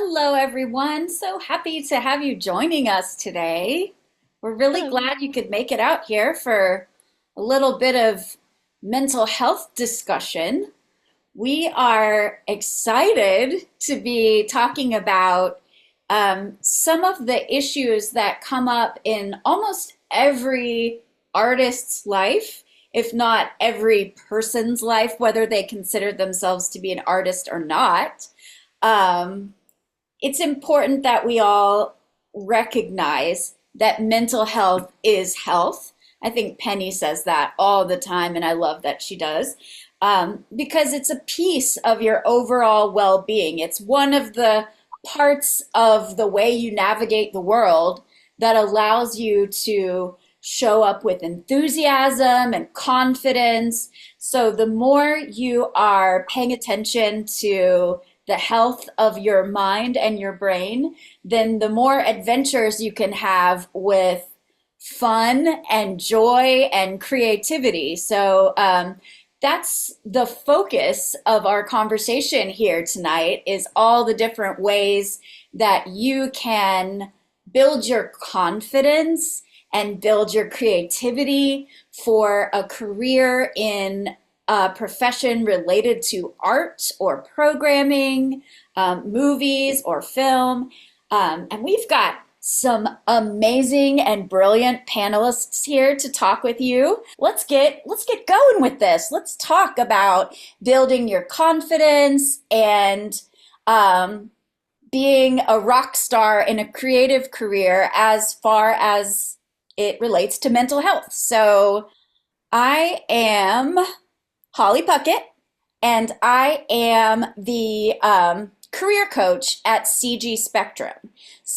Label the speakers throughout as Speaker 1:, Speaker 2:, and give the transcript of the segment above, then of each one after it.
Speaker 1: Hello, everyone. So happy to have you joining us today. We're really
Speaker 2: Hello.
Speaker 1: glad you could make it out here for a little bit of mental health discussion. We are excited to be talking about some of the issues that come up in almost every artist's life, if not every person's life, whether they consider themselves to be an artist or not. Um, it's important that we all recognize that mental health is health. I think Penny says that all the time, and I love that she does, because it's a piece of your overall well being. It's one of the parts of the way you navigate the world that allows you to show up with enthusiasm and confidence. So, the more you are paying attention to the health of your mind and your brain, then the more adventures you can have with fun and joy and creativity. So that's the focus of our conversation here tonight is all the different ways that you can build your confidence and build your creativity for a career in a profession related to art or programming, movies or film. And we've got some amazing and brilliant panelists here to talk with you. Let's get going with this. Let's talk about building your confidence and being a rock star in a creative career as far as it relates to mental health. So I am Holly Puckett, and I am the career coach at CG Spectrum.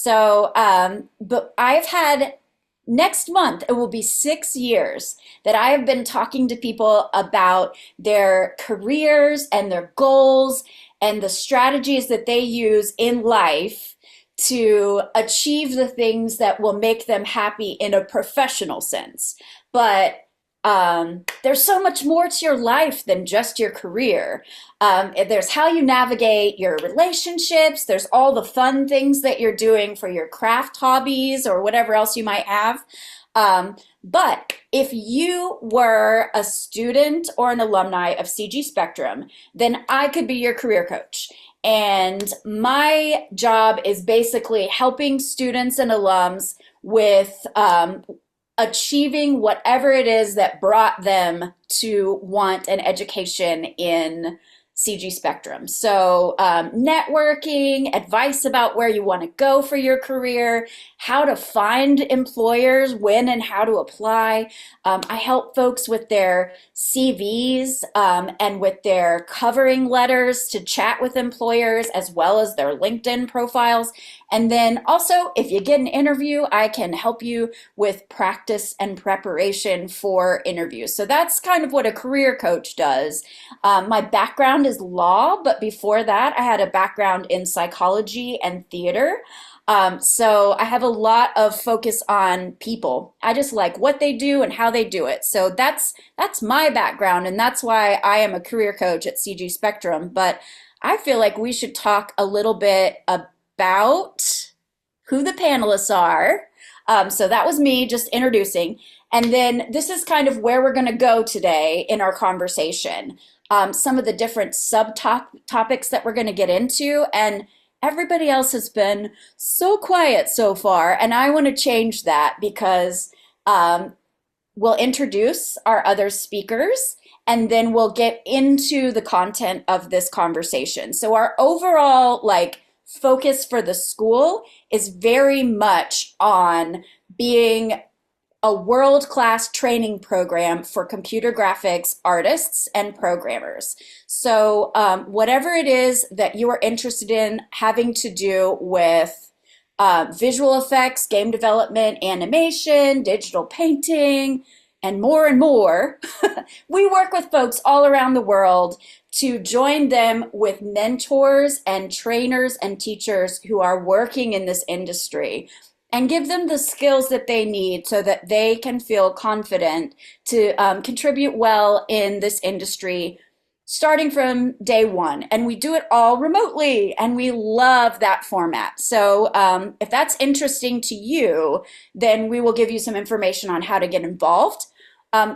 Speaker 1: But I've had next month, it will be 6 years that I have been talking to people about their careers and their goals and the strategies that they use in life to achieve the things that will make them happy in a professional sense. But there's so much more to your life than just your career. There's how you navigate your relationships. There's all the fun things that you're doing for your craft hobbies or whatever else you might have. But if you were a student or an alumni of CG Spectrum, then I could be your career coach. And my job is basically helping students and alums with achieving whatever it is that brought them to want an education in CG Spectrum. So, networking, advice about where you want to go for your career, how to find employers, when and how to apply. I help folks with their CVs and with their covering letters to chat with employers as well as their LinkedIn profiles. And then also, if you get an interview, I can help you with practice and preparation for interviews. So that's kind of what a career coach does. My background is law, but before that, I had a background in psychology and theater. So I have a lot of focus on people. I just like what they do and how they do it. So that's my background, and that's why I am a career coach at CG Spectrum. But I feel like we should talk a little bit about who the panelists are. So that was me just introducing. And then this is kind of where we're going to go today in our conversation. Some of the different subtopics that we're going to get into. And everybody else has been so quiet so far. And I want to change that because we'll introduce our other speakers and then we'll get into the content of this conversation. So our overall focus for the school is very much on being a world-class training program for computer graphics artists and programmers. So whatever it is that you are interested in having to do with visual effects, game development, animation, digital painting, and more, we work with folks all around the world to join them with mentors and trainers and teachers who are working in this industry and give them the skills that they need so that they can feel confident to contribute well in this industry starting from day one. And we do it all remotely, and we love that format. So if that's interesting to you, then we will give you some information on how to get involved.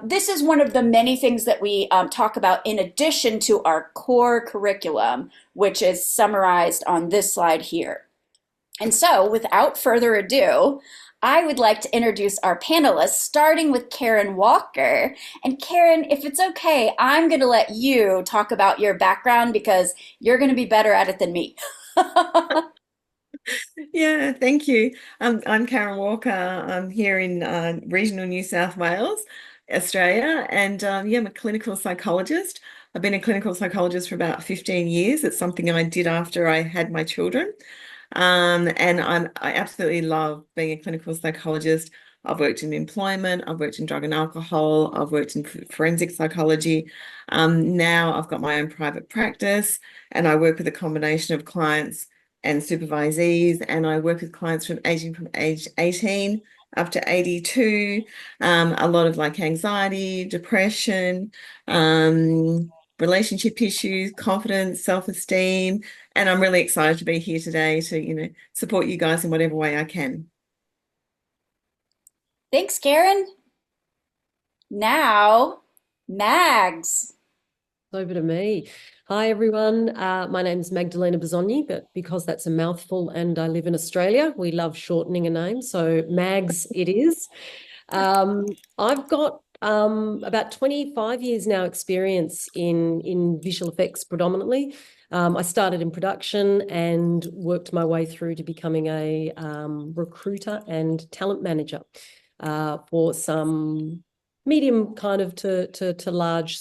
Speaker 1: This is one of the many things that we talk about in addition to our core curriculum, which is summarized on this slide here. And so, without further ado, I would like to introduce our panelists, starting with Karen Walker. And Karen, if it's okay, I'm going to let you talk about your background because you're going to be better at it than me.
Speaker 2: Yeah, thank you. I'm Karen Walker. I'm here in regional New South Wales, Australia, and yeah, I'm a clinical psychologist. I've been a clinical psychologist for about 15 years. It's something I did after I had my children. And I absolutely love being a clinical psychologist. I've worked in employment, I've worked in drug and alcohol, I've worked in forensic psychology. Now I've got my own private practice, and I work with a combination of clients and supervisees, and I work with clients from age 18 up to 82, a lot of like anxiety, depression, relationship issues, confidence, self-esteem, and I'm really excited to be here today to, support you guys in whatever way I can.
Speaker 1: Thanks, Karen. Now, Mags.
Speaker 3: Over to me. Hi, everyone. My name's Magdalena Bisogni, but because that's a mouthful and I live in Australia, we love shortening a name. So Mags it is. I've got about 25 years now experience in visual effects predominantly. I started in production and worked my way through to becoming a recruiter and talent manager for some medium kind of to large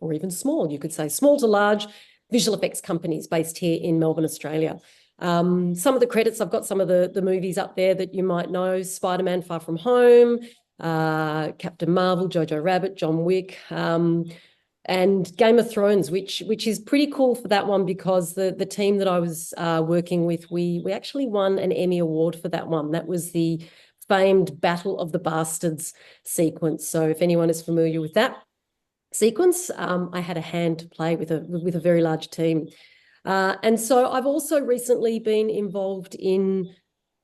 Speaker 3: or even small, you could say, small to large visual effects companies based here in Melbourne, Australia. Some of the credits, I've got some of the movies up there that you might know: Spider-Man Far From Home, Captain Marvel, Jojo Rabbit, John Wick, and Game of Thrones, which is pretty cool for that one because the team that I was working with, we actually won an Emmy Award for that one. That was the famed Battle of the Bastards sequence. So if anyone is familiar with that sequence, I had a hand to play with a very large team. And so I've also recently been involved in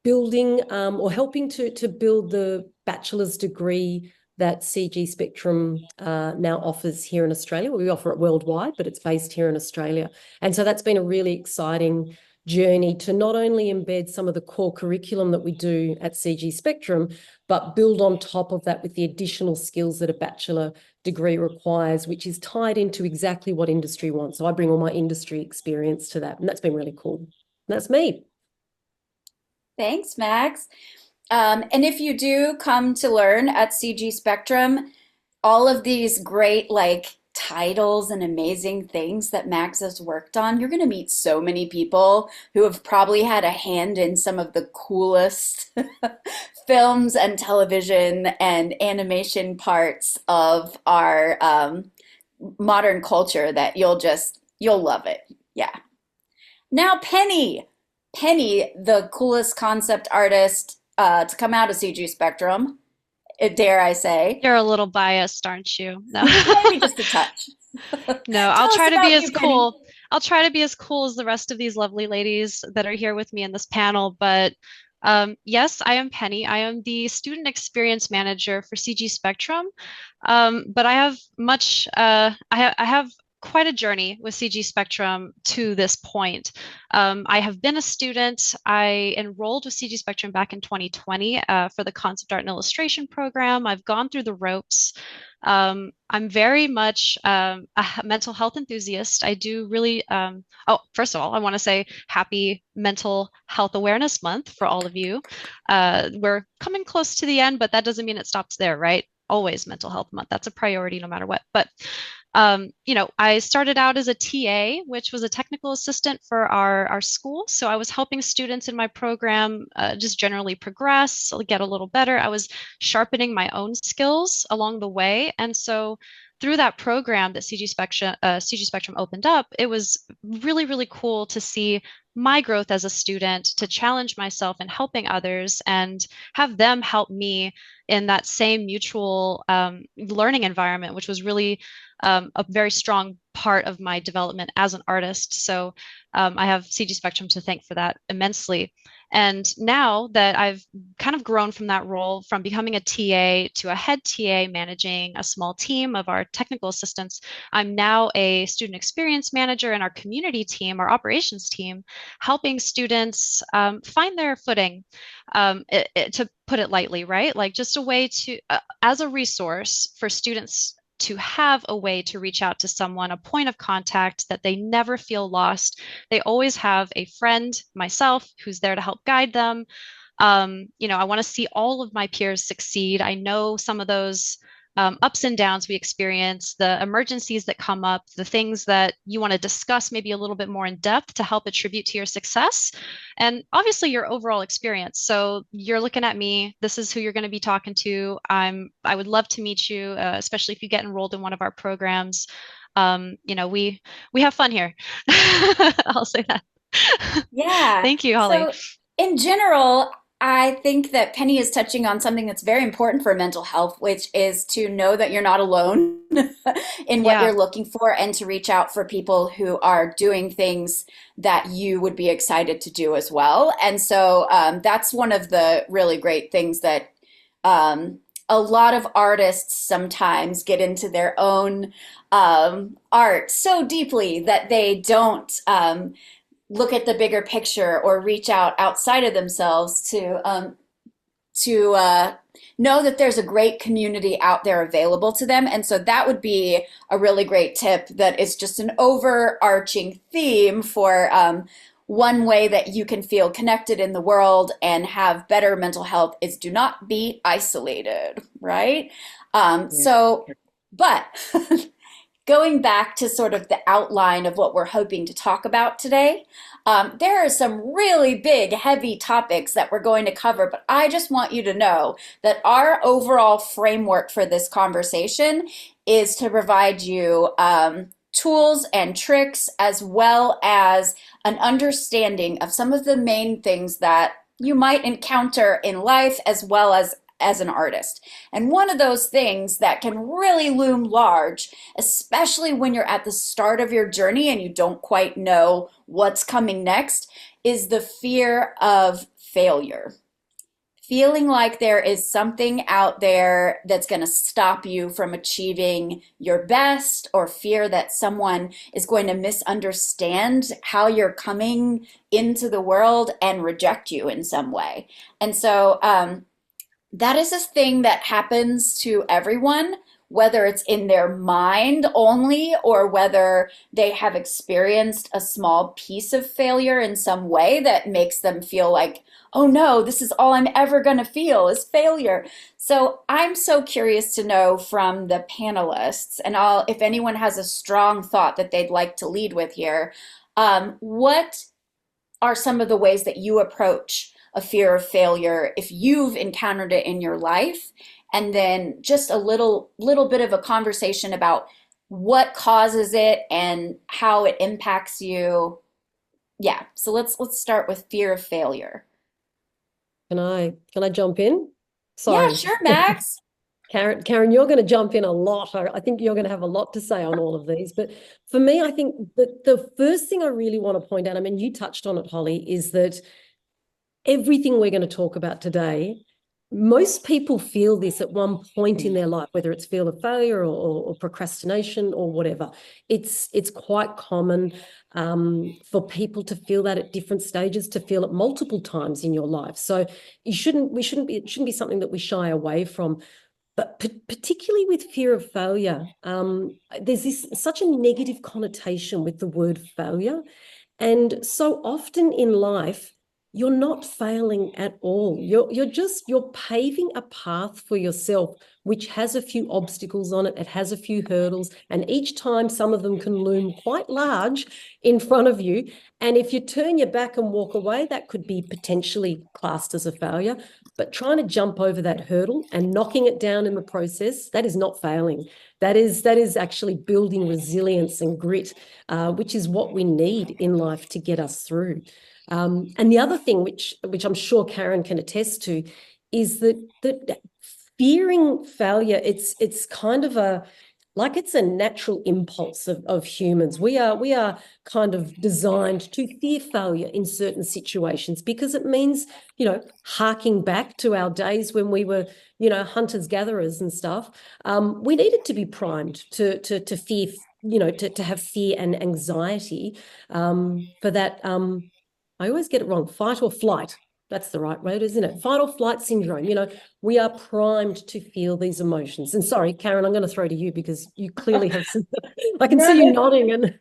Speaker 3: building or helping to build the bachelor's degree that CG Spectrum now offers here in Australia. We offer it worldwide, but it's based here in Australia. And so that's been a really exciting journey to not only embed some of the core curriculum that we do at CG Spectrum, but build on top of that with the additional skills that a bachelor degree requires, which is tied into exactly what industry wants. So I bring all my industry experience to that, and that's been really cool. And that's me.
Speaker 1: Thanks, Mags. And if you do come to learn at CG Spectrum, all of these great like titles and amazing things that Max has worked on, you're going to meet so many people who have probably had a hand in some of the coolest films and television and animation parts of our modern culture that you'll love it. Yeah. Now, Penny. Penny, the coolest concept artist to come out of CG Spectrum, dare I say.
Speaker 4: You're a little biased, aren't you? No.
Speaker 1: Maybe just a touch.
Speaker 4: No, I'll
Speaker 1: Tell us
Speaker 4: try to be
Speaker 1: about
Speaker 4: as
Speaker 1: you, Penny.
Speaker 4: cool. I'll try to be as cool as the rest of these lovely ladies that are here with me in this panel. But yes, I am Penny. I am the student experience manager for CG Spectrum. But I have I have quite a journey with CG Spectrum to this point. I have been a student. I enrolled with CG Spectrum back in 2020 for the concept art and illustration program. I've gone through the ropes. I'm very much a mental health enthusiast. I do really, oh, first of all, I want to say happy Mental Health Awareness Month for all of you. We're coming close to the end, but that doesn't mean it stops there, right? Always Mental Health Month. That's a priority no matter what. But I started out as a TA, which was a technical assistant for our school. So I was helping students in my program just generally progress, get a little better. I was sharpening my own skills along the way. And so through that program that CG Spectrum opened up, it was really, really cool to see my growth as a student, to challenge myself in helping others, and have them help me in that same mutual learning environment, which was really a very strong part of my development as an artist. So I have CG Spectrum to thank for that immensely. And now that I've kind of grown from that role, from becoming a TA to a head TA managing a small team of our technical assistants, I'm now a student experience manager in our community team, our operations team, helping students find their footing, to put it lightly, right? Like just a way to, as a resource for students to have a way to reach out to someone, a point of contact that they never feel lost. They always have a friend, myself, who's there to help guide them. I want to see all of my peers succeed. I know some of those ups and downs we experience, the emergencies that come up, the things that you want to discuss maybe a little bit more in depth to help attribute to your success, and obviously your overall experience. So you're looking at me. This is who you're going to be talking to. I would love to meet you, especially if you get enrolled in one of our programs. We have fun here. I'll say that.
Speaker 1: Yeah.
Speaker 4: Thank you, Holly.
Speaker 1: So, in general, I think that Penny is touching on something that's very important for mental health, which is to know that you're not alone in what
Speaker 4: Yeah.
Speaker 1: you're looking for and to reach out for people who are doing things that you would be excited to do as well. And so that's one of the really great things that a lot of artists sometimes get into their own art so deeply that they don't. Look at the bigger picture or reach out outside of themselves to know that there's a great community out there available to them. And so that would be a really great tip that is just an overarching theme for one way that you can feel connected in the world and have better mental health is do not be isolated, right?
Speaker 2: Yeah.
Speaker 1: But going back to sort of the outline of what we're hoping to talk about today, there are some really big, heavy topics that we're going to cover, but I just want you to know that our overall framework for this conversation is to provide you tools and tricks as well as an understanding of some of the main things that you might encounter in life as well as an artist. And one of those things that can really loom large, especially when you're at the start of your journey and you don't quite know what's coming next, is the fear of failure. Feeling like there is something out there that's going to stop you from achieving your best, or fear that someone is going to misunderstand how you're coming into the world and reject you in some way. And so, that is a thing that happens to everyone, whether it's in their mind only or whether they have experienced a small piece of failure in some way that makes them feel like, oh no, this is all I'm ever going to feel is failure. So I'm so curious to know from the panelists, and if anyone has a strong thought that they'd like to lead with here, what are some of the ways that you approach a fear of failure if you've encountered it in your life? And then just a little bit of a conversation about what causes it and how it impacts you. Yeah, so let's start with fear of failure.
Speaker 3: Can I jump in?
Speaker 1: Yeah,
Speaker 3: Sorry.
Speaker 1: sure, Max.
Speaker 3: Karen, you're going to jump in a lot. I think you're going to have a lot to say on all of these. But for me, I think that the first thing I really want to point out, I mean, you touched on it, Holly, is that everything we're going to talk about today, most people feel this at one point in their life, whether it's fear of failure or procrastination or whatever. It's quite common for people to feel that at different stages, to feel it multiple times in your life. So it shouldn't be something that we shy away from. But particularly with fear of failure, there's such a negative connotation with the word failure. And so often in life, you're not failing at all. You're paving a path for yourself which has a few obstacles on it. It has a few hurdles, and each time some of them can loom quite large in front of you. And if you turn your back and walk away, that could be potentially classed as a failure. But trying to jump over that hurdle and knocking it down in the process, that is not failing. That is actually building resilience and grit, which is what we need in life to get us through. And the other thing, which I'm sure Karen can attest to, is that fearing failure, it's kind of it's a natural impulse of humans. We are kind of designed to fear failure in certain situations because it means, harking back to our days when we were, hunters gatherers and stuff. We needed to be primed to fear, to have fear and anxiety, for that. I always get it wrong. Fight or flight. That's the right word, isn't it? Fight or flight syndrome. We are primed to feel these emotions. And sorry, Karen, I'm going to throw to you because you clearly have some, I can see you nodding. And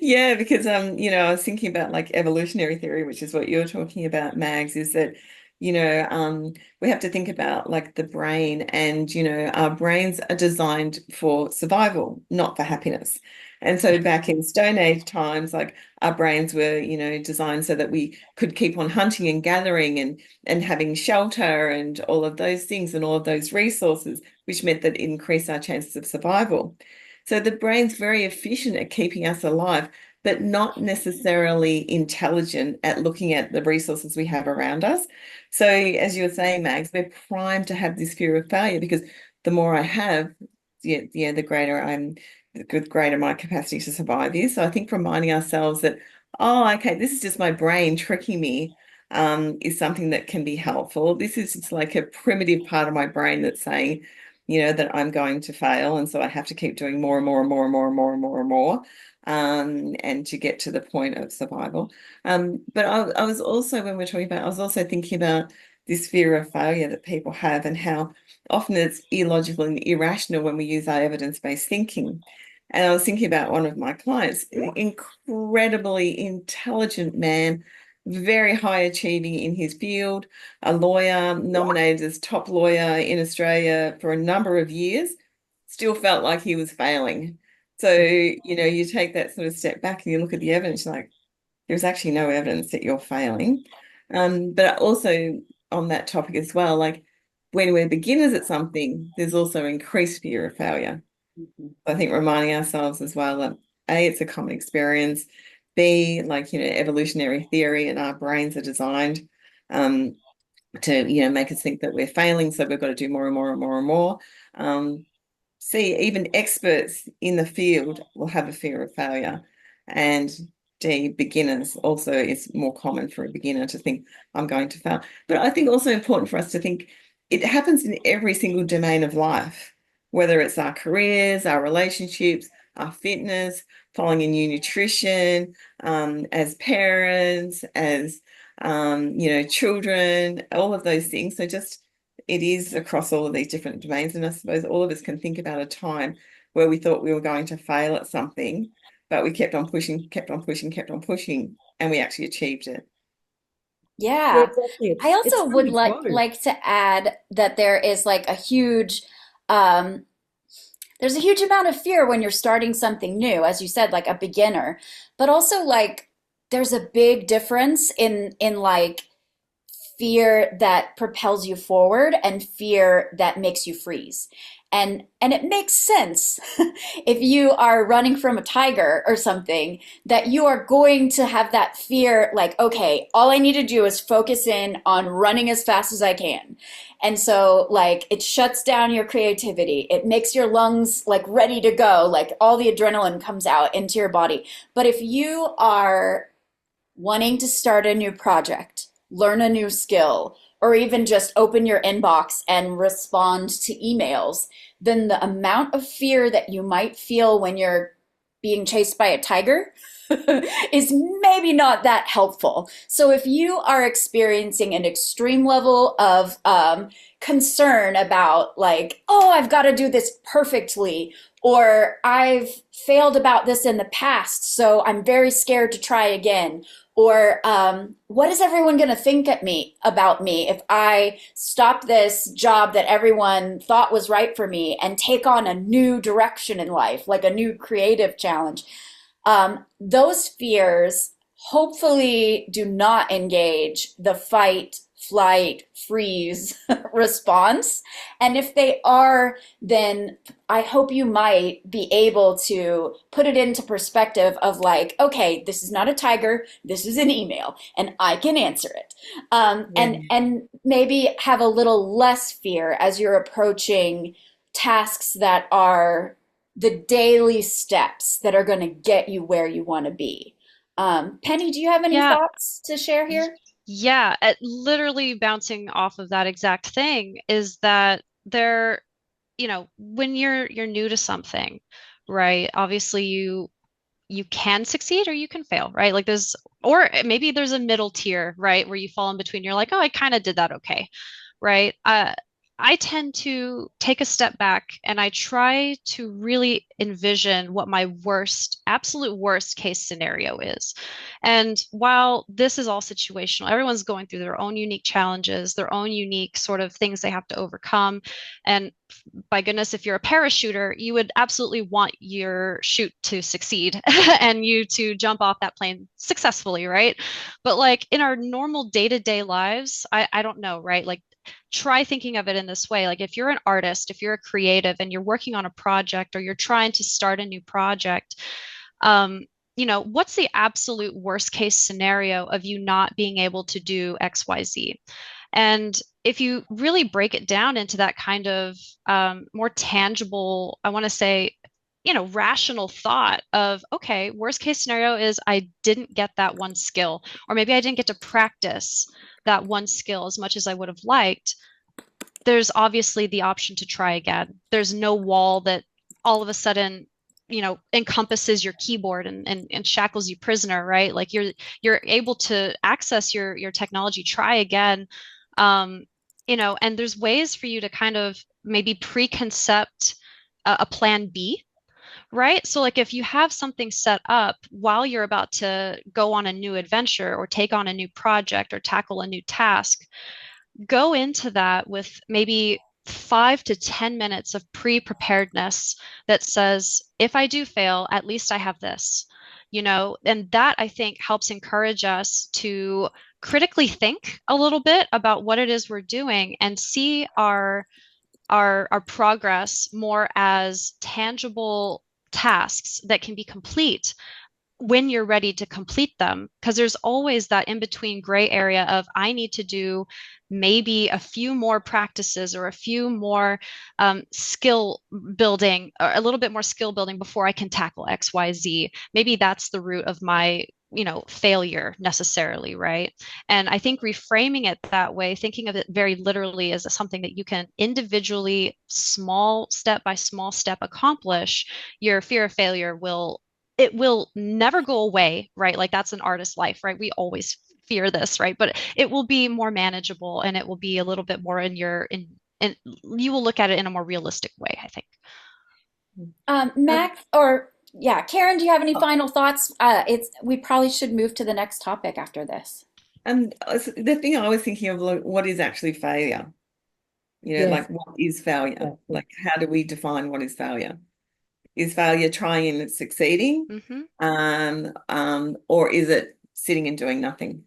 Speaker 2: Yeah, because I was thinking about like evolutionary theory, which is what you're talking about, Mags, is that, we have to think about like the brain, and our brains are designed for survival, not for happiness. And so back in Stone Age times, like our brains were, designed so that we could keep on hunting and gathering and having shelter and all of those things and all of those resources, which meant that it increased our chances of survival. So the brain's very efficient at keeping us alive, but not necessarily intelligent at looking at the resources we have around us. So as you were saying, Mags, we're primed to have this fear of failure because the more I have, the greater my capacity to survive is. So I think reminding ourselves that, oh, okay, this is just my brain tricking me, is something that can be helpful. This is just like a primitive part of my brain that's saying, that I'm going to fail. And so I have to keep doing more and more and more and more and more and more and more, and to get to the point of survival. But I was also, when we're talking about, I was also thinking about this fear of failure that people have and how often it's illogical and irrational when we use our evidence-based thinking. And I was thinking about one of my clients, an incredibly intelligent man, very high achieving in his field, a lawyer, nominated as top lawyer in Australia for a number of years, still felt like he was failing. So, you take that sort of step back and you look at the evidence, you're like, there's actually no evidence that you're failing. But also on that topic as well, like when we're beginners at something, there's also increased fear of failure. I think reminding ourselves as well that A, it's a common experience. B, like, evolutionary theory and our brains are designed to, make us think that we're failing. So we've got to do more and more and more and more. C, even experts in the field will have a fear of failure. And D, beginners also, it's more common for a beginner to think, I'm going to fail. But I think also important for us to think it happens in every single domain of life, whether it's our careers, our relationships, our fitness, following a new nutrition, as parents, as, children, all of those things. So just, it is across all of these different domains. And I suppose all of us can think about a time where we thought we were going to fail at something, but we kept on pushing, kept on pushing, kept on pushing, and we actually achieved it.
Speaker 3: yeah,
Speaker 1: Yeah.
Speaker 3: exactly.
Speaker 1: I
Speaker 3: It's
Speaker 1: also
Speaker 3: so
Speaker 1: would
Speaker 3: we grow.
Speaker 1: like to add that um, there's a huge amount of fear when you're starting something new, as you said, like a beginner, but also like there's a big difference in like fear that propels you forward and fear that makes you freeze. And it makes sense if you are running from a tiger or something that you are going to have that fear like, okay, all I need to do is focus in on running as fast as I can. And so like it shuts down your creativity. It makes your lungs like ready to go, like all the adrenaline comes out into your body. But if you are wanting to start a new project, learn a new skill, or even just open your inbox and respond to emails, then the amount of fear that you might feel when you're being chased by a tiger is maybe not that helpful. So if you are experiencing an extreme level of concern about like, oh, I've got to do this perfectly, or I've failed about this in the past, so I'm very scared to try again, Or what is everyone going to think about me if I stop this job that everyone thought was right for me and take on a new direction in life, like a new creative challenge? Those fears hopefully do not engage the fight, flight, freeze response. And if they are, then I hope you might be able to put it into perspective of like, okay, this is not a tiger, this is an email, and I can answer it.
Speaker 2: Yeah.
Speaker 1: And maybe have a little less fear as you're approaching tasks that are the daily steps that are going to get you where you want to be. Penny, do you have any
Speaker 4: Yeah.
Speaker 1: thoughts to share
Speaker 4: Y-
Speaker 1: here?
Speaker 4: Yeah, literally bouncing off of that exact thing is that there, when you're new to something, right? Obviously you can succeed or you can fail, right? Like there's, or maybe there's a middle tier, right? Where you fall in between. You're like, oh, I kind of did that okay, right? I tend to take a step back and I try to really envision what my worst, absolute worst case scenario is. And while this is all situational, everyone's going through their own unique challenges, their own unique sort of things they have to overcome. And by goodness, if you're a parachuter, you would absolutely want your chute to succeed and you to jump off that plane successfully, right? But like in our normal day-to-day lives, I don't know, right? Like try thinking of it in this way. Like if you're an artist, if you're a creative and you're working on a project or you're trying to start a new project, um, what's the absolute worst case scenario of you not being able to do XYZ? And if you really break it down into that kind of more tangible, I want to say, rational thought of, okay, worst case scenario is I didn't get that one skill, or maybe I didn't get to practice that one skill as much as I would have liked. There's obviously the option to try again. There's no wall that all of a sudden, encompasses your keyboard and shackles you prisoner, right? Like you're able to access your technology, try again. Um, and there's ways for you to kind of maybe preconcept a plan B, right? So like if you have something set up while you're about to go on a new adventure or take on a new project or tackle a new task, go into that with maybe 5 to 10 minutes of pre-preparedness that says, if I do fail, at least I have this, and that I think helps encourage us to critically think a little bit about what it is we're doing and see our progress more as tangible tasks that can be complete when you're ready to complete them, because there's always that in between gray area of I need to do maybe a few more practices or a few more skill building, or a little bit more skill building before I can tackle XYZ. Maybe that's the root of my failure necessarily, right? And I think reframing it that way, thinking of it very literally as something that you can individually, small step by small step accomplish, your fear of failure will, it will never go away, right? Like that's an artist's life, right? We always fear this, right? But it will be more manageable and it will be a little bit more in your in and you will look at it in a more realistic way, I think.
Speaker 2: Um,
Speaker 1: Mac, or yeah, Karen, do you have any final thoughts? We probably should move to the next topic after this.
Speaker 2: and the thing I was thinking of, like, what is actually failure?
Speaker 3: Yes,
Speaker 2: Like what is failure?
Speaker 3: exactly.
Speaker 2: Like how do we define what is failure? Is failure trying and succeeding?
Speaker 4: Hmm.
Speaker 2: Or is it sitting and doing nothing?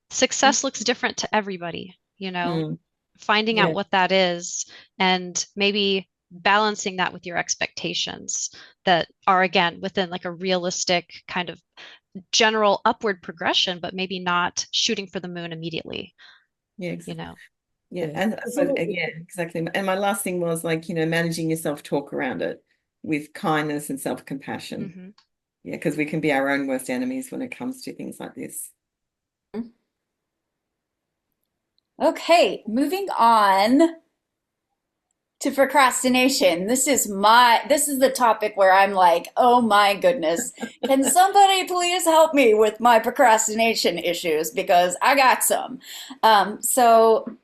Speaker 4: Success looks different to everybody,
Speaker 2: Mm,
Speaker 4: finding out
Speaker 3: Yeah.
Speaker 4: what that is and maybe balancing that with your expectations that are again within like a realistic kind of general upward progression, but maybe not shooting for the moon immediately,
Speaker 2: yeah,
Speaker 4: you know.
Speaker 2: yeah.
Speaker 3: Yeah.
Speaker 2: And I
Speaker 3: There's
Speaker 2: suppose,
Speaker 3: all-
Speaker 2: yeah, exactly. And my last thing was like, managing your self-talk around it with kindness and self-compassion.
Speaker 4: Hmm.
Speaker 2: Yeah, because we can be our own worst enemies when it comes to things like this.
Speaker 1: Okay, moving on to procrastination. This is the topic where I'm like, "Oh my goodness. Can somebody please help me with my procrastination issues because I got some." So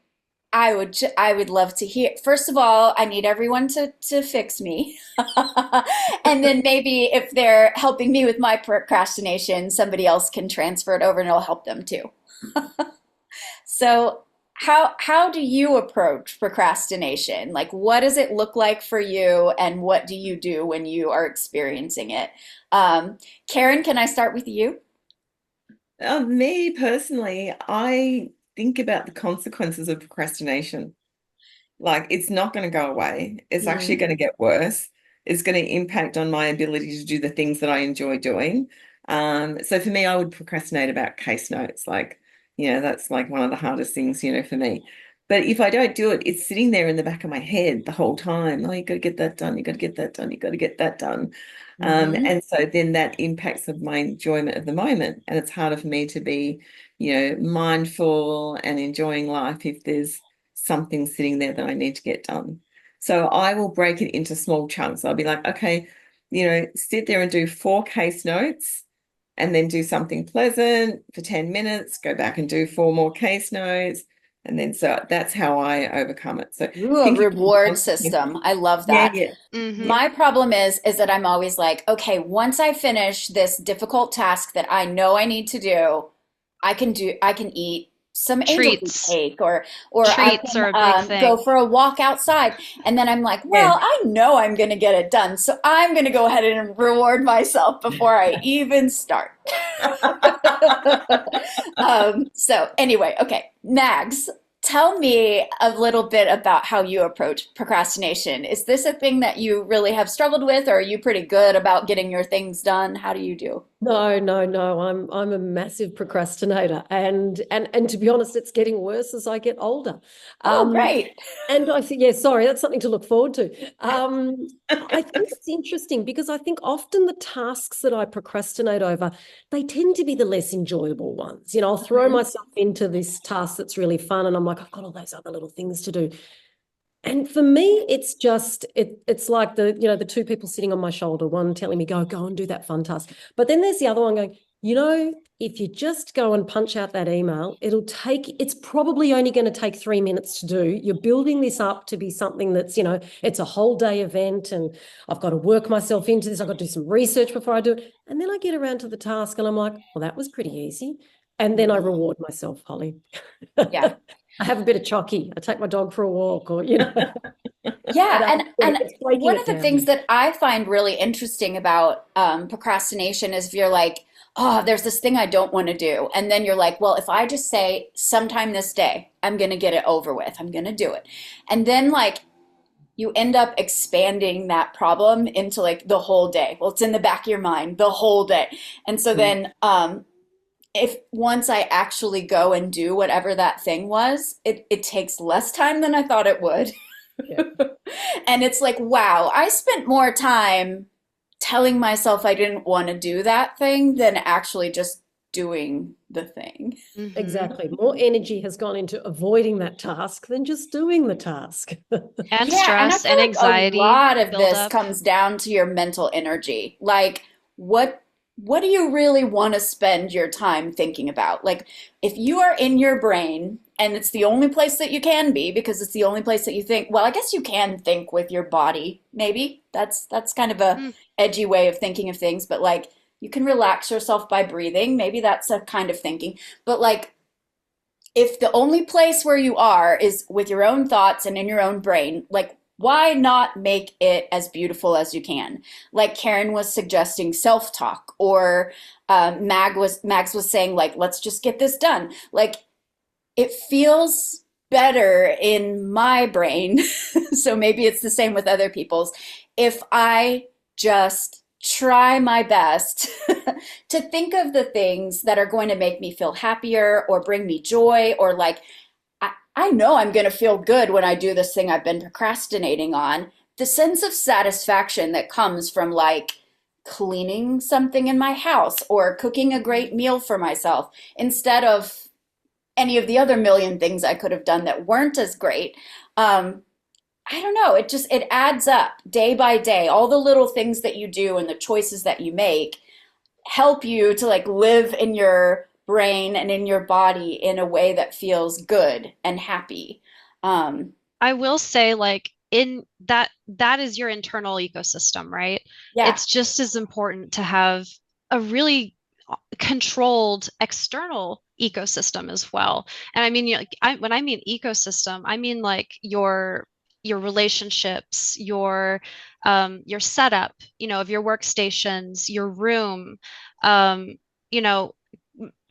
Speaker 1: I would love to hear. First of all, I need everyone to fix me. And then maybe if they're helping me with my procrastination, somebody else can transfer it over and it'll help them too. So how do you approach procrastination? Like what does it look like for you and what do you do when you are experiencing it? Karen, can I start with you?
Speaker 2: Me personally, I think about the consequences of procrastination. Like it's not going to go away. It's actually
Speaker 1: Mm,
Speaker 2: going to get worse. It's going to impact on my ability to do the things that I enjoy doing. So for me, I would procrastinate about case notes. Like, that's like one of the hardest things, for me. But if I don't do it, it's sitting there in the back of my head the whole time. Oh, you got to get that done. You got to get that done. You got to get that done.
Speaker 1: hmm
Speaker 2: And so then that impacts of my enjoyment of the moment. And it's harder for me to be, mindful and enjoying life if there's something sitting there that I need to get done. So I will break it into small chunks. I'll be like, okay, sit there and do 4 case notes and then do something pleasant for 10 minutes, go back and do 4 more case notes. And then so that's how I overcome it. So
Speaker 1: Ooh, a
Speaker 2: think of
Speaker 1: reward system. I love
Speaker 2: yeah,
Speaker 1: that.
Speaker 2: yeah,
Speaker 4: Hmm.
Speaker 2: yeah,
Speaker 1: My problem is that I'm always like, okay, once I finish this difficult task that I know I need to do, I can eat some angel food
Speaker 4: Treats.
Speaker 1: cake or I
Speaker 4: Treats
Speaker 1: can
Speaker 4: are a big
Speaker 1: go
Speaker 4: thing.
Speaker 1: for a walk outside. And then I'm like,
Speaker 2: yeah.
Speaker 1: well, I know I'm going to get it done. So I'm going to go ahead and reward myself before I even start. So anyway, okay, Mags, tell me a little bit about how you approach procrastination. Is this a thing that you really have struggled with, or are you pretty good about getting your things done? How do you do?
Speaker 3: No, no, no. I'm a massive procrastinator, and to be honest, it's getting worse as I get older.
Speaker 1: Oh,
Speaker 3: Um,
Speaker 1: great.
Speaker 3: and I think, yeah, sorry, that's something to look forward to. I think it's interesting because I think often the tasks that I procrastinate over, they tend to be the less enjoyable ones. I'll throw
Speaker 1: Mhm.
Speaker 3: myself into this task that's really fun, and I'm like, I've got all those other little things to do. And for me, it's just it's like the two people sitting on my shoulder, one telling me, go and do that fun task. But then there's the other one going, if you just go and punch out that email, it's probably only going to take 3 minutes to do. You're building this up to be something that's, it's a whole day event and I've got to work myself into this. I've got to do some research before I do it. And then I get around to the task and I'm like, well, that was pretty easy. And then I
Speaker 1: Mhm.
Speaker 3: reward myself, Holly.
Speaker 1: Yeah.
Speaker 3: I have a bit of chocky. I take my dog for a walk, or but
Speaker 1: Yeah, and
Speaker 3: it's breaking
Speaker 1: one
Speaker 3: it
Speaker 1: of the things
Speaker 3: down.
Speaker 1: that I find really interesting about procrastination is if you're like, oh, there's this thing I don't want to do, and then you're like, well, if I just say sometime this day, I'm gonna get it over with, I'm gonna do it, and then like you end up expanding that problem into like the whole day. Well, it's in the back of your mind the whole day, and so
Speaker 2: Mm.
Speaker 1: then if once I actually go and do whatever that thing was, it takes less time than I thought it would.
Speaker 3: Yeah.
Speaker 1: And it's like, wow, I spent more time telling myself I didn't want to do that thing than actually just doing the thing.
Speaker 4: Hmm.
Speaker 3: Exactly. More energy has gone into avoiding that task than just doing the task.
Speaker 4: And
Speaker 1: Yeah, and I
Speaker 4: stress
Speaker 1: feel
Speaker 4: and
Speaker 1: like a
Speaker 4: anxiety
Speaker 1: lot of
Speaker 4: build
Speaker 1: this
Speaker 4: up.
Speaker 1: comes down to your mental energy. Like, what what do you really want to spend your time thinking about? Like, if you are in your brain and it's the only place that you can be because it's the only place that you think, well, I guess you can think with your body, maybe. That's kind of a
Speaker 4: Mm.
Speaker 1: edgy way of thinking of things, but like you can relax yourself by breathing. Maybe that's a kind of thinking. But like if the only place where you are is with your own thoughts and in your own brain, like why not make it as beautiful as you can? Like Karen was suggesting self-talk, or Mags was saying like let's just get this done. Like it feels better in my brain, so maybe it's the same with other people's, if I just try my best to think of the things that are going to make me feel happier or bring me joy, or like, I know I'm going to feel good when I do this thing I've been procrastinating on. The sense of satisfaction that comes from like cleaning something in my house or cooking a great meal for myself instead of any of the other million things I could have done that weren't as great. Um, I don't know. It adds up day by day. All the little things that you do and the choices that you make help you to like live in your brain and in your body in a way that feels good and happy. Um,
Speaker 4: I will say, like, in that is your internal ecosystem, right?
Speaker 1: yeah.
Speaker 4: It's just as important to have a really controlled external ecosystem as well. And I mean, like, when I mean ecosystem, I mean like your relationships, your setup, of your workstations, your room, um, you know,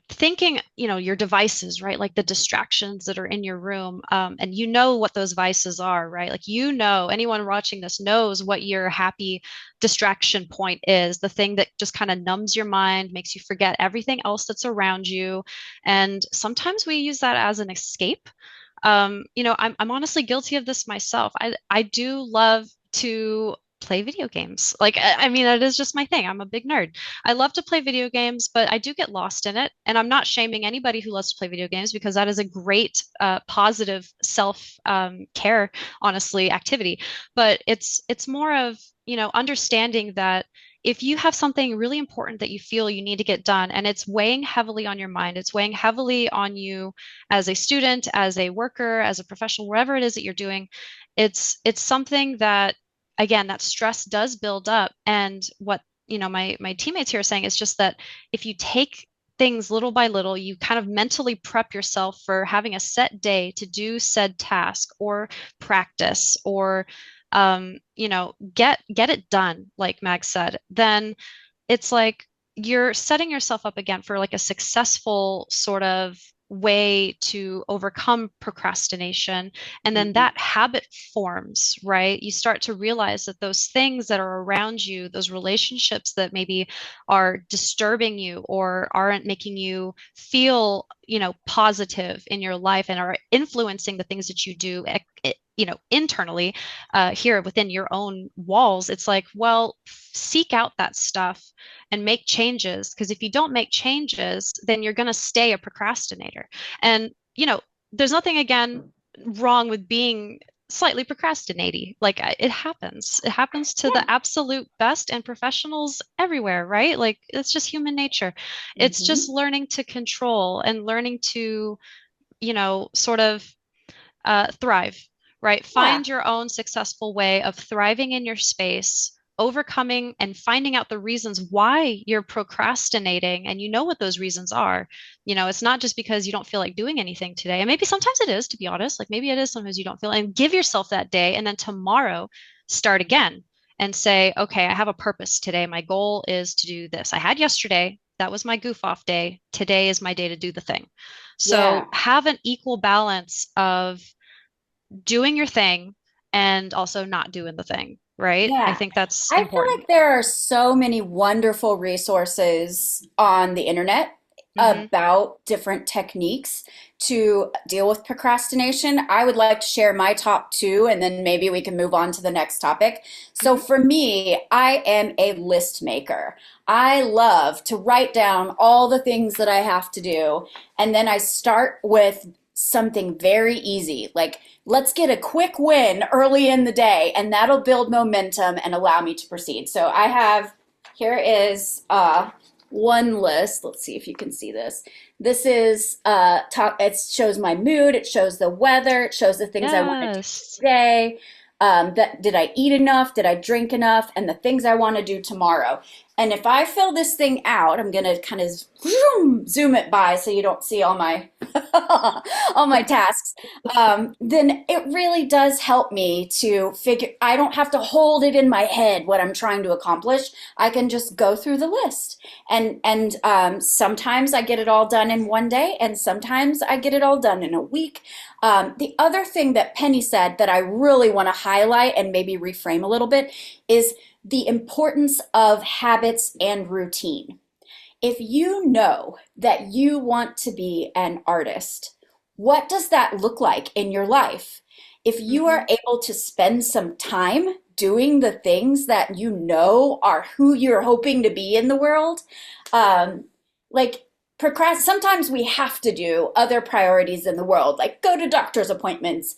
Speaker 4: thinking, your devices, right? Like the distractions that are in your room. And you know what those vices are, right? Like, anyone watching this knows what your happy distraction point is, the thing that just kind of numbs your mind, makes you forget everything else that's around you. And sometimes we use that as an escape. I'm honestly guilty of this myself. I do love to play video games. Like, I mean, that is just my thing. I'm a big nerd. I love to play video games, but I do get lost in it. And I'm not shaming anybody who loves to play video games, because that is a great, positive self care, honestly, activity. But it's more of, understanding that if you have something really important that you feel you need to get done, and it's weighing heavily on your mind, it's weighing heavily on you as a student, as a worker, as a professional, wherever it is that you're doing, it's something that, again, that stress does build up. And what, my teammates here are saying is just that if you take things little by little, you kind of mentally prep yourself for having a set day to do said task or practice, or get it done, like Mag said, then it's like you're setting yourself up again for like a successful sort of way to overcome procrastination. And then
Speaker 1: Mhm.
Speaker 4: that habit forms, right? You start to realize that those things that are around you, those relationships that maybe are disturbing you or aren't making you feel, positive in your life, and are influencing the things that you do, internally, here within your own walls. It's like, well, seek out that stuff and make changes. Because if you don't make changes, then you're going to stay a procrastinator. And, there's nothing, again, wrong with being slightly procrastinating. Like, it happens. It happens to
Speaker 1: Yeah.
Speaker 4: the absolute best and professionals everywhere, right? Like, it's just human nature. It's just
Speaker 1: Mhm.
Speaker 4: learning to control and learning to, sort of thrive, right?
Speaker 1: Yeah.
Speaker 4: Find your own successful way of thriving in your space, overcoming and finding out the reasons why you're procrastinating. And you know what those reasons are. It's not just because you don't feel like doing anything today. And maybe sometimes it is, to be honest. Like, maybe it is sometimes you don't feel, and give yourself that day. And then tomorrow, start again and say, okay, I have a purpose today. My goal is to do this. I had yesterday. That was my goof off day. Today is my day to do the thing. So
Speaker 1: Yeah.
Speaker 4: have an equal balance of doing your thing and also not doing the thing, right? I
Speaker 1: Yeah.
Speaker 4: think that's
Speaker 1: I feel
Speaker 4: important.
Speaker 1: like there are so many wonderful resources on the internet
Speaker 4: Hmm.
Speaker 1: about different techniques to deal with procrastination. I would like to share my top two, and then maybe we can move on to the next topic. So,
Speaker 4: Hmm.
Speaker 1: for me, I am a list maker. I love to write down all the things that I have to do, and then I start with something very easy, like let's get a quick win early in the day, and that'll build momentum and allow me to proceed. So I have, here is one list. Let's see if you can see this. This is it shows my mood, it shows the weather, it shows the things I want to do
Speaker 4: Yes.
Speaker 1: today. That did I eat enough? Did I drink enough? And the things I want to do tomorrow. And if I fill this thing out, I'm gonna kind of zoom it by so you don't see all my all my tasks. Then it really does help me to figure. I don't have to hold it in my head what I'm trying to accomplish. I can just go through the list, and sometimes I get it all done in one day, and sometimes I get it all done in a week. The other thing that Penny said that I really want to highlight and maybe reframe a little bit is the importance of habits and routine. If you know that you want to be an artist, what does that look like in your life? If you
Speaker 4: Hmm.
Speaker 1: are able to spend some time doing the things that you know are who you're hoping to be in the world, um, like sometimes we have to do other priorities in the world, like go to doctor's appointments,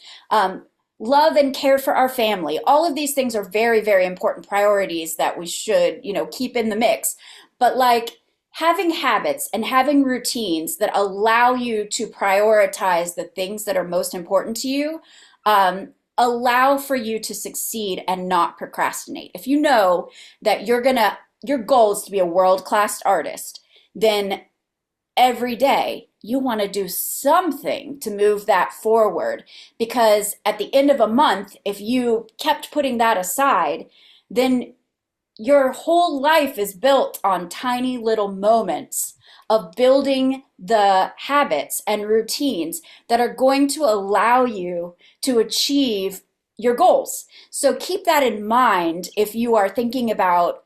Speaker 1: love and care for our family. All of these things are very, very important priorities that we should, keep in the mix. But like having habits and having routines that allow you to prioritize the things that are most important to you allow for you to succeed and not procrastinate. If you know that your goal is to be a world-class artist, then every day you want to do something to move that forward, because at the end of a month, if you kept putting that aside, then your whole life is built on tiny little moments of building the habits and routines that are going to allow you to achieve your goals. So keep that in mind if you are thinking about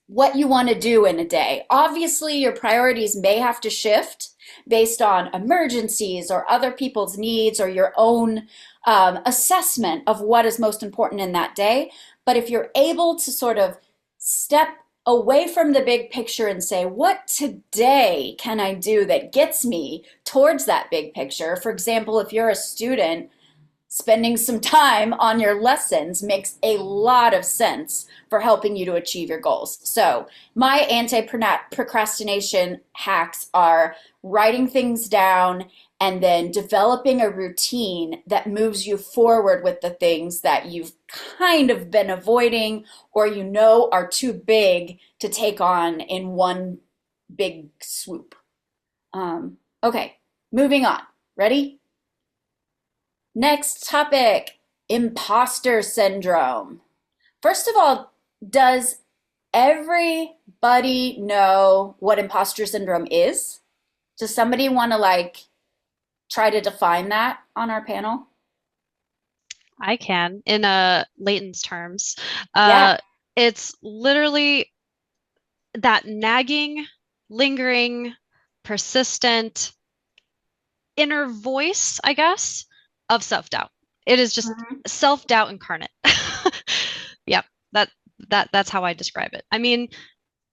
Speaker 1: what you want to do in a day. Obviously, your priorities may have to shift based on emergencies or other people's needs or your own assessment of what is most important in that day. But if you're able to sort of step away from the big picture and say, what today can I do that gets me towards that big picture? For example, if you're a student, spending some time on your lessons makes a lot of sense for helping you to achieve your goals. So, my anti-procrastination hacks are writing things down and then developing a routine that moves you forward with the things that you've kind of been avoiding or you know are too big to take on in one big swoop. Okay, moving on. Ready? Next topic, imposter syndrome. First of all, does everybody know what imposter syndrome is? Does somebody want to try to define that on our panel?
Speaker 4: I can, in Leighton's terms.
Speaker 1: Yeah.
Speaker 4: It's literally that nagging, lingering, persistent inner voice, I guess, of self-doubt. It is just
Speaker 1: Mhm.
Speaker 4: self-doubt incarnate. Yep, that that's how I describe it. I mean,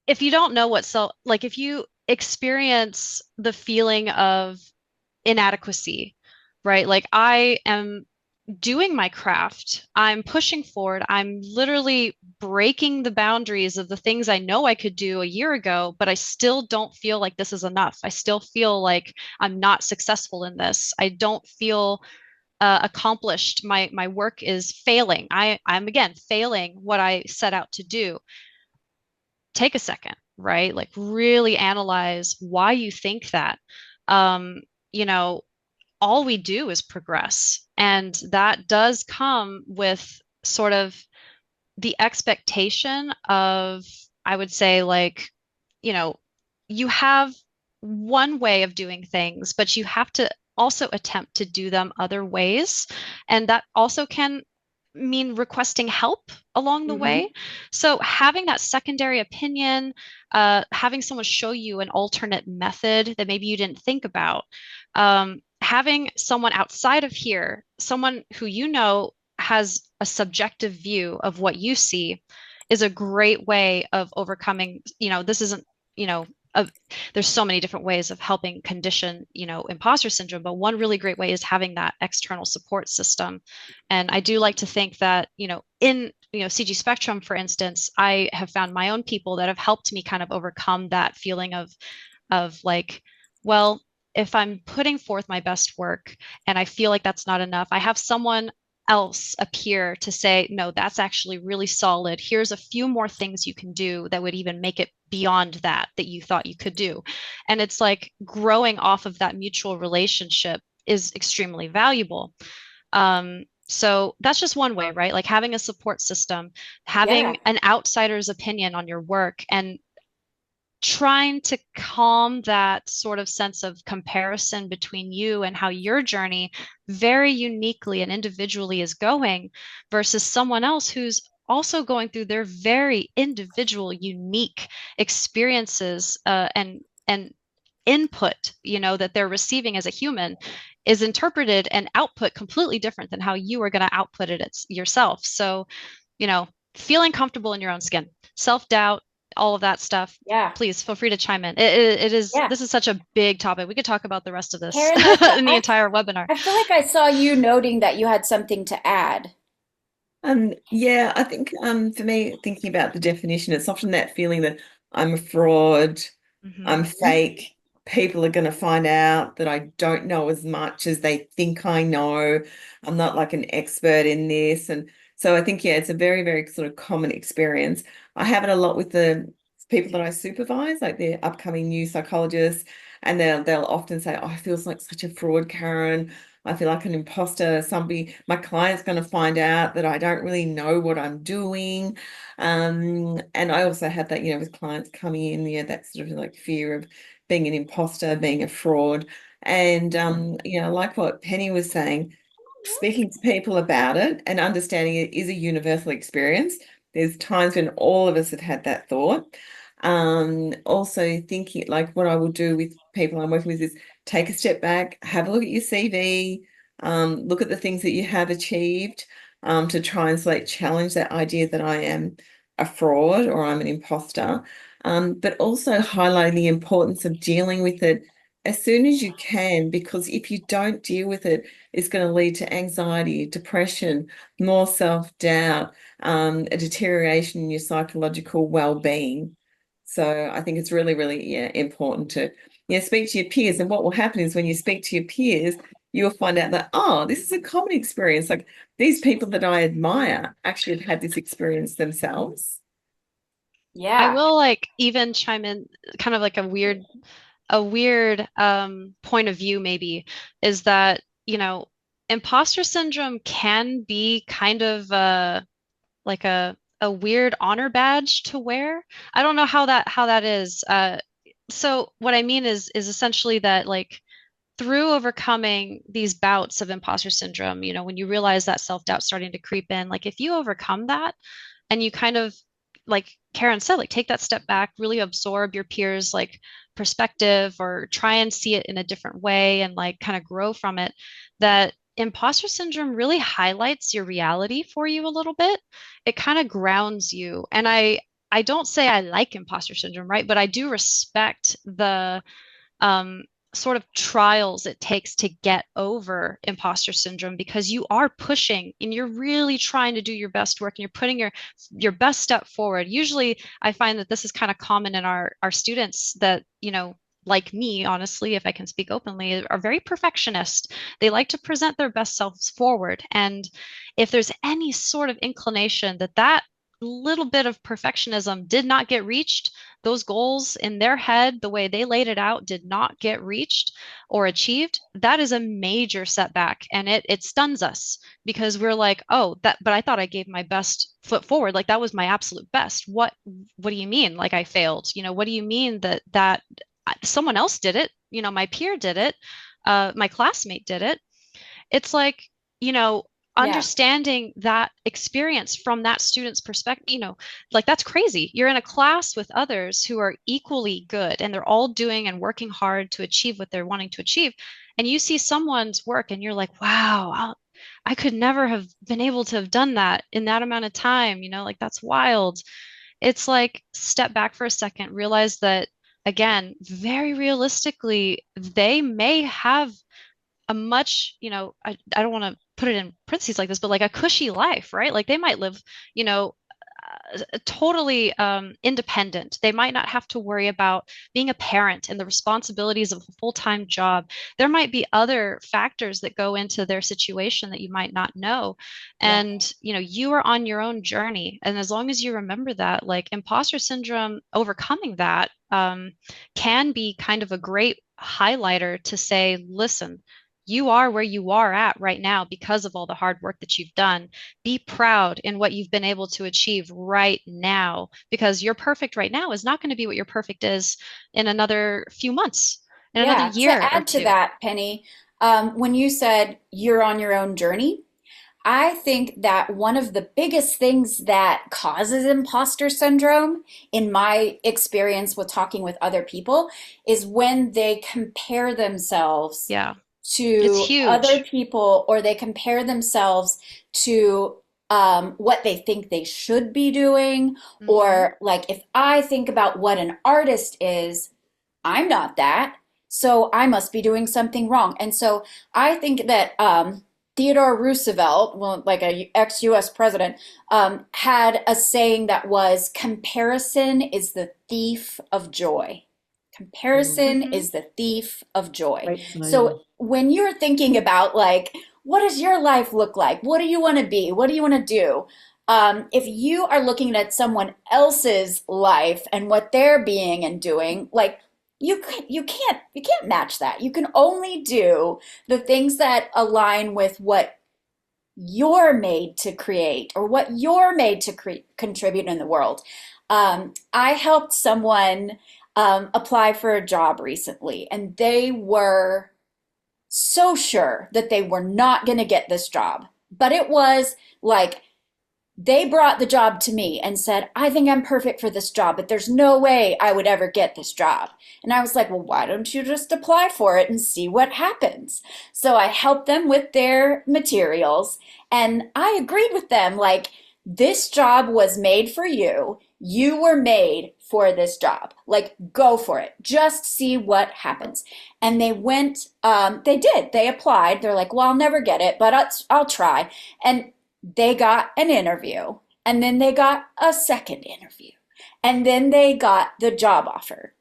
Speaker 4: if you don't know what self, like if you experience the feeling of inadequacy, right? Like I am doing my craft. I'm pushing forward. I'm literally breaking the boundaries of the things I know I could do a year ago, but I still don't feel like this is enough. I still feel like I'm not successful in this. I don't feel accomplished. My work is failing. I'm again failing what I set out to do. Take a second, right? Like really analyze why you think that. Um, you know, all we do is progress. And that does come with sort of the expectation of, I would say, like, you know, you have one way of doing things, but you have to also attempt to do them other ways. And that also can mean requesting help along the
Speaker 1: Hmm.
Speaker 4: way. So having that secondary opinion, having someone show you an alternate method that maybe you didn't think about, having someone outside of here, someone who you know has a subjective view of what you see is a great way of overcoming, this isn't, you know, a, there's so many different ways of helping condition, imposter syndrome, but one really great way is having that external support system. And I do like to think that, in, CG Spectrum, for instance, I have found my own people that have helped me kind of overcome that feeling of like, well, if I'm putting forth my best work and I feel like that's not enough, I have someone else appear to say, no, that's actually really solid. Here's a few more things you can do that would even make it beyond that you thought you could do. And it's like growing off of that mutual relationship is extremely valuable. So that's just one way, right? Like having a support system,
Speaker 1: Yeah.
Speaker 4: having an outsider's opinion on your work, and trying to calm that sort of sense of comparison between you and how your journey very uniquely and individually is going versus someone else who's also going through their very individual, unique experiences, and input, that they're receiving as a human is interpreted and output completely different than how you are going to output it yourself. So, you know, feeling comfortable in your own skin, self-doubt, all of that stuff.
Speaker 1: Yeah.
Speaker 4: Please feel free to chime in. It is,
Speaker 1: Yeah.
Speaker 4: this is such a big topic. We could talk about the rest of this
Speaker 1: Karen,
Speaker 4: in the entire webinar.
Speaker 1: I feel like I saw you noting that you had something to add.
Speaker 2: Yeah, I think for me, thinking about the definition, it's often that feeling that I'm a fraud, I'm
Speaker 4: Hmm.
Speaker 2: fake. People are going to find out that I don't know as much as they think I know. I'm not like an expert in this. And so I think, yeah, it's a very, very sort of common experience. I have it a lot with the people that I supervise, like the upcoming new psychologists, and they'll often say, "Oh, I feel like such a fraud, Karen. I feel like an imposter. Somebody, my client's going to find out that I don't really know what I'm doing." And I also have that, with clients coming in, that sort of like fear of being an imposter, being a fraud. And like what Penny was saying, speaking to people about it and understanding it is a universal experience. There's times when all of us have had that thought. Also thinking like what I will do with people I'm working with is take a step back, have a look at your CV, look at the things that you have achieved, to try and like challenge that idea that I am a fraud or I'm an imposter, but also highlighting the importance of dealing with it as soon as you can, because if you don't deal with it, it's going to lead to anxiety, depression, more self-doubt, a deterioration in your psychological well-being. So I think it's really, really, yeah, important to, speak to your peers. And what will happen is when you speak to your peers, you'll find out that, oh, this is a common experience. Like these people that I admire actually have had this experience themselves.
Speaker 4: I
Speaker 1: Yeah.
Speaker 4: will like even chime in kind of like a weird point of view maybe is that, imposter syndrome can be kind of like a weird honor badge to wear. I don't know how that is. So what I mean is essentially that like through overcoming these bouts of imposter syndrome, when you realize that self-doubt starting to creep in, like if you overcome that and you kind of like Karen said, like take that step back, really absorb your peers like perspective or try and see it in a different way and like kind of grow from it, that imposter syndrome really highlights your reality for you a little bit. It kind of grounds you. And I don't say I like imposter syndrome, right? But I do respect the um, sort of trials it takes to get over imposter syndrome because you are pushing and you're really trying to do your best work and you're putting your best step forward. Usually, I find that this is kind of common in our students that, like me, honestly, if I can speak openly, are very perfectionist. They like to present their best selves forward. And if there's any sort of inclination that little bit of perfectionism did not get reached, those goals in their head, the way they laid it out, did not get reached or achieved, that is a major setback. And it stuns us because we're like, oh, but I thought I gave my best foot forward. Like that was my absolute best. What do you mean? Like I failed? What do you mean that someone else did it? My peer did it. My classmate did it. It's like, you know,
Speaker 1: Yeah.
Speaker 4: understanding that experience from that student's perspective, like that's crazy. You're in a class with others who are equally good and they're all doing and working hard to achieve what they're wanting to achieve. And you see someone's work and you're like, wow, I could never have been able to have done that in that amount of time, like that's wild. It's like step back for a second, realize that again, very realistically, they may have a much, I don't want to put it in parentheses like this, but like a cushy life, right? Like they might live, you know, totally independent. They might not have to worry about being a parent and the responsibilities of a full-time job. There might be other factors that go into their situation that you might not know.
Speaker 1: Yeah.
Speaker 4: And, you are on your own journey. And as long as you remember that, like imposter syndrome, overcoming that can be kind of a great highlighter to say, listen, you are where you are at right now because of all the hard work that you've done. Be proud in what you've been able to achieve right now because your perfect right now is not going to be what your perfect is in another few months, in another
Speaker 1: Yeah. To
Speaker 4: year or
Speaker 1: add to
Speaker 4: two.
Speaker 1: that, Penny, when you said you're on your own journey, I think that one of the biggest things that causes imposter syndrome, in my experience with talking with other people, is when they compare themselves
Speaker 4: Yeah, it's
Speaker 1: to other
Speaker 4: huge.
Speaker 1: people or they compare themselves to what they think they should be doing.
Speaker 4: Hmm.
Speaker 1: Or, like, if I think about what an artist is, I'm not that. So I must be doing something wrong. And so I think that Theodore Roosevelt, well, like a ex-US president, had a saying that was, comparison is the thief of joy.
Speaker 2: Mm.
Speaker 1: Comparison
Speaker 4: Hmm.
Speaker 1: is the thief of joy.
Speaker 3: Great saying.
Speaker 1: So when you're thinking about like, what does your life look like? What do you want to be? What do you want to do? If you are looking at someone else's life and what they're being and doing, like you can't match that. You can only do the things that align with what you're made to create or what you're made to contribute in the world. I helped someone apply for a job recently, and they were so sure that they were not going to get this job. But it was like they brought the job to me and said, I think I'm perfect for this job, but there's no way I would ever get this job. And I was like, well, why don't you just apply for it and see what happens? So I helped them with their materials and I agreed with them like, this job was made for you. You were made for this job. Like, go for it. Just see what happens. And they went, they did. They applied. They're like, well, I'll never get it, but I'll try. And they got an interview and then they got a second interview and then they got the job offer.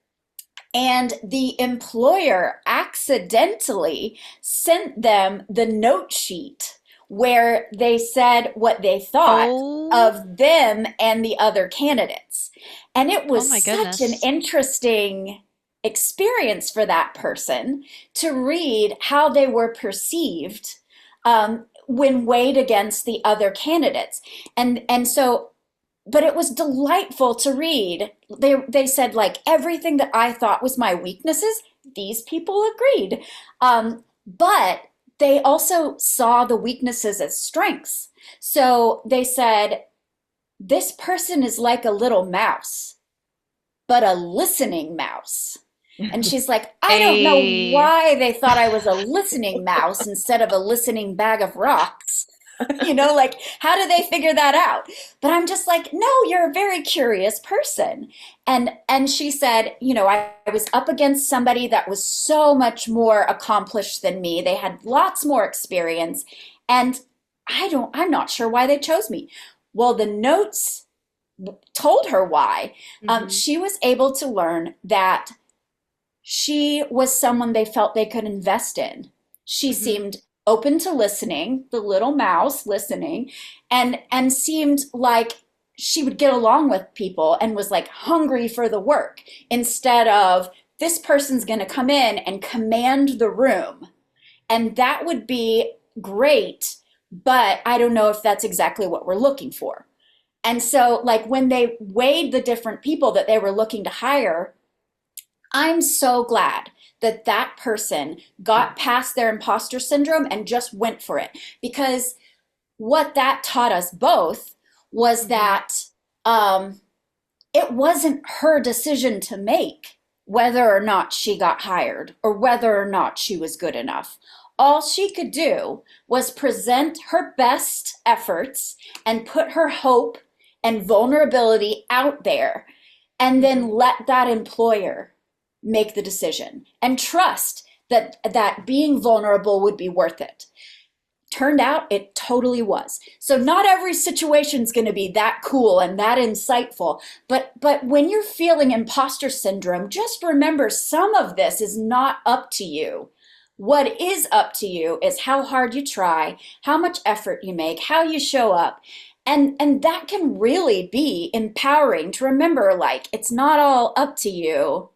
Speaker 1: And the employer accidentally sent them the note sheet where they said what they thought
Speaker 4: Oh,
Speaker 1: of them and the other candidates. And it
Speaker 4: oh
Speaker 1: was
Speaker 4: my
Speaker 1: such an
Speaker 4: goodness.
Speaker 1: interesting experience for that person to read how they were perceived when weighed against the other candidates. And so but it was delightful to read. They said like everything that I thought was my weaknesses, these people agreed. But they also saw the weaknesses as strengths. So they said, this person is like a little mouse, but a listening mouse. And she's like, I don't know
Speaker 4: A
Speaker 1: why they thought I was a listening mouse instead of a listening bag of rocks. Like how do they figure that out? But I'm just like, no, you're a very curious person. And she said, I was up against somebody that was so much more accomplished than me. They had lots more experience. And I'm not sure why they chose me. Well, the notes told her why.
Speaker 4: hmm
Speaker 1: She was able to learn that she was someone they felt they could invest in. She
Speaker 4: hmm
Speaker 1: seemed open to listening, the little mouse listening, and seemed like she would get along with people and was like hungry for the work instead of this person's going to come in and command the room. And that would be great, but I don't know if that's exactly what we're looking for. And so, like, when they weighed the different people that they were looking to hire, I'm so glad that that person got past their imposter syndrome and just went for it. Because what that taught us both was
Speaker 4: hmm
Speaker 1: that it wasn't her decision to make whether or not she got hired or whether or not she was good enough. All she could do was present her best efforts and put her hope and vulnerability out there and then
Speaker 4: hmm
Speaker 1: let that employer make the decision and trust that being vulnerable would be worth it. Turned out it totally was. So not every situation is going to be that cool and that insightful, but when you're feeling imposter syndrome, just remember some of this is not up to you. What is up to you is how hard you try, how much effort you make, how you show up. And that can really be empowering to remember like it's not all up to you.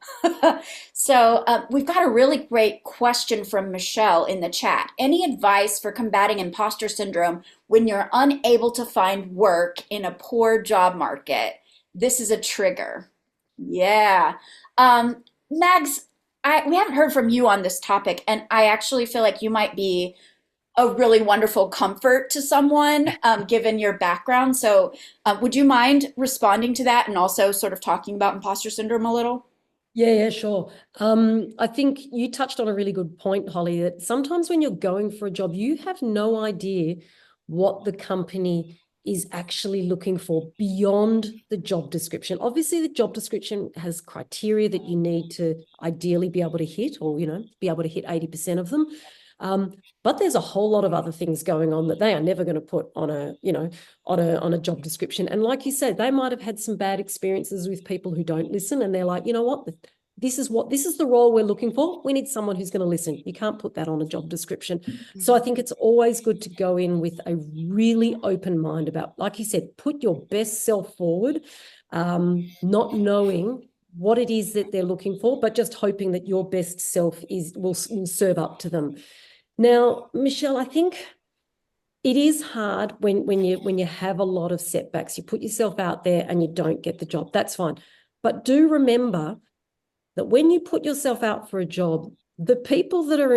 Speaker 1: So we've got a really great question from Michelle in the chat. Any advice for combating imposter syndrome when you're unable to find work in a poor job market? This is a trigger. Yeah. Mags, we haven't heard from you on this topic, and I actually feel like you might be a really wonderful comfort to someone, given your background. So, would you mind responding to that and also sort of talking about imposter syndrome a little?
Speaker 3: Yeah, sure. I think you touched on a really good point, Holly, that sometimes when you're going for a job, you have no idea what the company is actually looking for beyond the job description. Obviously, the job description has criteria that you need to ideally be able to hit, or, be able to hit 80% of them. But there's a whole lot of other things going on that they are never going to put on a job description. And like you said, they might have had some bad experiences with people who don't listen, and they're like, you know what? this is the role we're looking for. We need someone who's going to listen. You can't put that on a job description. So I think it's always good to go in with a really open mind about, like you said, put your best self forward, not knowing what it is that they're looking for, but just hoping that your best self will serve up to them. Now, Michelle, I think it is hard when you have a lot of setbacks. You put yourself out there and you don't get the job. That's fine. But do remember that when you put yourself out for a job, the people that are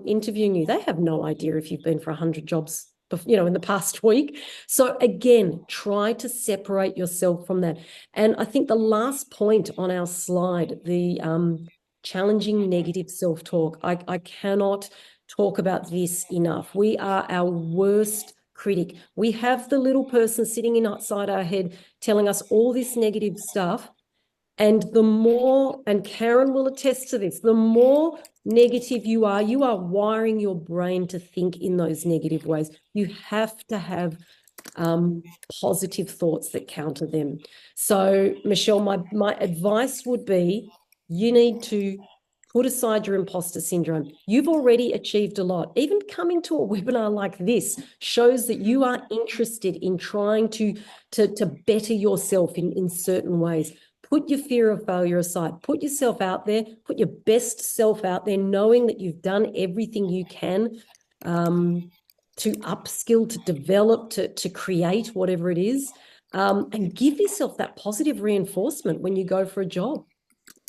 Speaker 3: interviewing you, they have no idea if you've been for 100 jobs, in the past week. So again, try to separate yourself from that. And I think the last point on our slide, the challenging negative self-talk, I cannot talk about this enough. We are our worst critic. We have the little person sitting inside our head telling us all this negative stuff. And the more, and Karen will attest to this, the more negative you are wiring your brain to think in those negative ways. You have to have positive thoughts that counter them. So, Michelle, my advice would be you need to put aside your imposter syndrome. You've already achieved a lot. Even coming to a webinar like this shows that you are interested in trying to better yourself in certain ways. Put your fear of failure aside. Put yourself out there. Put your best self out there, knowing that you've done everything you can to upskill, to develop, to create whatever it is, and give yourself that positive reinforcement when you go for a job.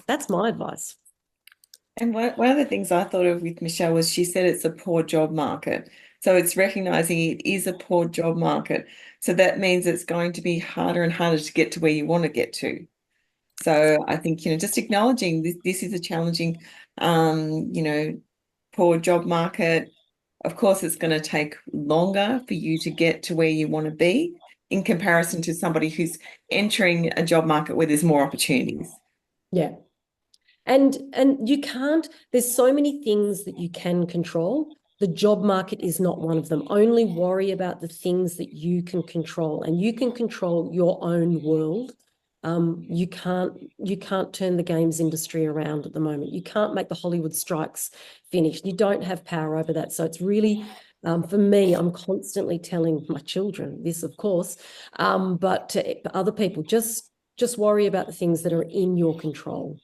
Speaker 3: That's my advice.
Speaker 2: And one of the things I thought of with Michelle was she said it's a poor job market. So it's recognizing it is a poor job market. So that means it's going to be harder and harder to get to where you want to get to. So I think, just acknowledging this is a challenging, poor job market. Of course, it's going to take longer for you to get to where you want to be in comparison to somebody who's entering a job market where there's more opportunities.
Speaker 3: Yeah. And you can't, there's so many things that you can control. The job market is not one of them. Only worry about the things that you can control, and you can control your own world. You can't turn the games industry around at the moment. You can't make the Hollywood strikes finish. You don't have power over that. So it's really, for me, I'm constantly telling my children this, of course, but to other people, just worry about the things that are in your control.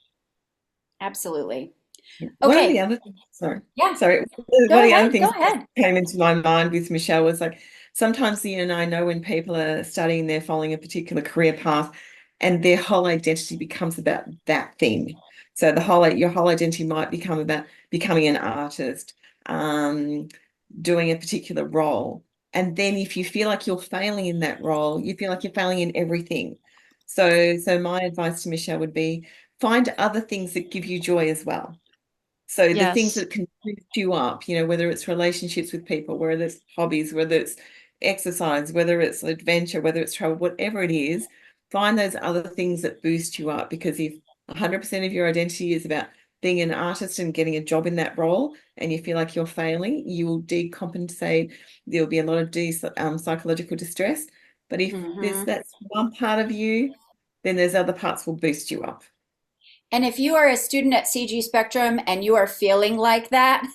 Speaker 1: Absolutely.
Speaker 2: One of
Speaker 1: Okay.
Speaker 2: the other things, sorry.
Speaker 1: Yeah.
Speaker 2: Sorry.
Speaker 1: Go
Speaker 2: One of the other
Speaker 1: ahead.
Speaker 2: things
Speaker 1: Go ahead.
Speaker 2: that came into my mind with Michelle was like, sometimes, I know when people are studying, they're following a particular career path and their whole identity becomes about that thing. So your whole identity might become about becoming an artist, doing a particular role. And then if you feel like you're failing in that role, you feel like you're failing in everything. So my advice to Michelle would be find other things that give you joy as well. So the things
Speaker 4: Yes.
Speaker 2: that can lift you up, whether it's relationships with people, whether it's hobbies, whether it's exercise, whether it's adventure, whether it's travel, whatever it is, find those other things that boost you up. Because if 100% of your identity is about being an artist and getting a job in that role, and you feel like you're failing, you will decompensate. There'll be a lot of psychological distress. But if that's one part of you, then there's other parts will boost you up.
Speaker 1: And if you are a student at CG Spectrum and you are feeling like that,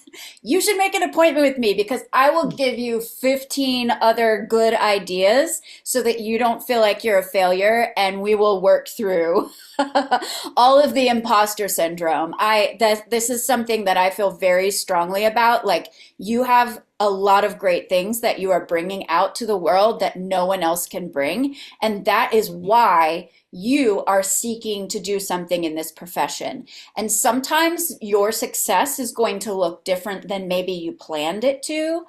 Speaker 1: you should make an appointment with me, because I will give you 15 other good ideas so that you don't feel like you're a failure, and we will work through all of the imposter syndrome. This is something that I feel very strongly about. Like, you have a lot of great things that you are bringing out to the world that no one else can bring, and that is why you are seeking to do something in this profession. And sometimes your success is going to look different than maybe you planned it to.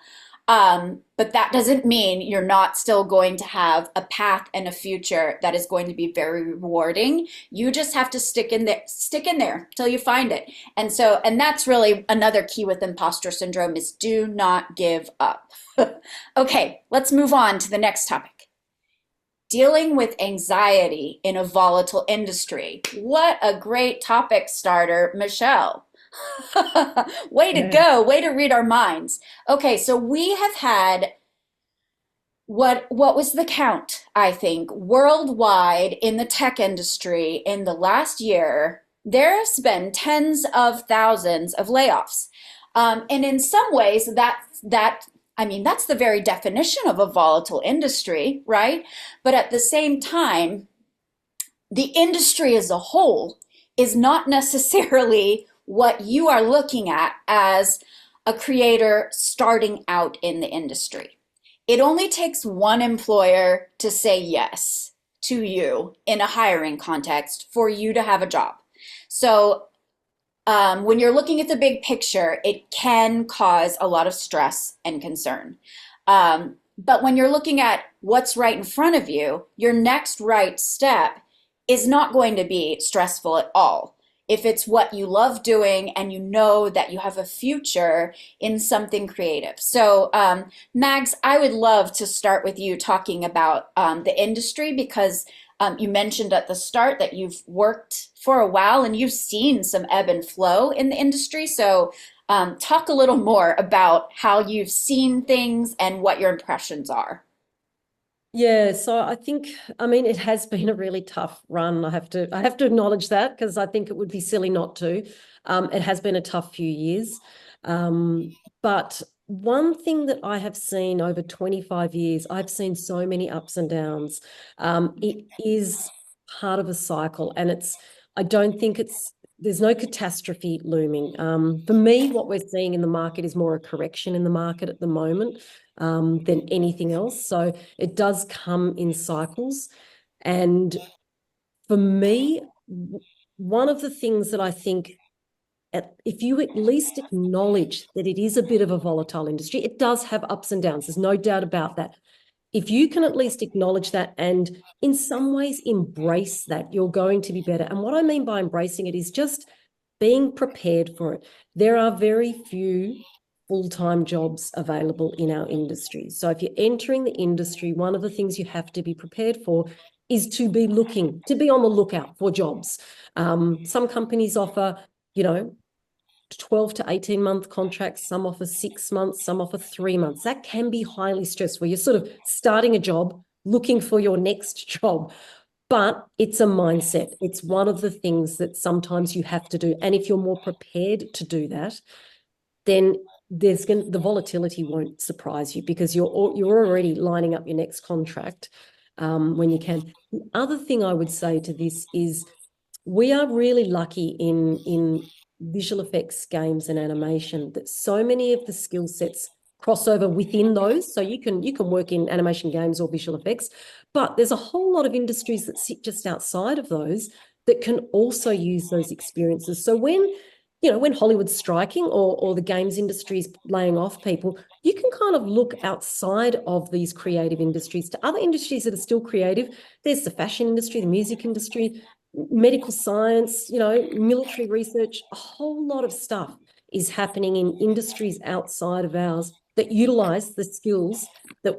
Speaker 1: But that doesn't mean you're not still going to have a path and a future that is going to be very rewarding. You just have to stick in there till you find it. And that's really another key with imposter syndrome, is do not give up. Okay, let's move on to the next topic. Dealing with anxiety in a volatile industry. What a great topic starter, Michelle. Way to go. Way to read our minds. Okay, so we have had, what was the count, I think, worldwide in the tech industry in the last year, there's been tens of thousands of layoffs. And in some ways, I mean, that's the very definition of a volatile industry, right? But at the same time, the industry as a whole is not necessarily what you are looking at as a creator starting out in the industry. It only takes one employer to say yes to you in a hiring context for you to have a job. So when you're looking at the big picture, it can cause a lot of stress and concern. But when you're looking at what's right in front of you, your next right step is not going to be stressful at all. If it's what you love doing and you know that you have a future in something creative. So, Mags, I would love to start with you talking about the industry because you mentioned at the start that you've worked for a while and you've seen some ebb and flow in the industry. So, talk a little more about how you've seen things and what your impressions are.
Speaker 3: Yeah, so I think, I mean, it has been a really tough run. I have to acknowledge that because I think it would be silly not to. It has been a tough few years. But one thing that I have seen over 25 years, I've seen so many ups and downs. It is part of a cycle, and I don't think there's no catastrophe looming. For me, what we're seeing in the market is more a correction in the market at the moment, than anything else. So it does come in cycles. And for me, one of the things that I think, if you at least acknowledge that it is a bit of a volatile industry, it does have ups and downs. There's no doubt about that. If you can at least acknowledge that and in some ways embrace that, you're going to be better. And what I mean by embracing it is just being prepared for it. There are very few full-time jobs available in our industry. So if you're entering the industry, one of the things you have to be prepared for is to be on the lookout for jobs. Some companies offer, you know, 12 to 18-month contracts, some offer 6 months, some offer 3 months. That can be highly stressful. You're sort of starting a job, looking for your next job. But it's a mindset. It's one of the things that sometimes you have to do. And if you're more prepared to do that, then the volatility won't surprise you because you're already lining up your next contract when you can. The other thing I would say to this is we are really lucky in visual effects, games, and animation that so many of the skill sets cross over within those. So you can work in animation, games, or visual effects, but there's a whole lot of industries that sit just outside of those that can also use those experiences. So when Hollywood's striking or the games industry is laying off people, you can kind of look outside of these creative industries to other industries that are still creative. There's the fashion industry, the music industry, medical science, military research. A whole lot of stuff is happening in industries outside of ours that utilize the skills that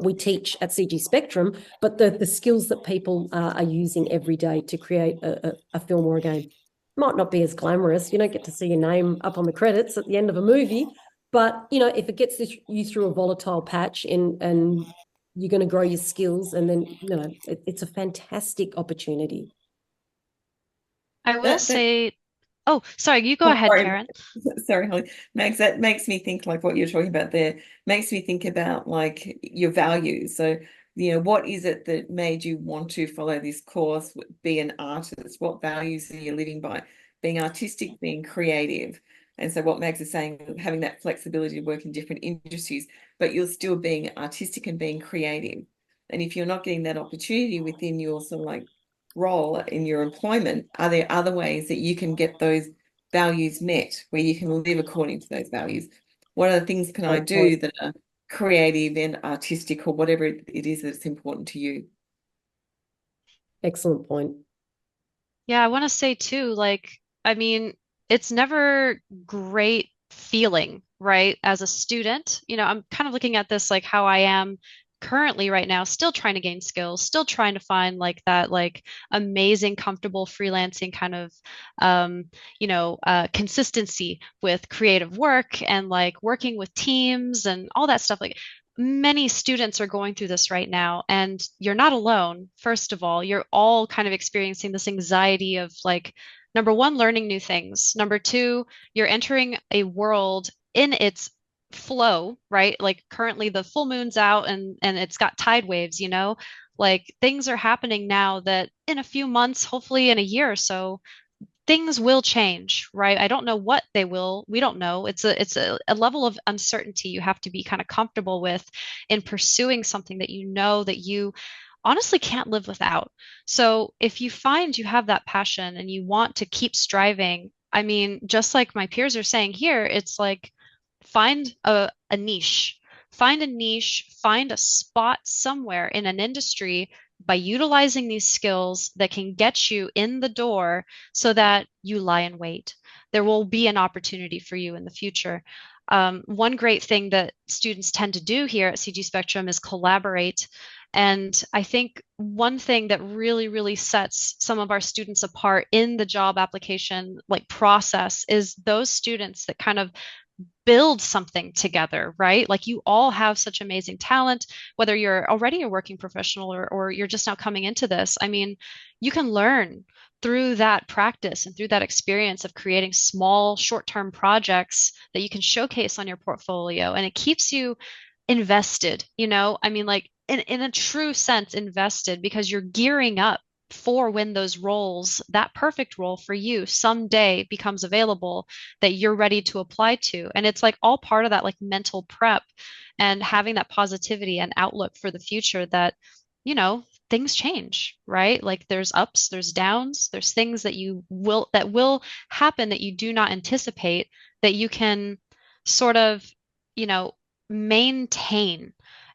Speaker 3: we teach at CG Spectrum, but the skills that people are using every day to create a film or a game. Might not be as glamorous. You don't get to see your name up on the credits at the end of a movie, but if it gets you through a volatile patch and you're going to grow your skills, and then it's a fantastic opportunity.
Speaker 4: I will
Speaker 2: That
Speaker 4: say, oh, sorry, you go
Speaker 2: oh,
Speaker 4: ahead,
Speaker 2: sorry,
Speaker 4: Karen.
Speaker 2: sorry, Holly. Max, that makes me think like what you're talking about there makes me think about like your values. So, what is it that made you want to follow this course, be an artist? What values are you living by? Being artistic, being creative. And so what Max is saying, having that flexibility to work in different industries, but you're still being artistic and being creative. And if you're not getting that opportunity within your sort of like role in your employment, are there other ways that you can get those values met where you can live according to those values? What other things can I
Speaker 3: Great point.
Speaker 2: do that are creative and artistic or whatever it is that's important to you?
Speaker 3: Excellent point.
Speaker 4: Yeah, I want to say too, like, I mean, it's never great feeling, right? As a student, I'm kind of looking at this like how I am currently right now, still trying to gain skills, still trying to find like that like amazing, comfortable freelancing kind of consistency with creative work and like working with teams and all that stuff. Like many students are going through this right now, and you're not alone. First of all, you're all kind of experiencing this anxiety of like number one, learning new things. Number two, you're entering a world in its flow, right? Like currently the full moon's out and it's got tide waves, you know? Like things are happening now that in a few months, hopefully in a year or so, things will change, right? I don't know what they will. We don't know. It's a level of uncertainty you have to be kind of comfortable with in pursuing something that you know that you honestly can't live without. So if you find you have that passion and you want to keep striving, I mean, just like my peers are saying here, it's like find a niche. Find a niche, find a spot somewhere in an industry by utilizing these skills that can get you in the door so that you lie in wait. There will be an opportunity for you in the future. One great thing that students tend to do here at CG Spectrum is collaborate. And I think one thing that really, really sets some of our students apart in the job application like process is those students that kind of build something together, right? Like you all have such amazing talent, whether you're already a working professional or you're just now coming into this. I mean, you can learn through that practice and through that experience of creating small short-term projects that you can showcase on your portfolio. And it keeps you invested, you know? I mean, like in a true sense, invested because you're gearing up for when those roles, that perfect role for you someday becomes available that you're ready to apply to. And it's like all part of that like mental prep and having that positivity and outlook for the future that, you know, things change, right? Like there's ups, there's downs, there's things that will happen that you do not anticipate that you can sort of, you know, maintain.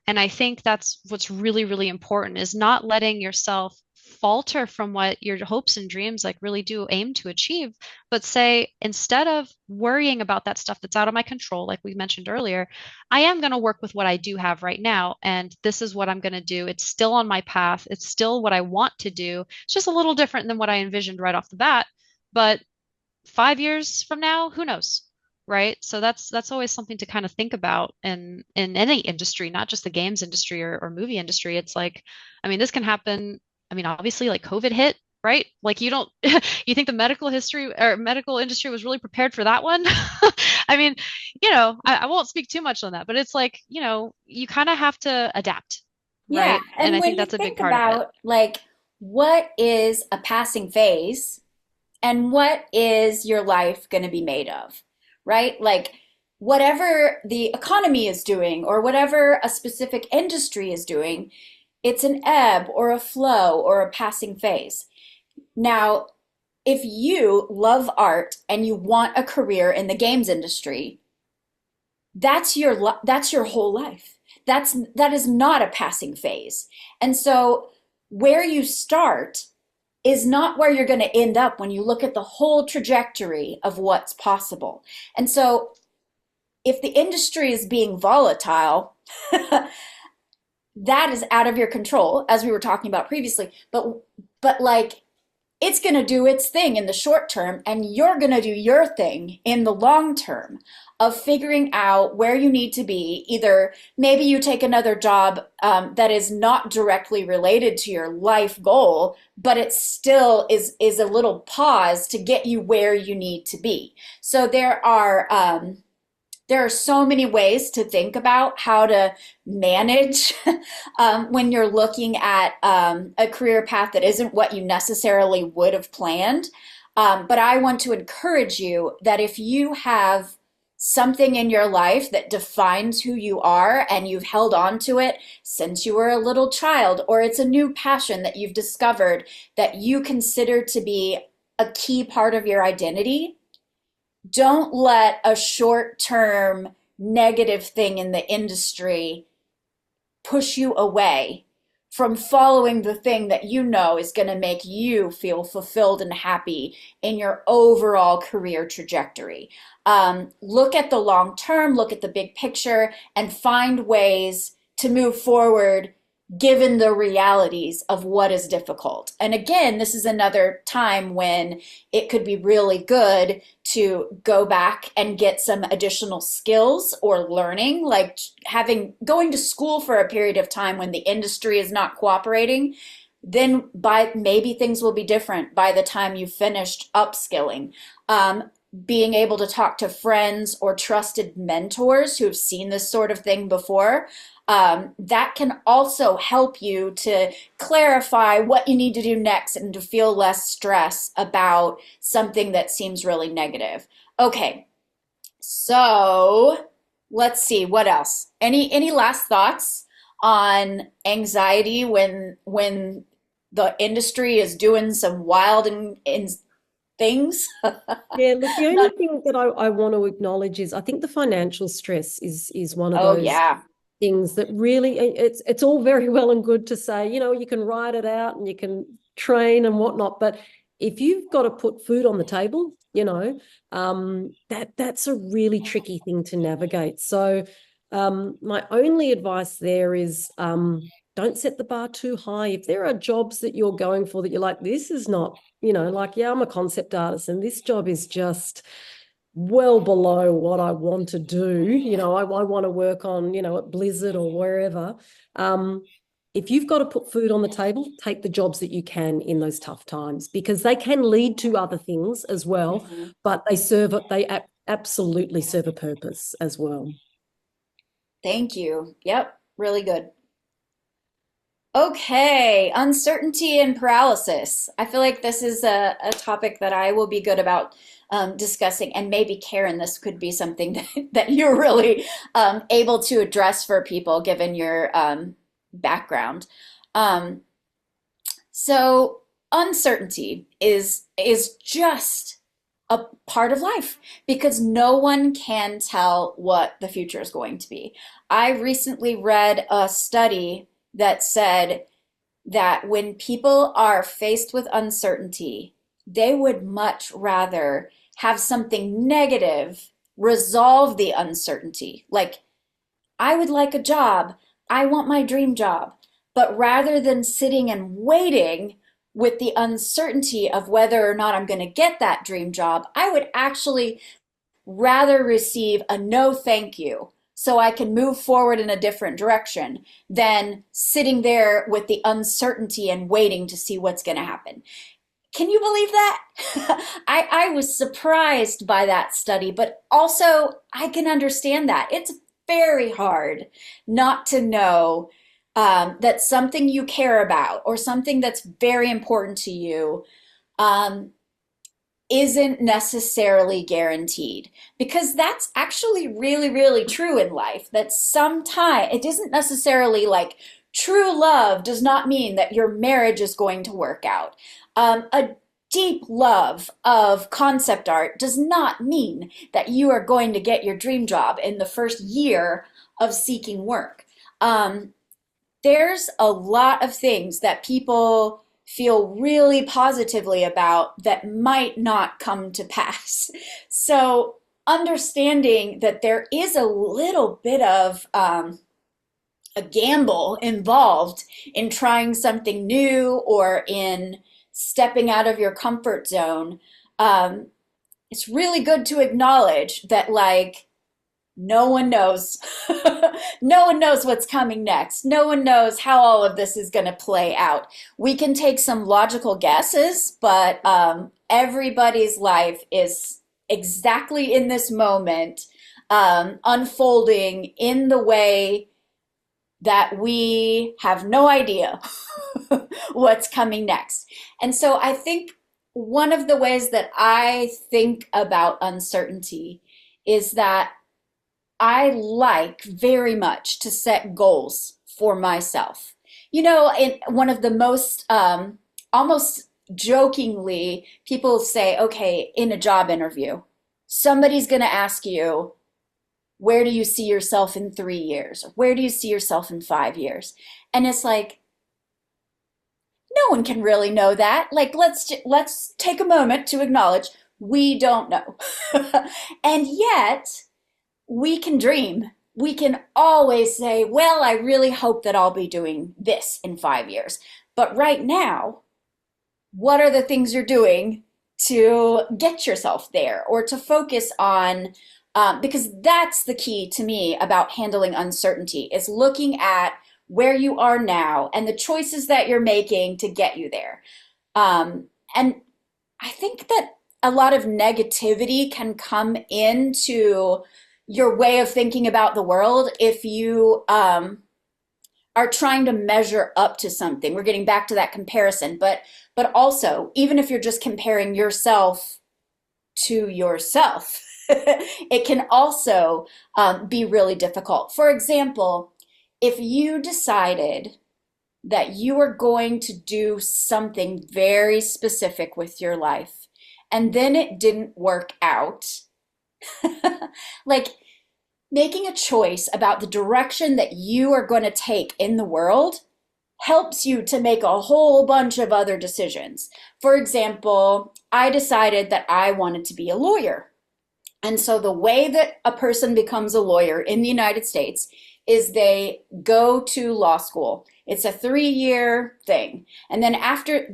Speaker 4: And I think that's what's really, really important is not letting yourself falter from what your hopes and dreams like really do aim to achieve, but say, instead of worrying about that stuff that's out of my control, like we mentioned earlier, I am going to work with what I do have right now. And this is what I'm going to do. It's still on my path. It's still what I want to do. It's just a little different than what I envisioned right off the bat. But 5 years from now, who knows? Right. So that's always something to kind of think about in any industry, not just the games industry or movie industry. It's like, I mean, this can happen. I mean, obviously, like COVID hit, right? Like you don't, you think the medical history or medical industry was really prepared for that one? I mean, you know, I won't speak too much on that, but it's like, you know, you kind of have to adapt,
Speaker 1: Yeah.
Speaker 4: right? And
Speaker 1: And
Speaker 4: I
Speaker 1: when
Speaker 4: think
Speaker 1: you
Speaker 4: that's a big
Speaker 1: think
Speaker 4: part of it.
Speaker 1: about like what is a passing phase and what is your life going to be made of, right? Like whatever the economy is doing or whatever a specific industry is doing, it's an ebb or a flow or a passing phase. Now, if you love art and you want a career in the games industry, that's your whole life. That is not a passing phase. And so where you start is not where you're going to end up when you look at the whole trajectory of what's possible. And so if the industry is being volatile, that is out of your control, as we were talking about previously. But like it's going to do its thing in the short term, and you're going to do your thing in the long term of figuring out where you need to be. Either maybe you take another job that is not directly related to your life goal, but it still is a little pause to get you where you need to be. So there are so many ways to think about how to manage when you're looking at a career path that isn't what you necessarily would have planned. But I want to encourage you that if you have something in your life that defines who you are and you've held on to it since you were a little child, or it's a new passion that you've discovered that you consider to be a key part of your identity, don't let a short-term negative thing in the industry push you away from following the thing that you know is going to make you feel fulfilled and happy in your overall career trajectory. Look at the long term, look at the big picture, and find ways to move forward given the realities of what is difficult. And again, this is another time when it could be really good to go back and get some additional skills or learning, like going to school for a period of time when the industry is not cooperating. then by maybe things will be different by the time you've finished upskilling. Being able to talk to friends or trusted mentors who have seen this sort of thing before, that can also help you to clarify what you need to do next and to feel less stress about something that seems really negative. Okay, so let's see what else. Any last thoughts on anxiety when the industry is doing some wild and things?
Speaker 3: Yeah, look, the only
Speaker 1: Not,
Speaker 3: thing that I want to acknowledge is I think the financial stress is one of
Speaker 1: oh
Speaker 3: those
Speaker 1: yeah.
Speaker 3: things that really it's all very well and good to say, you can write it out and you can train and whatnot, but if you've got to put food on the table, that's a really tricky thing to navigate. So my only advice there is don't set the bar too high. If there are jobs that you're going for that you're like, this is not, like, yeah, I'm a concept artist and this job is just well below what I want to do. I want to work on, at Blizzard or wherever. If you've got to put food on the table, take the jobs that you can in those tough times, because they can lead to other things as well,
Speaker 1: Mhm.
Speaker 3: but they absolutely serve a purpose as well.
Speaker 1: Thank you. Yep, really good. Okay, uncertainty and paralysis. I feel like this is a topic that I will be good about discussing, and maybe Karen, this could be something that you're really able to address for people given your background. Um, so uncertainty is just a part of life because no one can tell what the future is going to be. I recently read a study that said that when people are faced with uncertainty, they would much rather have something negative resolve the uncertainty. Like, I would like a job, I want my dream job. But rather than sitting and waiting with the uncertainty of whether or not I'm going to get that dream job, I would actually rather receive a no thank you so I can move forward in a different direction than sitting there with the uncertainty and waiting to see what's going to happen. Can you believe that? I was surprised by that study, but also I can understand that. It's very hard not to know that something you care about or something that's very important to you um, isn't necessarily guaranteed, because that's actually really, really true in life. That sometimes it isn't necessarily like true love does not mean that your marriage is going to work out. A deep love of concept art does not mean that you are going to get your dream job in the first year of seeking work. Um, there's a lot of things that people feel really positively about that might not come to pass. So, understanding that there is a little bit of a gamble involved in trying something new or in stepping out of your comfort zone, um, it's really good to acknowledge that, like, no one knows. No one knows what's coming next. No one knows how all of this is going to play out. We can take some logical guesses, but everybody's life is exactly in this moment, unfolding in the way that we have no idea what's coming next. And so I think one of the ways that I think about uncertainty is that I like very much to set goals for myself. In one of the most almost jokingly, people say, okay, in a job interview, somebody's going to ask you, where do you see yourself in 3 years? Or where do you see yourself in 5 years? And it's like, no one can really know that. Like, let's take a moment to acknowledge we don't know. And yet, we can dream. We can always say, well, I really hope that I'll be doing this in 5 years. But right now, what are the things you're doing to get yourself there or to focus on? Because that's the key to me about handling uncertainty is looking at where you are now and the choices that you're making to get you there. And I think that a lot of negativity can come into your way of thinking about the world if you are trying to measure up to something. We're getting back to that comparison, but also even if you're just comparing yourself to yourself, it can also be really difficult. For example, if you decided that you are going to do something very specific with your life and then it didn't work out, like making a choice about the direction that you are going to take in the world helps you to make a whole bunch of other decisions. For example, I decided that I wanted to be a lawyer. And so the way that a person becomes a lawyer in the United States is they go to law school. It's a 3-year thing. And then after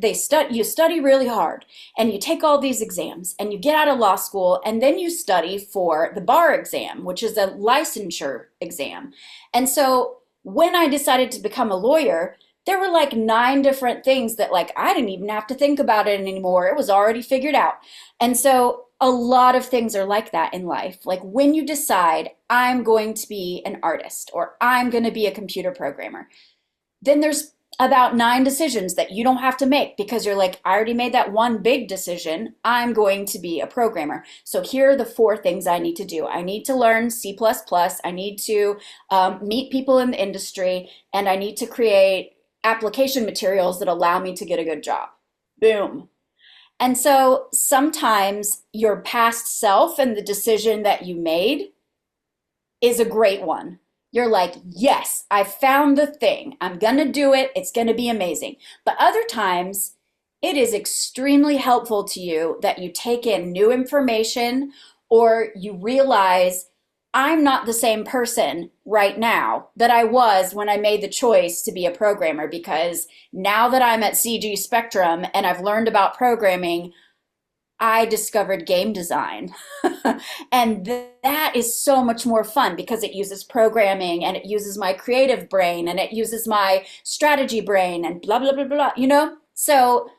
Speaker 1: you study really hard and you take all these exams and you get out of law school and then you study for the bar exam, which is a licensure exam. And so when I decided to become a lawyer, there were like 9 different things that like I didn't even have to think about it anymore. It was already figured out. And so a lot of things are like that in life. Like when you decide I'm going to be an artist or I'm going to be a computer programmer, then there's about 9 decisions that you don't have to make because you're like, I already made that one big decision. I'm going to be a programmer. So here are the 4 things I need to do. I need to learn C++. I need to meet people in the industry, and I need to create application materials that allow me to get a good job. Boom. And so sometimes your past self and the decision that you made is a great one. You're like, yes, I found the thing. I'm going to do it. It's going to be amazing. But other times, it is extremely helpful to you that you take in new information or you realize I'm not the same person right now that I was when I made the choice to be a programmer, because now that I'm at CG Spectrum and I've learned about programming, I discovered game design. And that is so much more fun because it uses programming and it uses my creative brain and it uses my strategy brain and blah, blah, blah, blah, you know? So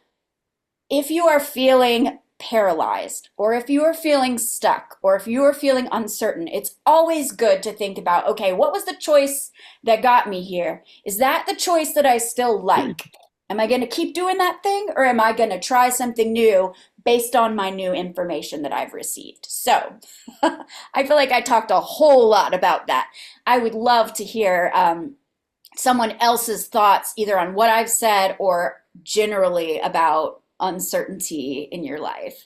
Speaker 1: if you are feeling paralyzed or if you are feeling stuck or if you are feeling uncertain, it's always good to think about, okay, what was the choice that got me here? Is that the choice that I still like? Am I going to keep doing that thing or am I going to try something new based on my new information that I've received? So I feel like I talked a whole lot about that. I would love to hear someone else's thoughts either on what I've said or generally about uncertainty in your life.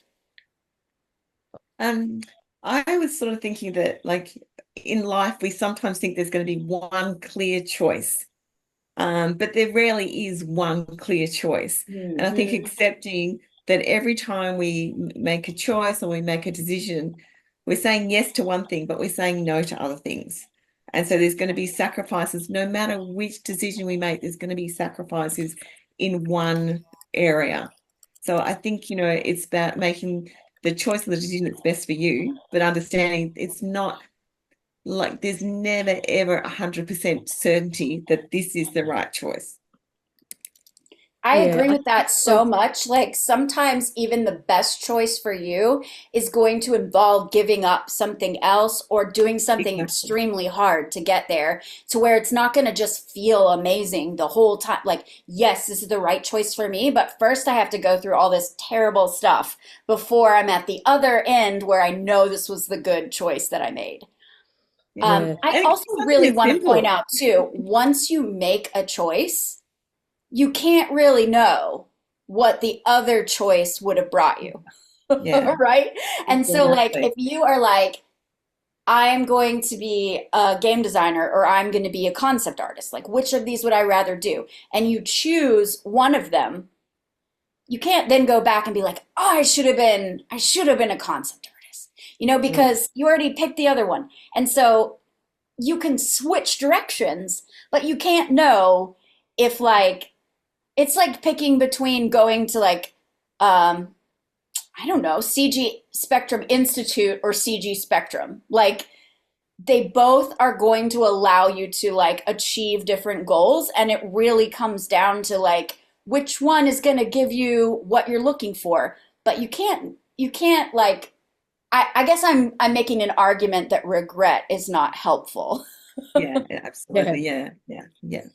Speaker 2: Um, I was sort of thinking that, like, in life, we sometimes think there's going to be one clear choice, but there rarely is one clear choice. And I think
Speaker 1: Mhm.
Speaker 2: accepting that every time we make a choice or we make a decision, we're saying yes to one thing, but we're saying no to other things. And so there's going to be sacrifices. No matter which decision we make, there's going to be sacrifices in one area. So I think, it's about making the choice of the decision that's best for you, but understanding it's not like there's never, ever 100% certainty that this is the right choice.
Speaker 1: I
Speaker 3: Yeah,
Speaker 1: agree
Speaker 3: I
Speaker 1: with that so
Speaker 3: suppose,
Speaker 1: much. Like sometimes even the best choice for you is going to involve giving up something else or doing something
Speaker 2: Exactly.
Speaker 1: extremely hard to get there to where it's not going to just feel amazing the whole time. Like, yes, this is the right choice for me, but first I have to go through all this terrible stuff before I'm at the other end where I know this was the good choice that I made.
Speaker 2: Yeah.
Speaker 3: yeah,
Speaker 1: I
Speaker 2: And it
Speaker 1: also
Speaker 2: can be something
Speaker 1: really
Speaker 2: as
Speaker 1: want to point
Speaker 2: simple.
Speaker 1: out too, once you make a choice, you can't really know what the other choice would have brought you,
Speaker 2: Yeah,
Speaker 1: right? And so, like,
Speaker 2: exactly.
Speaker 1: if you are like, I'm going to be a game designer or I'm going to be a concept artist, like, which of these would I rather do? And you choose one of them, you can't then go back and be like, oh, I should have been a concept artist,
Speaker 2: Yeah.
Speaker 1: because you already picked the other one. And so you can switch directions, but you can't know if like it's like picking between going to like um I don't know, CG Spectrum Institute or CG Spectrum. Like they both are going to allow you to like achieve different goals, and it really comes down to like which one is going to give you what you're looking for. But you can't like I guess I'm making an argument that regret is not helpful.
Speaker 2: Yeah,
Speaker 3: Yeah.
Speaker 2: absolutely. Yeah, yeah, yeah,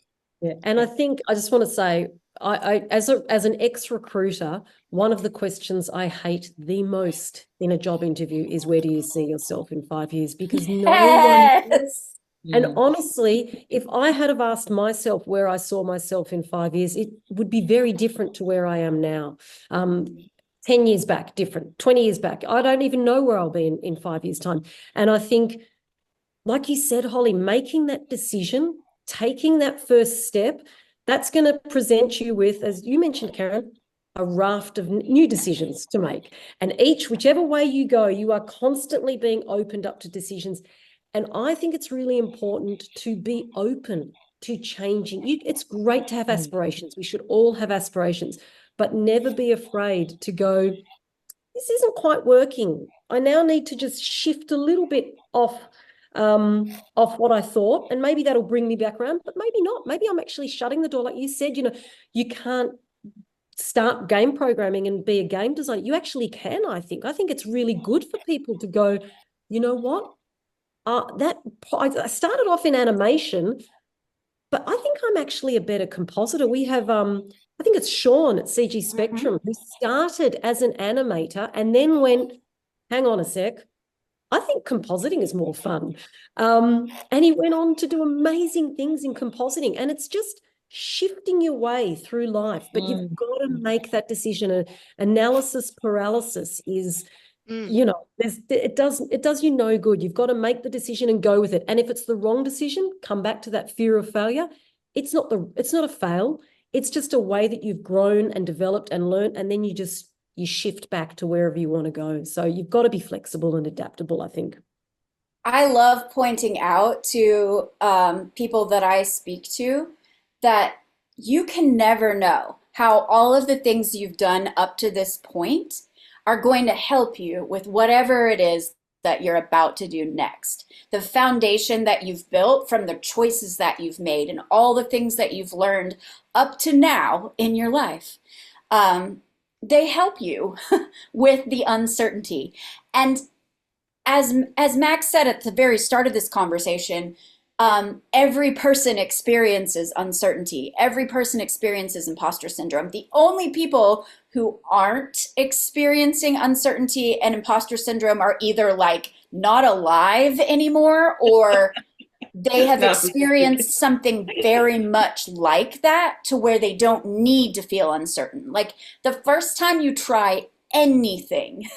Speaker 3: Yeah, and I think I just want to say, as an ex-recruiter, one of the questions I hate the most in a job interview is where do you see yourself in 5 years? Because no one knows.
Speaker 1: Yes.
Speaker 3: And
Speaker 2: mm,
Speaker 3: honestly, if I had have asked myself where I saw myself in 5 years, it would be very different to where I am now. 10 years back, different. 20 years back, I don't even know where I'll be in 5 years' time. And I think, like you said, Holly, making that decision, taking that first step, that's going to present you with, as you mentioned, Karen, a raft of new decisions to make. And whichever way you go, you are constantly being opened up to decisions. And I think it's really important to be open to changing. It's great to have
Speaker 2: mm,
Speaker 3: aspirations. We should all have aspirations, but never be afraid to go, this isn't quite working. I now need to just shift a little bit off what I thought, and maybe that'll bring me back around, but maybe not. Maybe I'm actually shutting the door. Like you said, you can't start game programming and be a game designer. You actually can, I think. I think it's really good for people to go, you know what? I started off in animation, but I think I'm actually a better compositor. We have I think it's Sean at CG
Speaker 1: Mhm.
Speaker 3: Spectrum who started as an animator and then went, hang on a sec, I think compositing is more fun. And he went on to do amazing things in compositing. And it's just shifting your way through life. But you've
Speaker 2: mm,
Speaker 3: got to make that decision. Analysis paralysis is,
Speaker 4: Mm.
Speaker 3: it does you no good. You've got to make the decision and go with it. And if it's the wrong decision, come back to that fear of failure. It's not a fail. It's just a way that you've grown and developed and learned, and then you shift back to wherever you want to go. So you've got to be flexible and adaptable, I think.
Speaker 1: I love pointing out to people that I speak to that you can never know how all of the things you've done up to this point are going to help you with whatever it is that you're about to do next. The foundation that you've built from the choices that you've made and all the things that you've learned up to now in your life, um, they help you with the uncertainty. And as Max said at the very start of this conversation, every person experiences uncertainty. Every person experiences imposter syndrome. The only people who aren't experiencing uncertainty and imposter syndrome are either like not alive anymore, or they have
Speaker 2: narcissistic.
Speaker 1: experienced something very much like that to where they don't need to feel uncertain. Like the first time you try anything,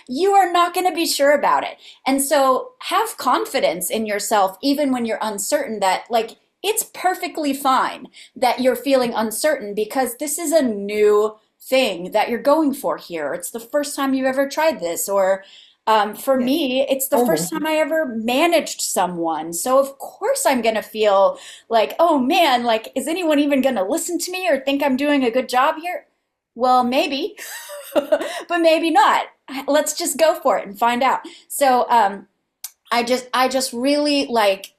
Speaker 1: you are not going to be sure about it. And so have confidence in yourself, even when you're uncertain, that like it's perfectly fine that you're feeling uncertain because this is a new thing that you're going for here. It's the first time you've ever tried this, or for
Speaker 2: Yeah,
Speaker 1: me, it's the first
Speaker 2: almost.
Speaker 1: time I ever managed someone. So of course I'm going to feel like, oh man, like, is anyone even going to listen to me or think I'm doing a good job here? Well, maybe, but maybe not. Let's just go for it and find out. So I just really like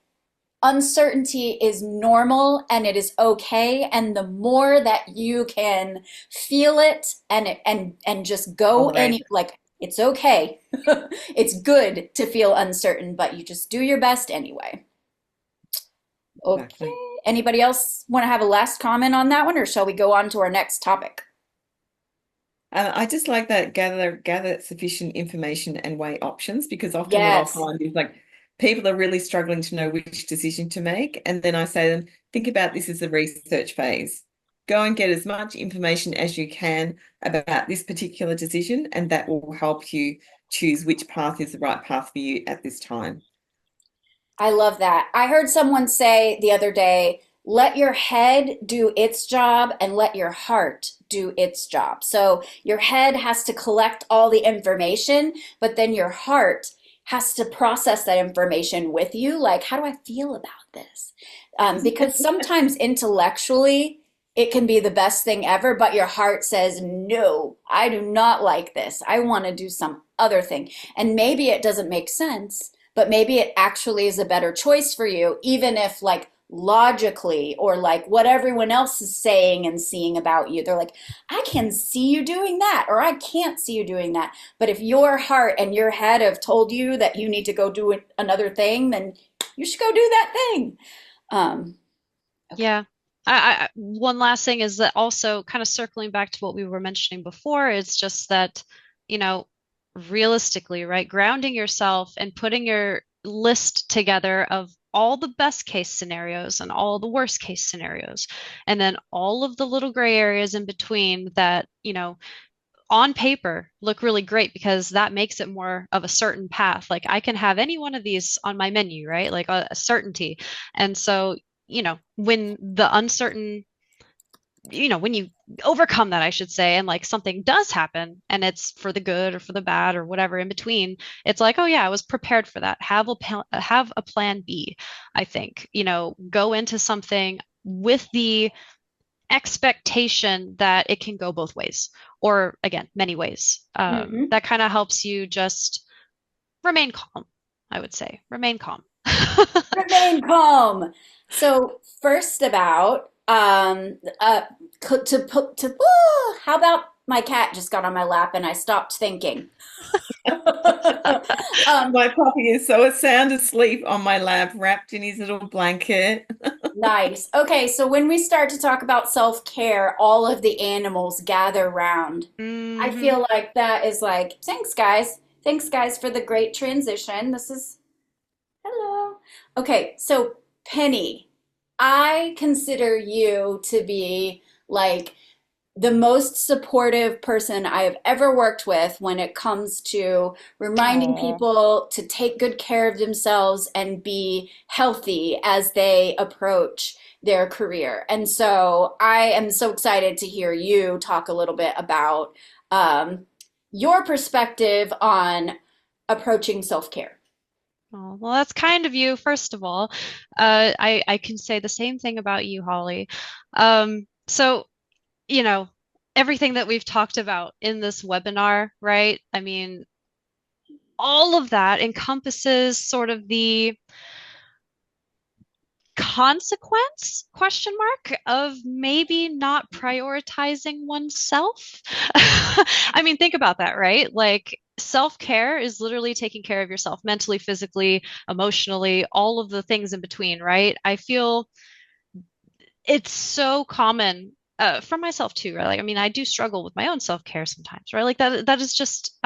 Speaker 1: uncertainty is normal and it is okay. And the more that you can feel it and just go
Speaker 2: Tolerate
Speaker 1: any like it's okay. It's good to feel uncertain, but you just do your best anyway.
Speaker 2: it.
Speaker 1: Okay.
Speaker 2: Exactly.
Speaker 1: Anybody else want to have a last comment on that one, or shall we go on to our next topic?
Speaker 2: I just like that gather sufficient information and weigh options, because often what I'll
Speaker 1: Yes.
Speaker 2: find is like people are really struggling to know which decision to make. And then I say to them, think about this as a research phase. Go and get as much information as you can about this particular decision, and that will help you choose which path is the right path for you at this time.
Speaker 1: I love that. I heard someone say the other day, let your head do its job and let your heart do its job. So your head has to collect all the information, but then your heart has to process that information with you. Like, how do I feel about this? Because sometimes intellectually, it can be the best thing ever, but your heart says, no, I do not like this. I want to do some other thing. And maybe it doesn't make sense, but maybe it actually is a better choice for you, even if like logically or like what everyone else is saying and seeing about you, they're like, I can see you doing that, or I can't see you doing that. But if your heart and your head have told you that you need to go do another thing, then you should go do that thing. Um, okay.
Speaker 4: Yeah. One last thing is that also kind of circling back to what we were mentioning before, it's just that, you know, realistically, right? Grounding yourself and putting your list together of all the best case scenarios and all the worst case scenarios, and then all of the little gray areas in between that, on paper look really great because that makes it more of a certain path. Like I can have any one of these on my menu, right? Like a certainty. And so, when the uncertain, when you overcome that, I should say, and like something does happen and it's for the good or for the bad or whatever in between, it's like, oh yeah, I was prepared for that. Have a plan B, I think. Go into something with the expectation that it can go both ways, or again, many ways.
Speaker 1: Mhm.
Speaker 4: That kind of helps you just remain calm, I would say. Remain calm.
Speaker 1: Remain calm. So first about to put to how about my cat just got on my lap and I stopped thinking. um,
Speaker 2: My puppy is so sound asleep on my lap, wrapped in his little blanket.
Speaker 1: nice. Okay, so when we start to talk about self-care, all of the animals gather round. I
Speaker 4: Hmm.
Speaker 1: feel like that is like, thanks guys. Thanks guys for the great transition. This is hello. Okay, so Penny, I consider you to be like the most supportive person I have ever worked with when it comes to reminding
Speaker 4: Oh,
Speaker 1: people to take good care of themselves and be healthy as they approach their career. And so I am so excited to hear you talk a little bit about um, your perspective on approaching self-care.
Speaker 4: oh, well, that's kind of you, first of all. I can say the same thing about you, Holly. So, you know, everything that we've talked about in this webinar, right? I mean, all of that encompasses sort of the consequence question mark of maybe not prioritizing oneself. I mean, think about that, right? Like self-care is literally taking care of yourself mentally, physically, emotionally, all of the things in between, right? I feel it's so common for myself too, right? Like, I mean, I do struggle with my own self-care sometimes, right? Like that is just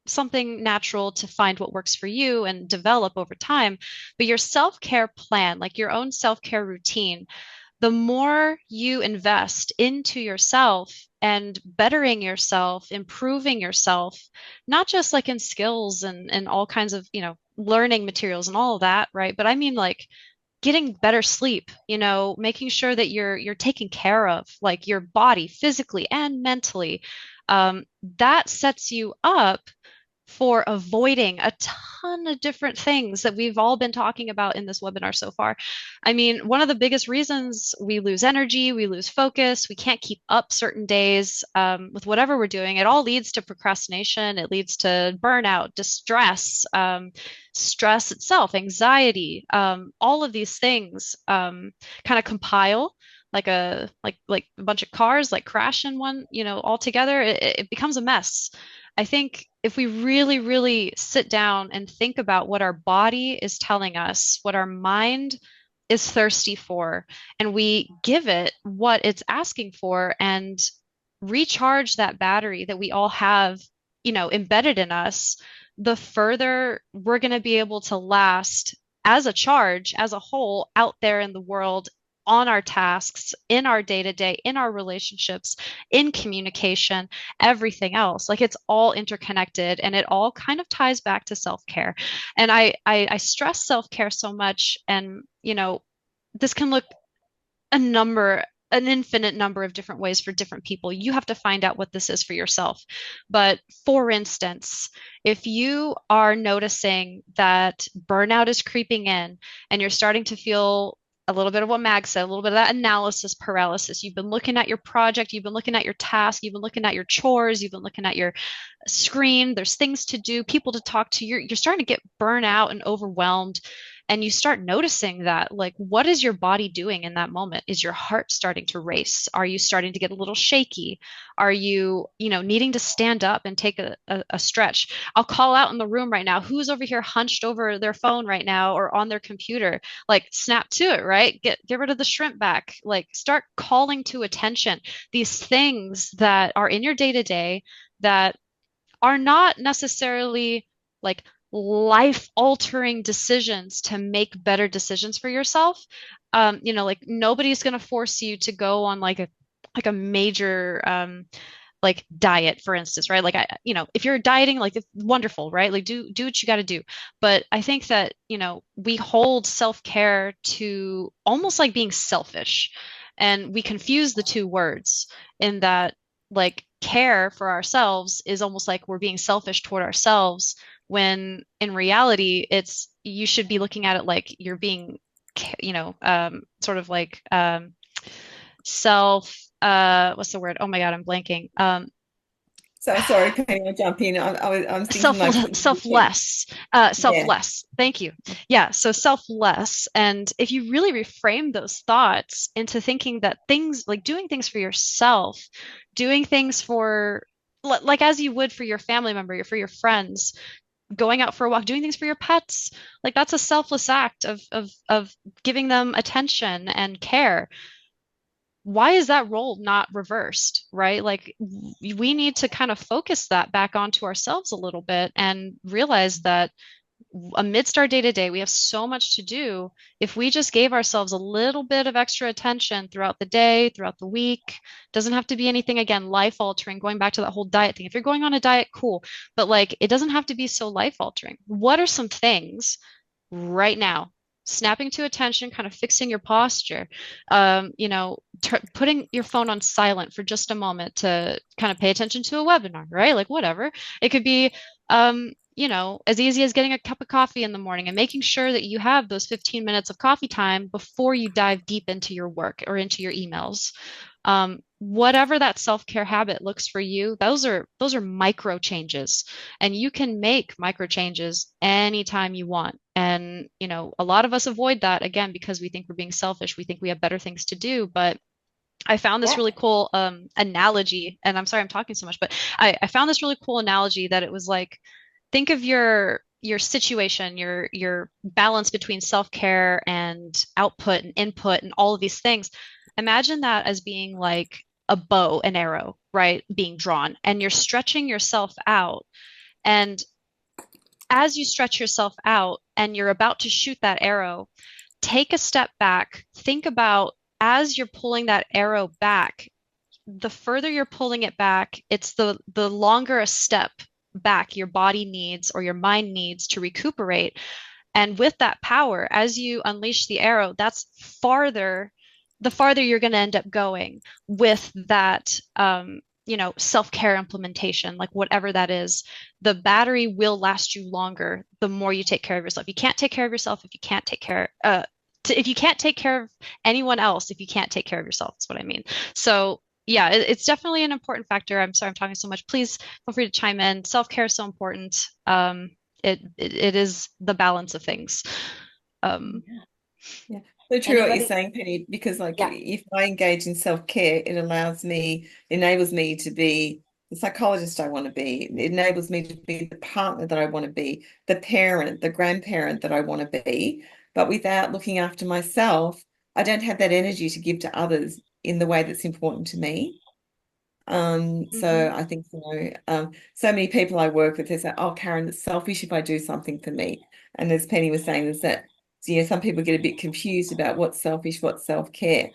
Speaker 4: something natural to find what works for you and develop over time. But your self-care plan, like your own self-care routine, the more you invest into yourself and bettering yourself, improving yourself, not just like in skills and all kinds of, learning materials and all of that, right? But I mean like getting better sleep, making sure that you're taken care of, like your body physically and mentally. That sets you up for avoiding a ton of different things that we've all been talking about in this webinar so far. I mean, one of the biggest reasons we lose energy, we lose focus, we can't keep up certain days with whatever we're doing, it all leads to procrastination, it leads to burnout, distress, stress itself, anxiety, all of these things kind of compile like a bunch of cars like crash in one, all together, it becomes a mess. I think if we really, really sit down and think about what our body is telling us, what our mind is thirsty for, and we give it what it's asking for and recharge that battery that we all have, embedded in us, the further we're going to be able to last as a charge, as a whole, out there in the world, on our tasks, in our day to day, in our relationships, in communication, everything else. Like it's all interconnected and it all kind of ties back to self-care. And I stress self-care so much. And, this can look an infinite number of different ways for different people. You have to find out what this is for yourself. But for instance, if you are noticing that burnout is creeping in and you're starting to feel a little bit of what Mag said, a little bit of that analysis paralysis. You've been looking at your project, you've been looking at your task, you've been looking at your chores, you've been looking at your screen. There's things to do, people to talk to. You're starting to get burnt out and overwhelmed. And you start noticing that, like, what is your body doing in that moment? Is your heart starting to race? Are you starting to get a little shaky? Are you, needing to stand up and take a stretch? I'll call out in the room right now. Who's over here hunched over their phone right now or on their computer? Like, snap to it, right? Get rid of the shrimp back. Like, start calling to attention these things that are in your day to day that are not necessarily like life altering decisions to make better decisions for yourself. Like nobody's going to force you to go on like a major like diet, for instance, right? Like if you're dieting, like it's wonderful, right? Like do what you got to do. But I think that, we hold self-care to almost like being selfish. And we confuse the two words in that like care for ourselves is almost like we're being selfish toward ourselves when in reality it's you should be looking at it like you're being sort of like self what's the word? Oh my God, I'm blanking.
Speaker 2: So sorry, Penny, I'll jump in. I'm thinking like
Speaker 4: Selfless.
Speaker 2: yeah.
Speaker 4: Selfless. Thank you. Yeah, so selfless. And if you really reframe those thoughts into thinking that things like doing things for yourself, doing things for like as you would for your family member, for your friends, going out for a walk, doing things for your pets, like that's a selfless act of giving them attention and care. Why is that role not reversed, right? Like we need to kind of focus that back onto ourselves a little bit and realize that amidst our day to day, we have so much to do. If we just gave ourselves a little bit of extra attention throughout the day, throughout the week, doesn't have to be anything, again, life altering, going back to that whole diet thing. If you're going on a diet, cool. But like, it doesn't have to be so life altering. What are some things right now? Snapping to attention, kind of fixing your posture, putting your phone on silent for just a moment to kind of pay attention to a webinar, right? Like whatever. It could be, as easy as getting a cup of coffee in the morning and making sure that you have those 15 minutes of coffee time before you dive deep into your work or into your emails. Whatever that self-care habit looks for you, those are micro changes, and you can make micro changes anytime you want. And, a lot of us avoid that again because we think we're being selfish. We think we have better things to do, but I found this really cool analogy, and I'm sorry I'm talking so much, but I found this really cool analogy that it was like, think of your situation, your balance between self-care and output and input and all of these things. Imagine that as being like a bow, an arrow, right? Being drawn, and you're stretching yourself out. And as you stretch yourself out and you're about to shoot that arrow, take a step back, think about as you're pulling that arrow back, the further you're pulling it back, it's the longer a step back your body needs or your mind needs to recuperate. And with that power, as you unleash the arrow, that's the farther you're going to end up going with that, self-care implementation, like whatever that is. The battery will last you longer the more you take care of yourself. You can't take care of yourself if you can't take care, if you can't take care of anyone else, if you can't take care of yourself, that's what I mean. So yeah, it's definitely an important factor. I'm sorry I'm talking so much. Please feel free to chime in. Self-care is so important. It is the balance of things.
Speaker 2: Yeah. So true what you're saying, Penny, because like if I engage in self-care, it enables me to be the psychologist I want to be. It enables me to be the partner that I want to be, the parent, the grandparent that I want to be. But without looking after myself, I don't have that energy to give to others in the way that's important to me. So I think, so many people I work with, they say, oh, Karen, it's selfish if I do something for me. And as Penny was saying, is that, some people get a bit confused about what's selfish, what's self-care.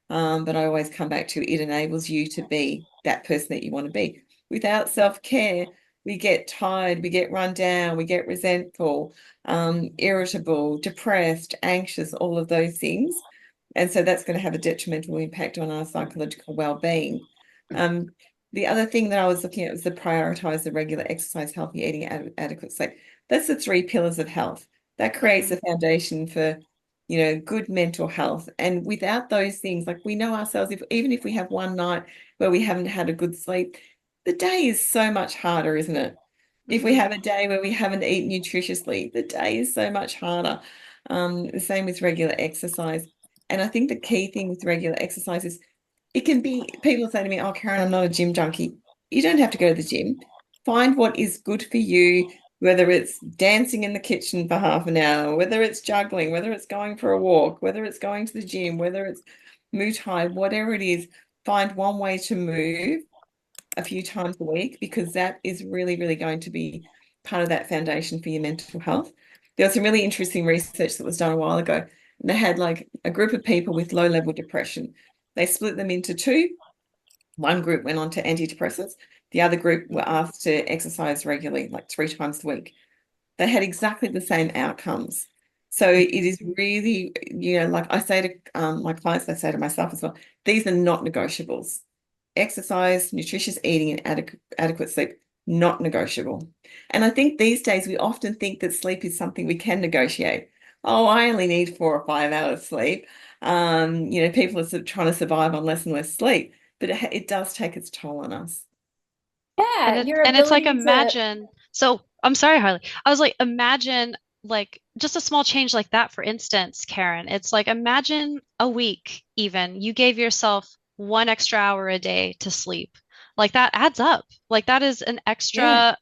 Speaker 2: But I always come back to it enables you to be that person that you want to be. Without self-care, we get tired, we get run down, we get resentful, irritable, depressed, anxious, all of those things. And so that's going to have a detrimental impact on our psychological well-being. The other thing that I was looking at was to prioritize the regular exercise, healthy eating, adequate sleep. That's the 3 pillars of health. That creates a foundation for good mental health. And without those things, like we know ourselves, even if we have one night where we haven't had a good sleep, the day is so much harder, isn't it? If we have a day where we haven't eaten nutritiously, the day is so much harder. The same with regular exercise. And I think the key thing with regular exercise is it can be, people say to me, oh, Karen, I'm not a gym junkie. You don't have to go to the gym. Find what is good for you, whether it's dancing in the kitchen for half an hour, whether it's juggling, whether it's going for a walk, whether it's going to the gym, whether it's Muay Thai, whatever it is, find one way to move a few times a week, because that is really, really going to be part of that foundation for your mental health. There was some really interesting research that was done a while ago. They had like a group of people with low level depression. They split them into two. One group went on to antidepressants. The other group were asked to exercise regularly, like 3 times a week. They had exactly the same outcomes. So it is really, like I say to my clients, I say to myself as well, these are not negotiables. Exercise, nutritious eating, and adequate sleep, not negotiable. And I think these days we often think that sleep is something we can negotiate. Oh, I only need 4 or 5 hours sleep. People are sort of trying to survive on less and less sleep, but it does take its toll on us.
Speaker 1: Yeah, your
Speaker 4: And it's like
Speaker 1: ability to,
Speaker 4: imagine. So I'm sorry, Harley. I was like, imagine like just a small change like that, for instance, Karen. It's like imagine a week even you gave yourself 1 extra hour a day to sleep. Like that adds up. Like that is an
Speaker 2: Yeah,
Speaker 4: extra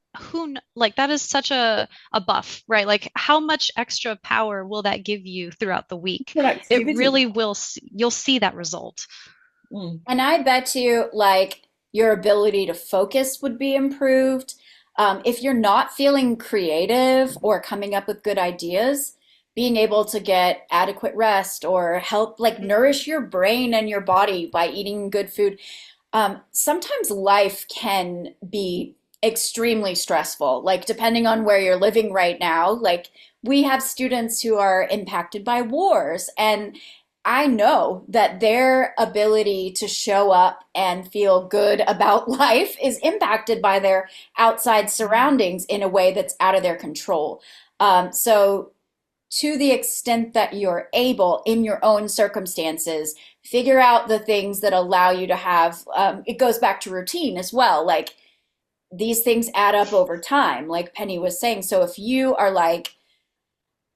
Speaker 4: like that is such a buff, right? Like how much extra power will that give you throughout the week? It
Speaker 2: productivity.
Speaker 4: really will you'll see that result.
Speaker 2: Mm.
Speaker 1: and I bet you like your ability to focus would be improved. If you're not feeling creative or coming up with good ideas, being able to get adequate rest or help like nourish your brain and your body by eating good food. Sometimes life can be extremely stressful, like depending on where you're living right now. Like we have students who are impacted by wars, and I know that their ability to show up and feel good about life is impacted by their outside surroundings in a way that's out of their control. So to the extent that you're able in your own circumstances, figure out the things that allow you to have, it goes back to routine as well. Like these things add up over time, like Penny was saying. So if you are like,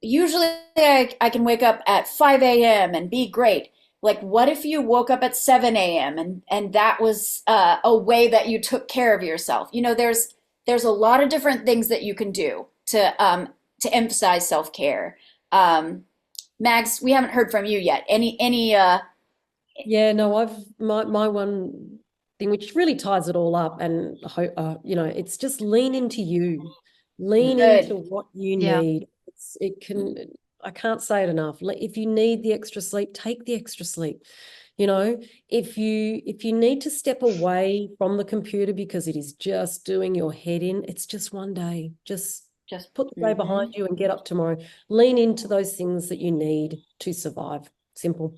Speaker 1: usually I can wake up at 5 a.m. and be great. Like, what if you woke up at 7 a.m. and that was a way that you took care of yourself? There's a lot of different things that you can do to emphasize self-care. Um, Mags, we haven't heard from you yet. Any
Speaker 3: Yeah, no, my one thing which really ties it all up, and it's just lean into you, lean into
Speaker 1: good.
Speaker 3: what you
Speaker 4: Yeah.
Speaker 3: need. I can't say it enough. If you need the extra sleep, take the extra sleep. You know, if you need to step away from the computer because it is just doing your head in, it's just one day. Just
Speaker 1: Just
Speaker 3: put the day behind
Speaker 1: mhm.
Speaker 3: you and get up tomorrow. Lean into those things that you need to survive. Simple.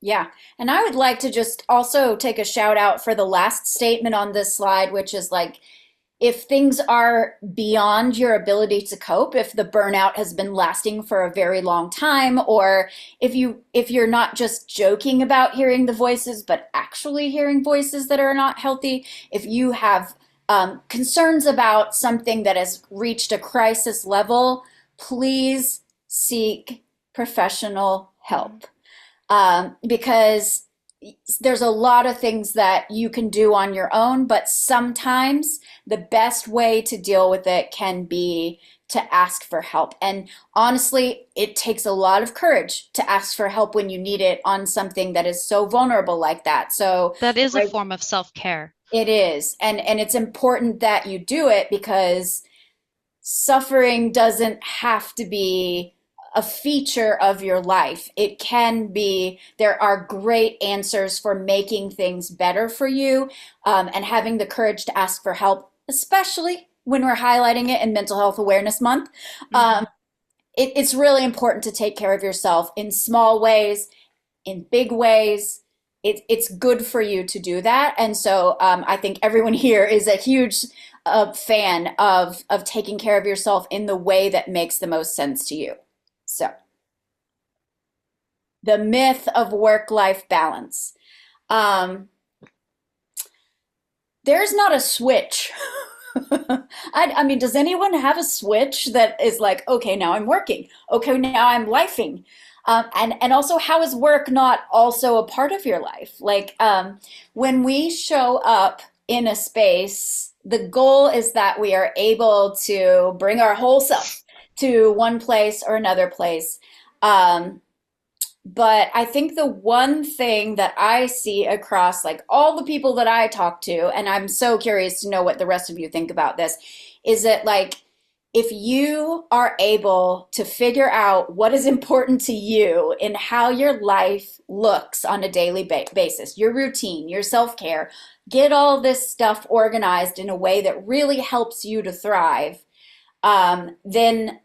Speaker 1: Yeah. And I would like to just also take a shout out for the last statement on this slide, which is like, if things are beyond your ability to cope, if the burnout has been lasting for a very long time, or if you're not just joking about hearing the voices, but actually hearing voices that are not healthy, if you have concerns about something that has reached a crisis level, please seek professional help, because there's a lot of things that you can do on your own, but sometimes the best way to deal with it can be to ask for help. And honestly, it takes a lot of courage to ask for help when you need it on something that is so vulnerable like that. So
Speaker 4: That is a
Speaker 1: I,
Speaker 4: form of self-care.
Speaker 1: it is, and it's important that you do it because suffering doesn't have to be a feature of your life. It can be, there are great answers for making things better for you, and having the courage to ask for help, especially when we're highlighting it in Mental Health Awareness Month. Um,
Speaker 4: Hmm.
Speaker 1: it's really important to take care of yourself in small ways, in big ways. It's good for you to do that. And so I think everyone here is a huge fan of taking care of yourself in the way that makes the most sense to you. So the myth of work-life balance. Um, there's not a switch. I mean, does anyone have a switch that is like, okay, now I'm working. Okay, now I'm lifing. And also, how is work not also a part of your life? Like, when we show up in a space, the goal is that we are able to bring our whole self to one place or another place. Um, but I think the one thing that I see across like all the people that I talk to, and I'm so curious to know what the rest of you think about this, is that like if you are able to figure out what is important to you in how your life looks on a daily basis, your routine, your self-care, get all this stuff organized in a way that really helps you to thrive, then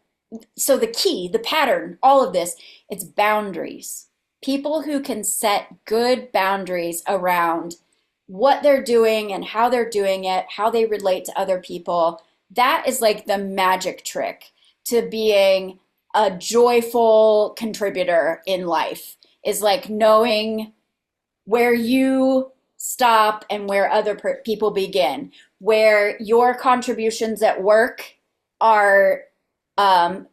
Speaker 1: so the key, the pattern, all of this, it's boundaries. People who can set good boundaries around what they're doing and how they're doing it, how they relate to other people, that is like the magic trick to being a joyful contributor in life, is like knowing where you stop and where other people begin, where your contributions at work are um,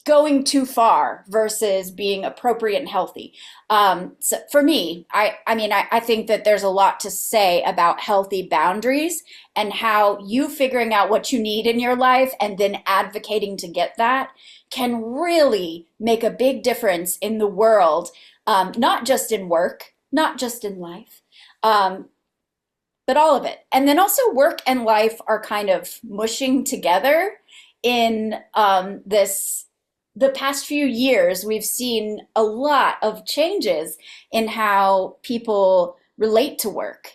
Speaker 1: going too far versus being appropriate and healthy. So for me, I mean, I think that there's a lot to say about healthy boundaries and how you figuring out what you need in your life and then advocating to get that can really make a big difference in the world, not just in work, not just in life. Um, but all of it. And then also work and life are kind of mushing together in the past few years. We've seen a lot of changes in how people relate to work,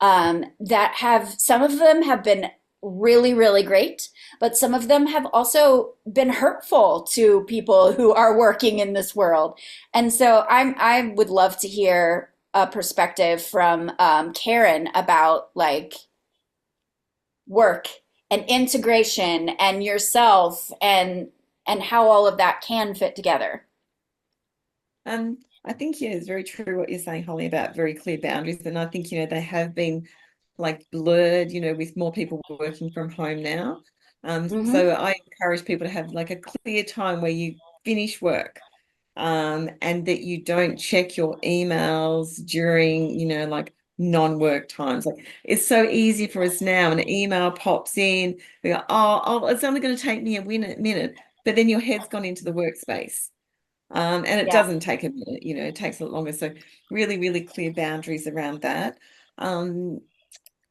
Speaker 1: that have, some of them have been really, really great, but some of them have also been hurtful to people who are working in this world. And so I would love to hear a perspective from Karen about like work and integration and yourself and how all of that can fit together.
Speaker 2: I think, yeah, it's very true what you're saying, Holly, about very clear boundaries. And I think, they have been like blurred, with more people working from home now.
Speaker 1: Hmm.
Speaker 2: So I encourage people to have like a clear time where you finish work, and that you don't check your emails during, like non-work times. Like it's so easy for us now. An email pops in, we go, oh, it's only going to take me a minute, but then your head's gone into the workspace. And it
Speaker 1: Yeah.
Speaker 2: doesn't take a minute, it takes a lot longer. So really, really clear boundaries around that. Um,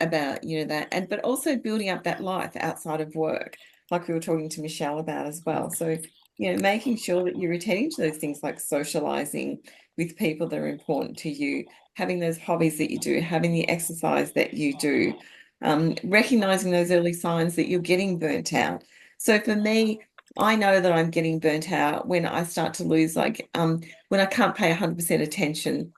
Speaker 2: about that, and but also building up that life outside of work, like we were talking to Michelle about as well. So making sure that you're attending to those things like socializing with people that are important to you, having those hobbies that you do, having the exercise that you do, recognizing those early signs that you're getting burnt out. So for me, I know that I'm getting burnt out when I start to lose, like when I can't pay 100% attention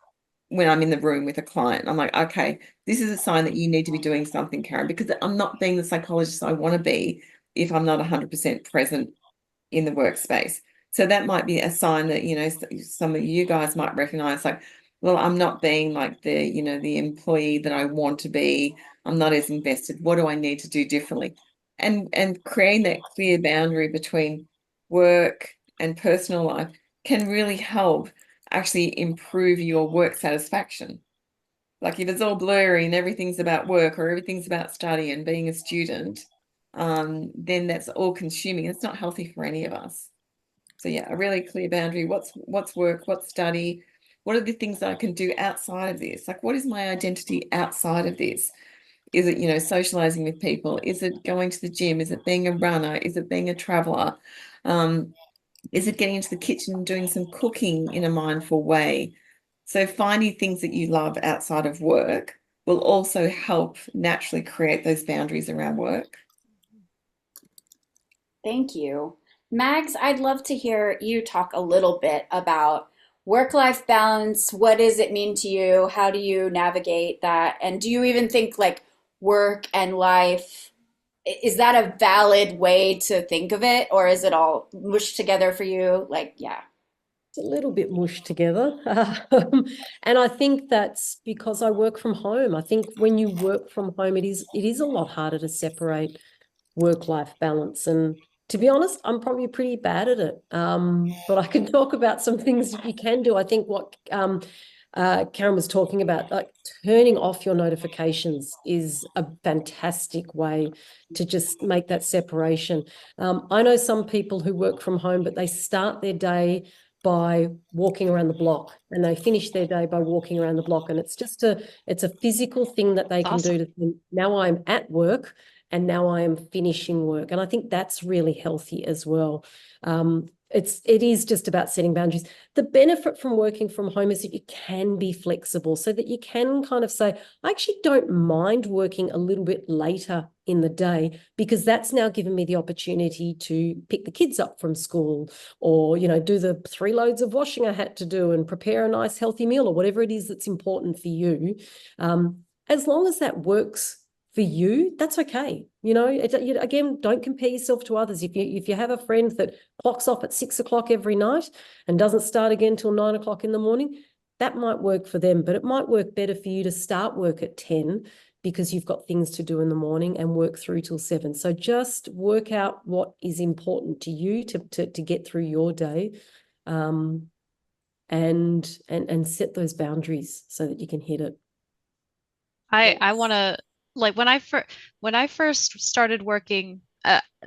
Speaker 2: when I'm in the room with a client. I'm like, okay, this is a sign that you need to be doing something, Karen, because I'm not being the psychologist I want to be if I'm not 100% present in the workspace. So that might be a sign that, some of you guys might recognize, like, well, I'm not being like the employee that I want to be. I'm not as invested. What do I need to do differently? And creating that clear boundary between work and personal life can really help actually improve your work satisfaction. Like if it's all blurry and everything's about work or everything's about study and being a student, then that's all consuming. It's not healthy for any of us. So yeah, a really clear boundary. What's work, what's study, what are the things that I can do outside of this? Like what is my identity outside of this? Is it, socializing with people? Is it going to the gym? Is it being a runner? Is it being a traveler? Um, is it getting into the kitchen and doing some cooking in a mindful way? So finding things that you love outside of work will also help naturally create those boundaries around work.
Speaker 1: Thank you. Mags, I'd love to hear you talk a little bit about work-life balance. What does it mean to you? How do you navigate that? And do you even think like work and life, is that a valid way to think of it, or is it all mushed together for you? Like, yeah.
Speaker 3: It's a little bit mushed together. And I think that's because I work from home. I think when you work from home, it is a lot harder to separate work-life balance. And to be honest, I'm probably pretty bad at it. But I can talk about some things that you can do. I think what Karen was talking about, like turning off your notifications is a fantastic way to just make that separation. I know some people who work from home, but they start their day by walking around the block and they finish their day by walking around the block. And it's a physical thing that they
Speaker 4: It's
Speaker 3: can do
Speaker 4: awesome.
Speaker 3: to think, now I'm at work and now I am finishing work. And I think that's really healthy as well. It is just about setting boundaries. The benefit from working from home is that you can be flexible so that you can kind of say, I actually don't mind working a little bit later in the day because that's now given me the opportunity to pick the kids up from school or, do the 3 loads of washing I had to do and prepare a nice healthy meal or whatever it is that's important for you. As long as that works for you, that's okay. Again, don't compare yourself to others. If you have a friend that clocks off at 6 o'clock every night and doesn't start again till 9 o'clock in the morning, that might work for them, but it might work better for you to start work at 10 because you've got things to do in the morning and work through till 7. So just work out what is important to you to get through your day, and set those boundaries so that you can hit it.
Speaker 4: I
Speaker 3: Yes.
Speaker 4: want to like when I first started working,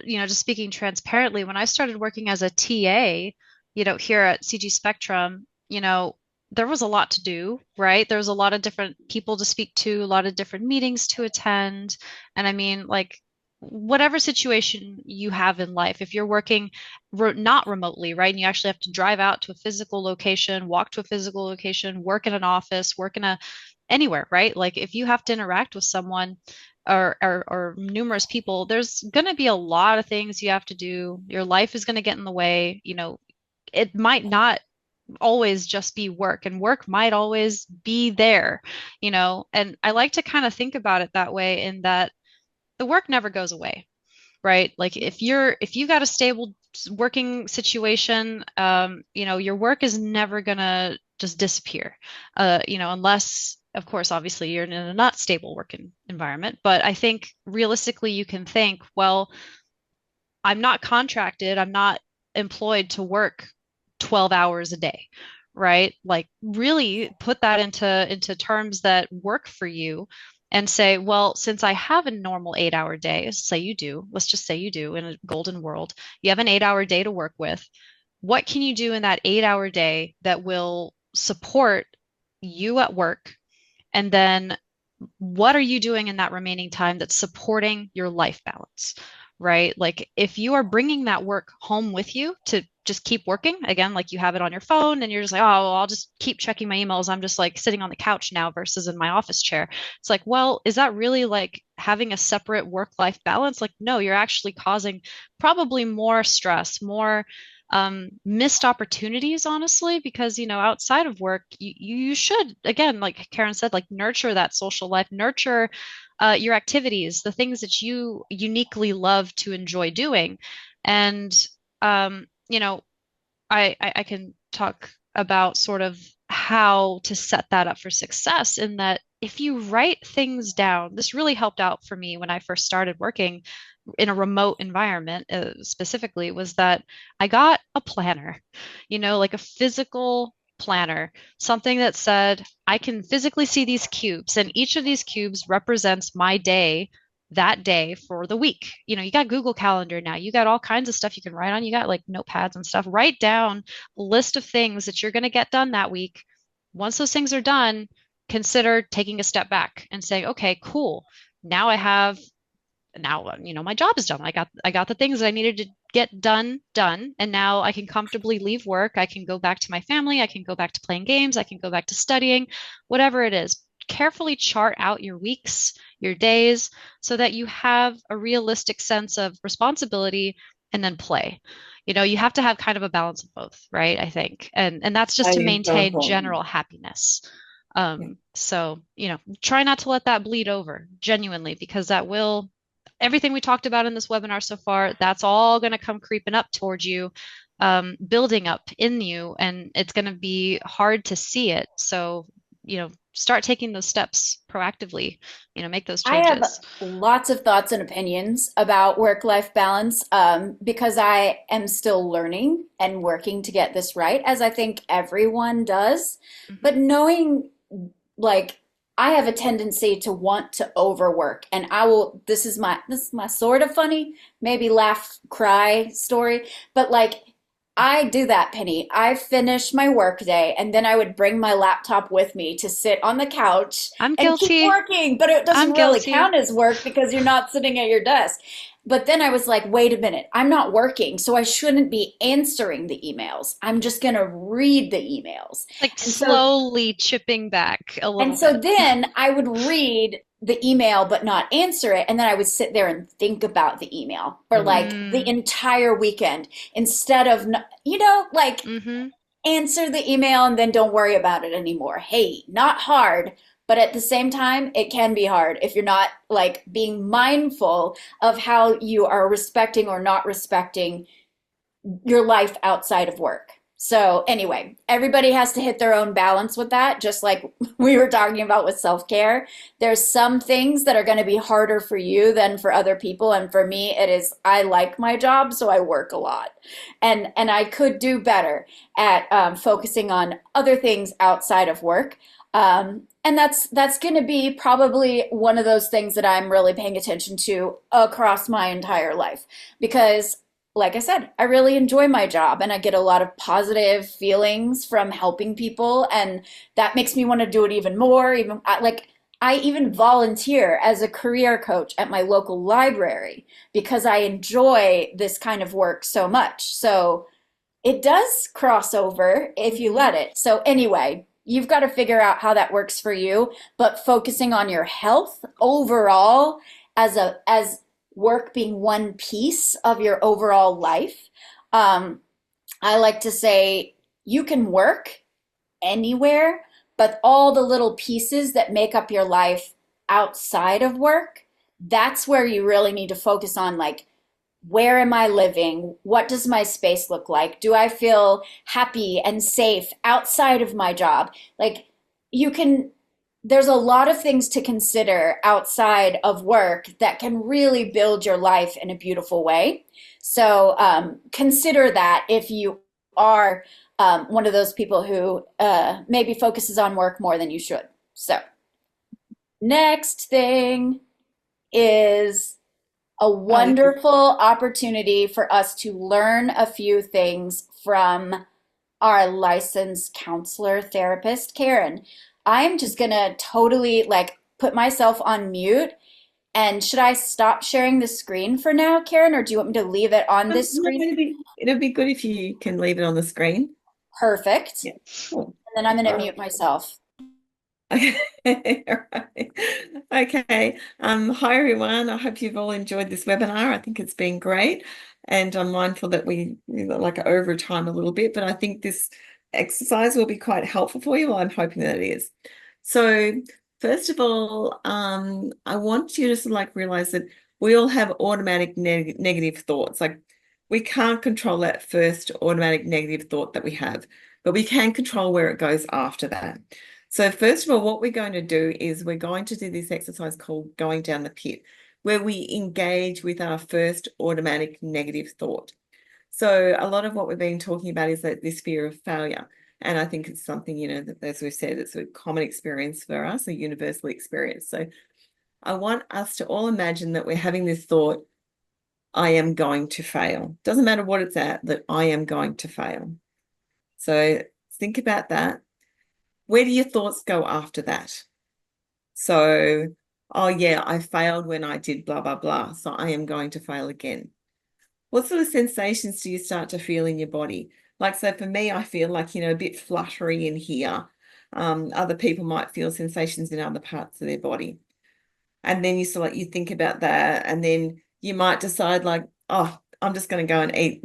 Speaker 4: just speaking transparently, when I started working as a TA, here at CG Spectrum, there was a lot to do, right? There was a lot of different people to speak to, a lot of different meetings to attend. And I mean, like, whatever situation you have in life, if you're working not remotely, right? And you actually have to drive out to a physical location, walk to a physical location, work in an office, work in a anywhere, right? Like if you have to interact with someone or numerous people, there's going to be a lot of things you have to do. Your life is going to get in the way. It might not always just be work, and work might always be there, and I like to kind of think about it that way, in that the work never goes away, right? Like if you got a stable working situation, your work is never gonna just disappear, unless, of course, obviously you're in a not stable working environment. But I think realistically, you can think, well, I'm not contracted, I'm not employed to work 12 hours a day, right? Like really put that into terms that work for you and say, well, since I have a normal 8-hour day, say you do, let's just say you do in a golden world, you have an 8-hour day to work with. What can you do in that 8-hour day that will support you at work? And then what are you doing in that remaining time that's supporting your life balance, right? Like if you are bringing that work home with you to just keep working, again, like you have it on your phone and you're just like, oh, well, I'll just keep checking my emails. I'm just like sitting on the couch now versus in my office chair. It's like, well, is that really like having a separate work-life balance? Like, no, you're actually causing probably more stress, more missed opportunities, honestly, because outside of work, you should, again, like Karen said, like nurture that social life, nurture your activities, the things that you uniquely love to enjoy doing. And um, you know, I can talk about sort of how to set that up for success, in that if you write things down, this really helped out for me when I first started working in a remote environment, specifically, was that I got a planner, like a physical planner, something that said I can physically see these cubes, and each of these cubes represents my day that day for the week. You got Google Calendar now, you got all kinds of stuff you can write on, you got like notepads and stuff. Write down a list of things that you're going to get done that week. Once those things are done, consider taking a step back and say, okay, cool. Now I have now my job is done. I got the things that I needed to get done, and now I can comfortably leave work. I can go back to my family, I can go back to playing games, I can go back to studying, whatever it is. Carefully chart out your weeks, your days, so that you have a realistic sense of responsibility and then play. You have to have kind of a balance of both, right? I think. And that's just
Speaker 2: That
Speaker 4: to
Speaker 2: is so
Speaker 4: maintain
Speaker 2: important.
Speaker 4: general happiness.
Speaker 2: Yeah.
Speaker 4: So, try not to let that bleed over, genuinely, because that will, everything we talked about in this webinar so far, that's all going to come creeping up towards you building up in you, and it's going to be hard to see it. So, start taking those steps proactively, make those
Speaker 1: I have
Speaker 4: changes.
Speaker 1: lots of thoughts and opinions about work-life balance because I am still learning and working to get this right, as I think everyone does.
Speaker 4: Hmm.
Speaker 1: But knowing, like, I have a tendency to want to overwork, and I will. This is my sort of funny, maybe laugh, cry story, but like. I do that, Penny. I finish my work day and then I would bring my laptop with me to sit on the couch
Speaker 4: I'm
Speaker 1: and keep
Speaker 4: guilty.
Speaker 1: working, but it
Speaker 4: I'm
Speaker 1: doesn't really
Speaker 4: guilty.
Speaker 1: count as work because you're not sitting at your desk. But then I was like, wait a minute, I'm not working, so I shouldn't be answering the emails. I'm just going to read the emails.
Speaker 4: Like
Speaker 1: And so
Speaker 4: slowly chipping back a
Speaker 1: and
Speaker 4: little
Speaker 1: so
Speaker 4: bit.
Speaker 1: then I would read the email but not answer it. And then I would sit there and think about the email for like the
Speaker 4: Mm,
Speaker 1: entire weekend instead of, like
Speaker 4: mm-hmm.
Speaker 1: answer the email and then don't worry about it anymore. Hey, not hard, but at the same time, it can be hard if you're not like being mindful of how you are respecting or not respecting your life outside of work. So, anyway, everybody has to hit their own balance with that, just like we were talking about with self-care. There's some things that are going to be harder for you than for other people, and for me it is I like my job, so I work a lot. And I could do better at focusing on other things outside of work. And that's going to be probably one of those things that I'm really paying attention to across my entire life because like I said, I really enjoy my job and I get a lot of positive feelings from helping people. And that makes me want to do it even more. I even volunteer as a career coach at my local library because I enjoy this kind of work so much. So it does cross over if you let it. So anyway, you've got to figure out how that works for you, but focusing on your health overall as work being one piece of your overall life. Um, I like to say you can work anywhere, but all the little pieces that make up your life outside of work, that's where you really need to focus on like where am I living? What does my space look like? Do I feel happy and safe outside of my job? Like you can, there's a lot of things to consider outside of work that can really build your life in a beautiful way. So consider that if you are one of those people who maybe focuses on work more than you should. So, next thing is a
Speaker 2: Oh, this is,
Speaker 1: wonderful opportunity for us to learn a few things from our licensed counselor therapist, Karen. I'm just gonna totally like put myself on mute. And should I stop sharing the screen for now, Karen, or do you want me to leave it on this
Speaker 2: no,
Speaker 1: screen?
Speaker 2: it'll be good if you can leave it on the screen.
Speaker 1: Perfect.
Speaker 2: Yeah. Cool.
Speaker 1: And then I'm gonna
Speaker 2: All
Speaker 1: mute myself.
Speaker 2: right. Right. Okay. Hi everyone. I hope you've all enjoyed this webinar. I think it's been great. And I'm mindful that we like over time a little bit, but I think this exercise will be quite helpful for you. Well, I'm hoping that it is. So first of all, I want you to sort of like realize that we all have automatic negative thoughts. Like we can't control that first automatic negative thought that we have, but we can control where it goes after that. So first of all, what we're going to do is we're going to do this exercise called going down the pit, where we engage with our first automatic negative thought. So a lot of what we've been talking about is that this fear of failure. And I think it's something, that as we've said, it's a common experience for us, a universal experience. So I want us to all imagine that we're having this thought, I am going to fail. Doesn't matter what it's at, that I am going to fail. So think about that. Where do your thoughts go after that? So, oh yeah, I failed when I did blah, blah, blah. So I am going to fail again. What sort of sensations do you start to feel in your body? Like, so for me, I feel like, a bit fluttery in here. Other people might feel sensations in other parts of their body. And then you sort of like, you think about that, and then you might decide like, oh, I'm just going to go and eat,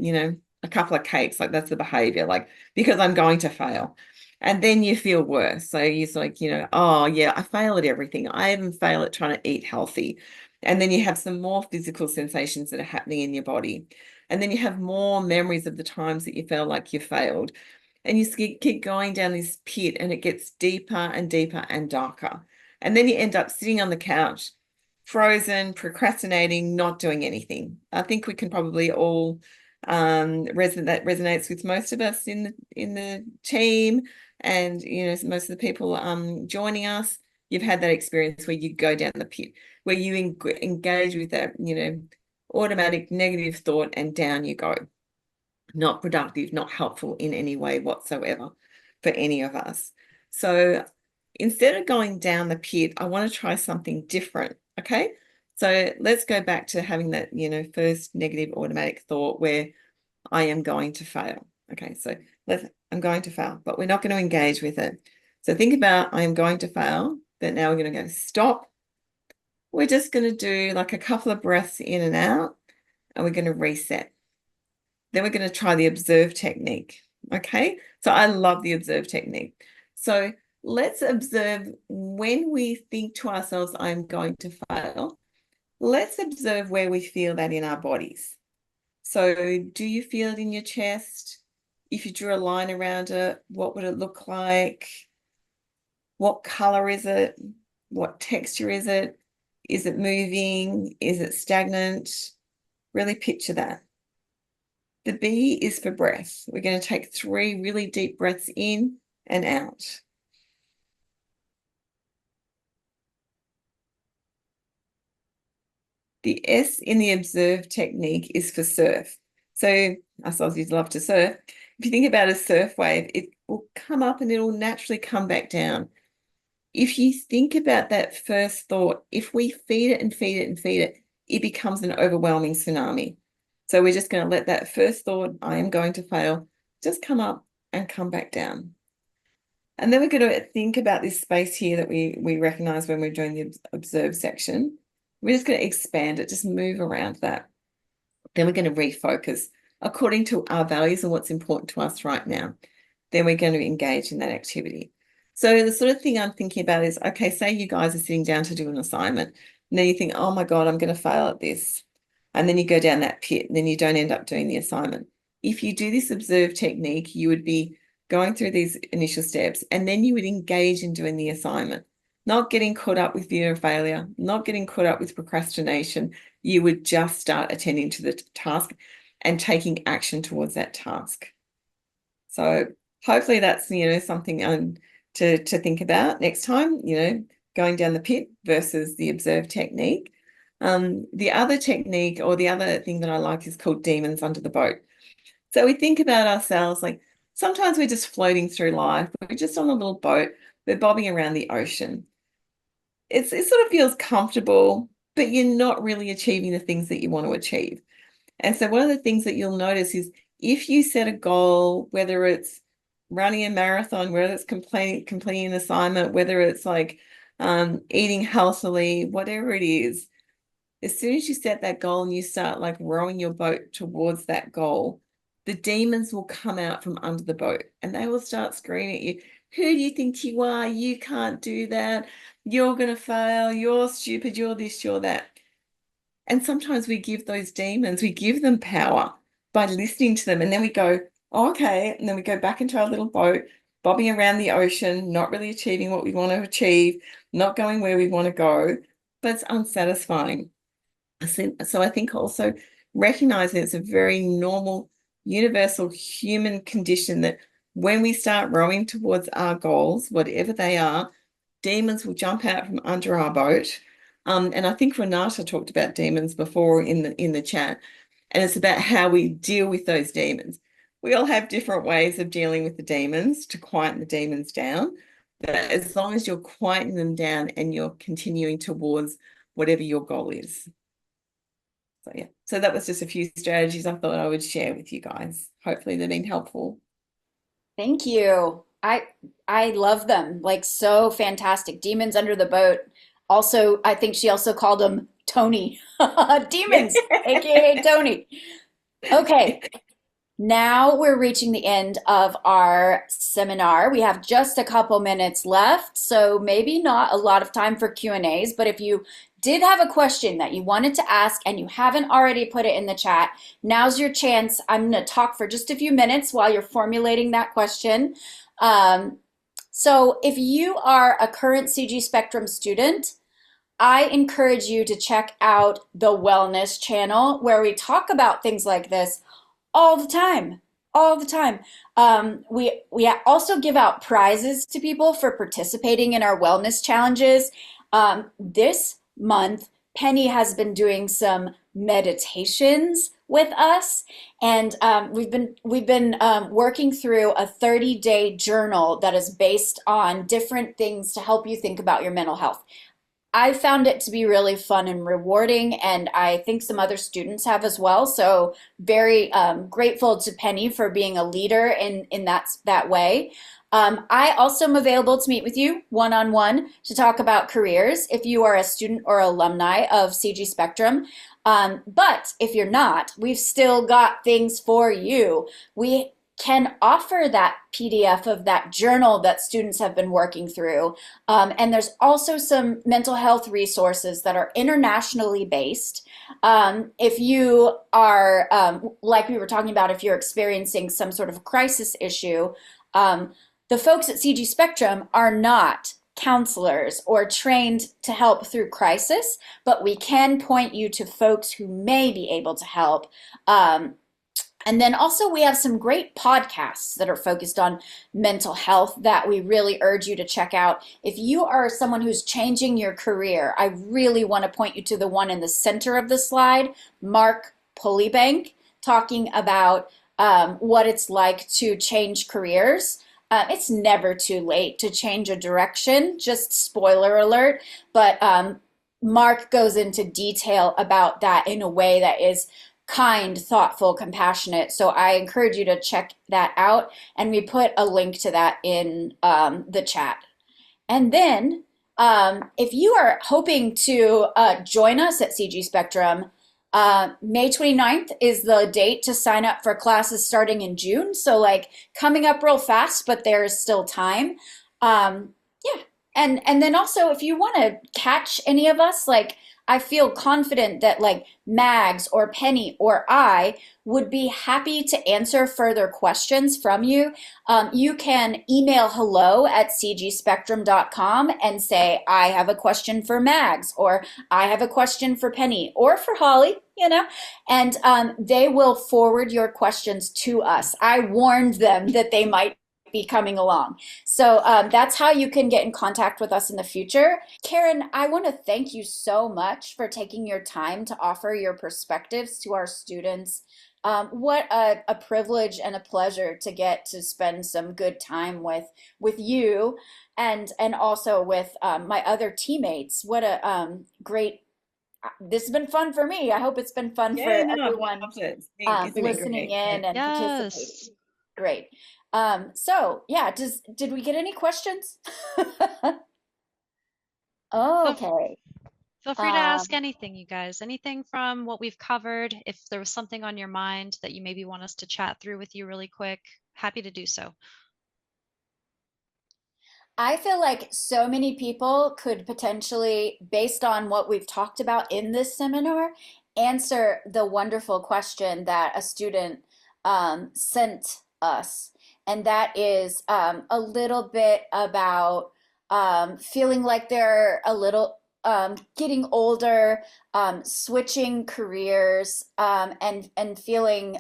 Speaker 2: a couple of cakes. Like that's the behavior, like, because I'm going to fail. And then you feel worse. So you're like, oh yeah, I fail at everything. I even fail at trying to eat healthy. And then you have some more physical sensations that are happening in your body. And then you have more memories of the times that you felt like you failed. And you keep going down this pit, and it gets deeper and deeper and darker. And then you end up sitting on the couch, frozen, procrastinating, not doing anything. I think we can probably all that resonates with most of us in the team, and most of the people joining us. You've had that experience where you go down the pit, where you engage with that automatic negative thought, and down you go. Not productive, not helpful in any way whatsoever for any of us. So instead of going down the pit, I want to try something different. Okay. So let's go back to having that, first negative automatic thought where I am going to fail. Okay. So I'm going to fail, but we're not going to engage with it. So think about, I am going to fail, but now we're going to go stop. We're just going to do like a couple of breaths in and out, and we're going to reset. Then we're going to try the observe technique. Okay. So I love the observe technique. So let's observe when we think to ourselves, I'm going to fail. Let's observe where we feel that in our bodies. So do you feel it in your chest? If you drew a line around it, what would it look like? What color is it? What texture is it? Is it moving? Is it stagnant? Really picture that. The B is for breath. We're going to take 3 really deep breaths in and out. The S in the observe technique is for surf. So us Aussies love to surf. If you think about a surf wave, it will come up and it will naturally come back down. If you think about that first thought, if we feed it and feed it and feed it, it becomes an overwhelming tsunami. So we're just going to let that first thought, I am going to fail, just come up and come back down. And then we're going to think about this space here that we recognize when we're doing the observe section. We're just going to expand it, just move around that. Then we're going to refocus according to our values and what's important to us right now. Then we're going to engage in that activity. So the sort of thing I'm thinking about is, okay, say you guys are sitting down to do an assignment, and then you think, oh my God, I'm going to fail at this. And then you go down that pit, and then you don't end up doing the assignment. If you do this observe technique, you would be going through these initial steps, and then you would engage in doing the assignment, not getting caught up with fear of failure, not getting caught up with procrastination. You would just start attending to the task and taking action towards that task. So hopefully that's, something to think about next time, going down the pit versus the observe technique. The other technique, or the other thing that I like, is called demons under the boat. So we think about ourselves like sometimes we're just floating through life. We're just on a little boat. We're bobbing around the ocean. It sort of feels comfortable, but you're not really achieving the things that you want to achieve. And so one of the things that you'll notice is if you set a goal, whether it's running a marathon, whether it's completing an assignment, whether it's like eating healthily, whatever it is, as soon as you set that goal and you start like rowing your boat towards that goal, the demons will come out from under the boat and they will start screaming at you. Who do you think you are? You can't do that. You're going to fail. You're stupid. You're this, you're that. And sometimes we give those demons, we give them power by listening to them. And then we go, oh, okay. And then we go back into our little boat, bobbing around the ocean, not really achieving what we want to achieve, not going where we want to go, but it's unsatisfying. So I think also recognizing it's a very normal, universal human condition that when we start rowing towards our goals, whatever they are, demons will jump out from under our boat. And I think Renata talked about demons before in the chat, and it's about how we deal with those demons. We all have different ways of dealing with the demons to quieten the demons down, but as long as you're quieting them down and you're continuing towards whatever your goal is. So yeah, so that was just a few strategies I thought I would share with you guys. Hopefully they've been helpful.
Speaker 1: Thank you. I love them. Like so fantastic. Demons under the boat. Also, I think she also called them Tony. Demons, aka Tony. Okay. Now we're reaching the end of our seminar. We have just a couple minutes left, so maybe not a lot of time for Q&As, but if you did have a question that you wanted to ask and you haven't already put it in the chat, now's your chance. I'm going to talk for just a few minutes while you're formulating that question. Um, so if you are a current CG Spectrum student, I encourage you to check out the Wellness channel where we talk about things like this all the time, all the time. We also give out prizes to people for participating in our wellness challenges. This month, Penny has been doing some meditations with us, and we've been working through a 30-day journal that is based on different things to help you think about your mental health. I found it to be really fun and rewarding, and I think some other students have as well. So very grateful to Penny for being a leader in that way. I also am available to meet with you one-on-one to talk about careers if you are a student or alumni of CG Spectrum. But if you're not, we've still got things for you. We can offer that PDF of that journal that students have been working through. And there's also some mental health resources that are internationally based. If you are, like we were talking about, if you're experiencing some sort of crisis issue, the folks at CG Spectrum are not counselors or trained to help through crisis, but we can point you to folks who may be able to help. And then also we have some great podcasts that are focused on mental health that we really urge you to check out. If you are someone who's changing your career, I really want to point you to the one in the center of the slide, Mark Pullybank, talking about what it's like to change careers. It's never too late to change a direction, just spoiler alert, but Mark goes into detail about that in a way that is kind, thoughtful, compassionate. So I encourage you to check that out. And we put a link to that in the chat. And then if you are hoping to join us at CG Spectrum, May 29th is the date to sign up for classes starting in June. So like coming up real fast, but there's still time. Yeah. And then also if you want to catch any of us, like I feel confident that like Mags or Penny or I would be happy to answer further questions from you. You can email hello@cgspectrum.com and say, I have a question for Mags, or I have a question for Penny, or for Holly, and they will forward your questions to us. I warned them that they might be coming along. So that's how you can get in contact with us in the future. Karen, I want to thank you so much for taking your time to offer your perspectives to our students. What a privilege and a pleasure to get to spend some good time with you and also with my other teammates. What a great, this has been fun for me. I hope it's been fun for
Speaker 2: Yeah, no, I've
Speaker 1: everyone
Speaker 2: loved it. It's been
Speaker 1: listening
Speaker 2: great.
Speaker 1: in and participating.
Speaker 4: Yes.
Speaker 1: Great. So yeah, did we get any questions?
Speaker 4: Feel,
Speaker 1: Okay.
Speaker 4: feel free to ask
Speaker 1: Um,
Speaker 4: anything, you guys. Anything from what we've covered. If there was something on your mind that you maybe want us to chat through with you really quick, happy to do so.
Speaker 1: I feel like so many people could potentially, based on what we've talked about in this seminar, answer the wonderful question that a student sent us. And that is a little bit about feeling like they're a little getting older, switching careers, and feeling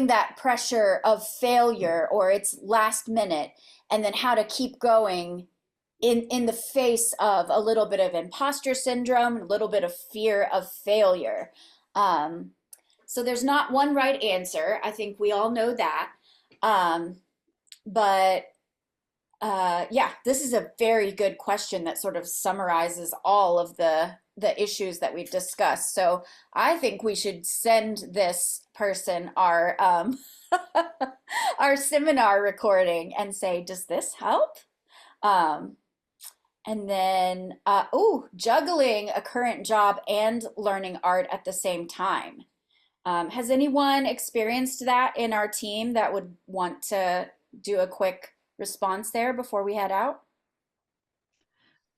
Speaker 1: that pressure of failure or it's last minute, and then how to keep going in the face of a little bit of imposter syndrome, a little bit of fear of failure. Um, so there's not one right answer. I think we all know that. Um, but yeah, this is a very good question that sort of summarizes all of the issues that we've discussed. So I think we should send this person our our seminar recording and say, does this help? Um, and then, juggling a current job and learning art at the same time. Has anyone experienced that in our team that would want to do a quick response there before we head out?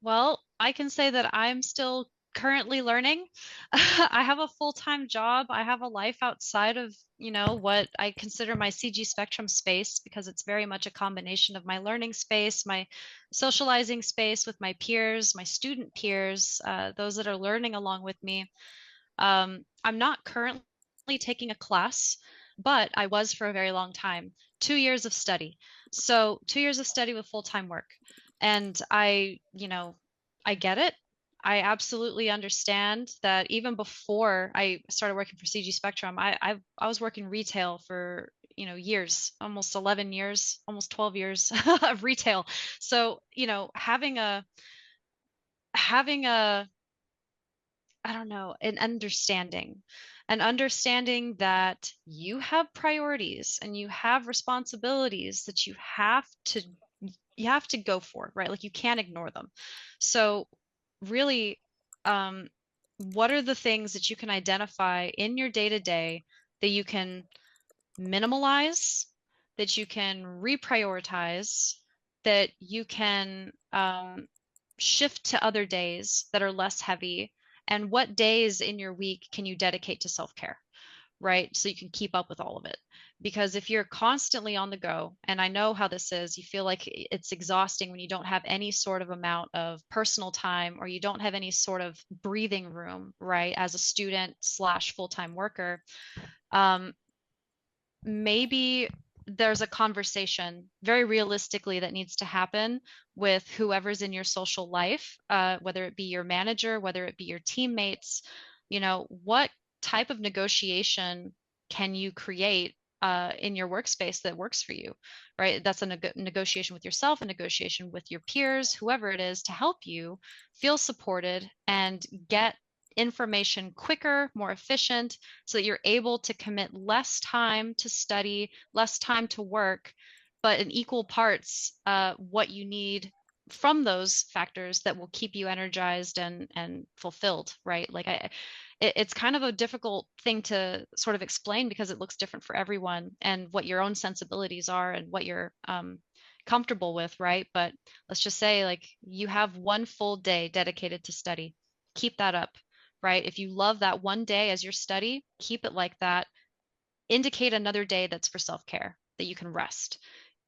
Speaker 4: Well, I can say that I'm still currently learning. I have a full-time job. I have a life outside of, what I consider my CG spectrum space because it's very much a combination of my learning space, my socializing space with my peers, my student peers, those that are learning along with me. I'm not currently taking a class, but I was for a very long time, 2 years of study. So 2 years of study with full-time work. And I get it. I absolutely understand that even before I started working for CG Spectrum, I was working retail for, years, almost 11 years, almost 12 years of retail. So, having a I don't know, an understanding that you have priorities and you have responsibilities that you have to go for, right? Like you can't ignore them. So really, um, what are the things that you can identify in your day to day that you can minimalize, that you can reprioritize, that you can shift to other days that are less heavy? And what days in your week can you dedicate to self-care, right? So you can keep up with all of it. Because if you're constantly on the go, and I know how this is, you feel like it's exhausting when you don't have any sort of amount of personal time or you don't have any sort of breathing room, right? As a student slash full-time worker, um, maybe there's a conversation very realistically that needs to happen with whoever's in your social life, whether it be your manager, whether it be your teammates. What type of negotiation can you create in your workspace that works for you, right? That's a negotiation with yourself, a negotiation with your peers, whoever it is, to help you feel supported and get information quicker, more efficient, so that you're able to commit less time to study, less time to work, but in equal parts, what you need from those factors that will keep you energized and fulfilled, right? It's kind of a difficult thing to sort of explain because it looks different for everyone and what your own sensibilities are and what you're comfortable with, right? But let's just say like you have one full day dedicated to study. Keep that up, right? If you love that one day as your study, keep it like that. Indicate another day that's for self-care, that you can rest.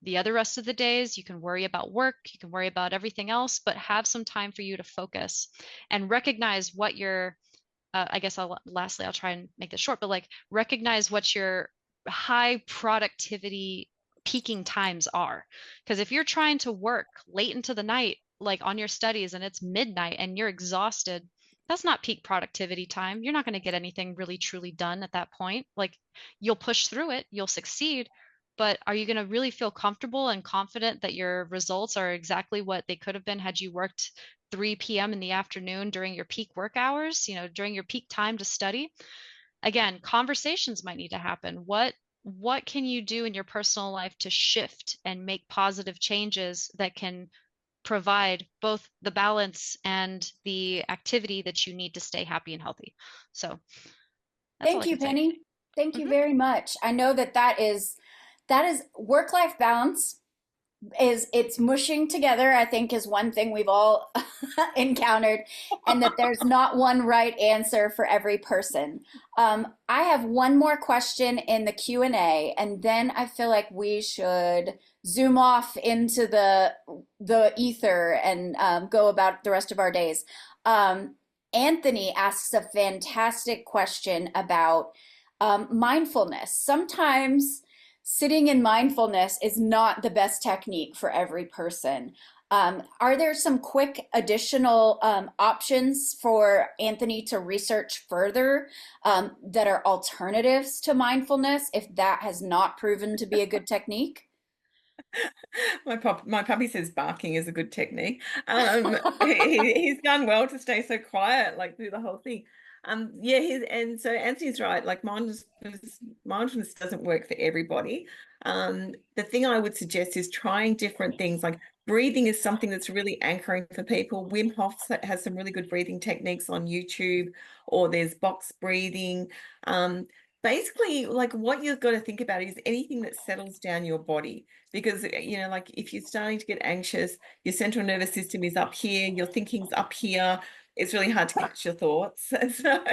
Speaker 4: The other rest of the days, you can worry about work, you can worry about everything else, but have some time for you to focus and recognize what your, I guess lastly, I'll try and make this short, but like recognize what your high productivity peaking times are. Because if you're trying to work late into the night, like on your studies and it's midnight and you're exhausted, that's not peak productivity time. You're not going to get anything really truly done at that point. Like you'll push through it, you'll succeed, but are you going to really feel comfortable and confident that your results are exactly what they could have been had you worked 3 p.m. in the afternoon during your peak work hours, during your peak time to study? Again, conversations might need to happen. What can you do in your personal life to shift and make positive changes that can provide both the balance and the activity that you need to stay happy and healthy? So that's all
Speaker 1: Thank
Speaker 4: I
Speaker 1: you,
Speaker 4: can say.
Speaker 1: Penny. Thank you
Speaker 4: Mhm.
Speaker 1: very much. I know that is work-life balance is it's mushing together, I think, is one thing we've all encountered, and that there's not one right answer for every person. I have one more question in the Q&A, and then I feel like we should zoom off into the ether and go about the rest of our days. Anthony asks a fantastic question about mindfulness. Sometimes sitting in mindfulness is not the best technique for every person. Are there some quick additional options for Anthony to research further that are alternatives to mindfulness if that has not proven to be a good technique?
Speaker 2: My puppy says barking is a good technique. He's done well to stay so quiet like through the whole thing. Yeah, and so Anthony's right. Like mindfulness doesn't work for everybody. The thing I would suggest is trying different things. Like breathing is something that's really anchoring for people. Wim Hof has some really good breathing techniques on YouTube, or there's box breathing. Um, basically, like what you've got to think about is anything that settles down your body. Because, like if you're starting to get anxious, your central nervous system is up here, your thinking's up here. It's really hard to catch your thoughts. So,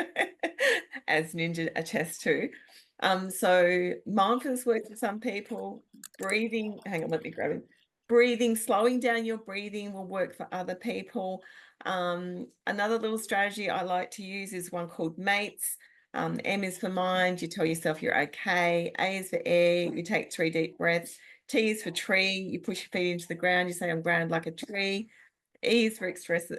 Speaker 2: as Ninja attests to. So mindfulness works for some people. Breathing, hang on, let me grab it. Breathing, slowing down your breathing will work for other people. Another little strategy I like to use is one called MATES. M is for mind, you tell yourself you're okay. A is for air, you take 3 deep breaths. T is for tree, you push your feet into the ground, you say, I'm grounded like a tree. E is for express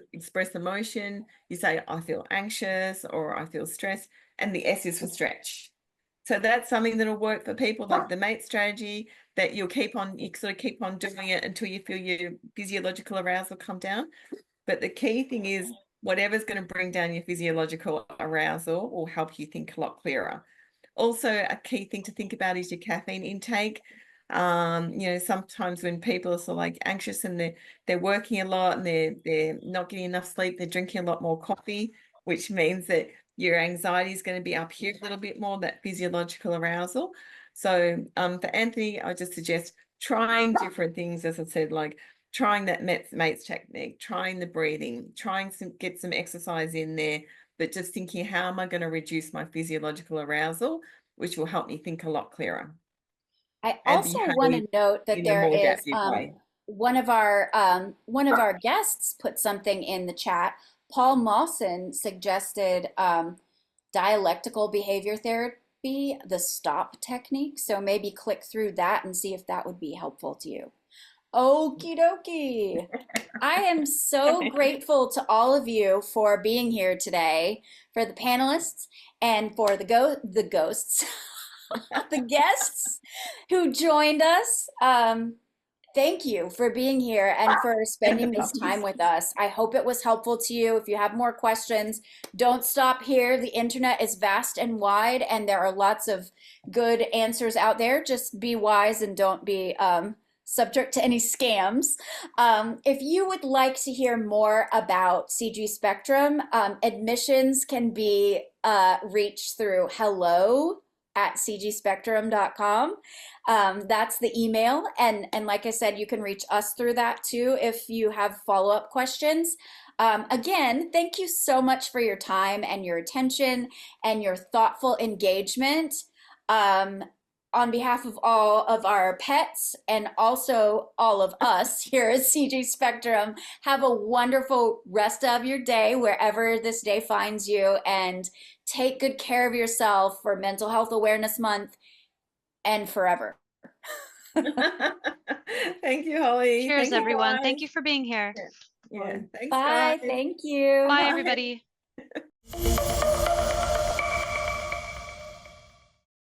Speaker 2: emotion, you say, I feel anxious or I feel stressed. And the S is for stretch. So that's something that'll work for people, like the MATE strategy, that you sort of keep on doing it until you feel your physiological arousal come down. But the key thing is whatever's going to bring down your physiological arousal will help you think a lot clearer. Also, a key thing to think about is your caffeine intake. Sometimes when people are sort of like anxious and they're working a lot and they're not getting enough sleep, they're drinking a lot more coffee, which means that your anxiety is going to be up here a little bit more, that physiological arousal. So for Anthony, I just suggest trying different things, as I said, like trying that MATES technique, trying the breathing, get some exercise in there, but just thinking, how am I going to reduce my physiological arousal, which will help me think a lot clearer
Speaker 1: I
Speaker 2: and
Speaker 1: also want
Speaker 2: behave
Speaker 1: to note that
Speaker 2: in a
Speaker 1: there
Speaker 2: more
Speaker 1: is
Speaker 2: adaptive way.
Speaker 1: one of our guests put something in the chat. Paul Mawson suggested dialectical behavior therapy, the STOP technique. So maybe click through that and see if that would be helpful to you. Okie dokie. I am so grateful to all of you for being here today, for the panelists and for the ghosts, the guests who joined us. Thank you for being here and for
Speaker 2: And the
Speaker 1: spending this time
Speaker 2: puppies.
Speaker 1: with us. I hope it was helpful to you. If you have more questions, don't stop here. The internet is vast and wide, and there are lots of good answers out there. Just be wise and don't be subject to any scams. If you would like to hear more about CG Spectrum, admissions can be reached through hello@cgspectrum.com. That's the email. And like I said, you can reach us through that too if you have follow-up questions. Again, thank you so much for your time and your attention and your thoughtful engagement. On behalf of all of our pets and also all of us here at CG Spectrum, have a wonderful rest of your day wherever this day finds you, and take good care of yourself for Mental Health Awareness Month and forever.
Speaker 2: Thank you, Holly.
Speaker 4: Cheers,
Speaker 2: Thank you,
Speaker 4: everyone. Thank
Speaker 2: guys.
Speaker 4: you for being here.
Speaker 2: Yeah. Thanks,
Speaker 1: Bye.
Speaker 2: guys.
Speaker 1: Thank you.
Speaker 4: Bye,
Speaker 2: Bye.
Speaker 4: everybody.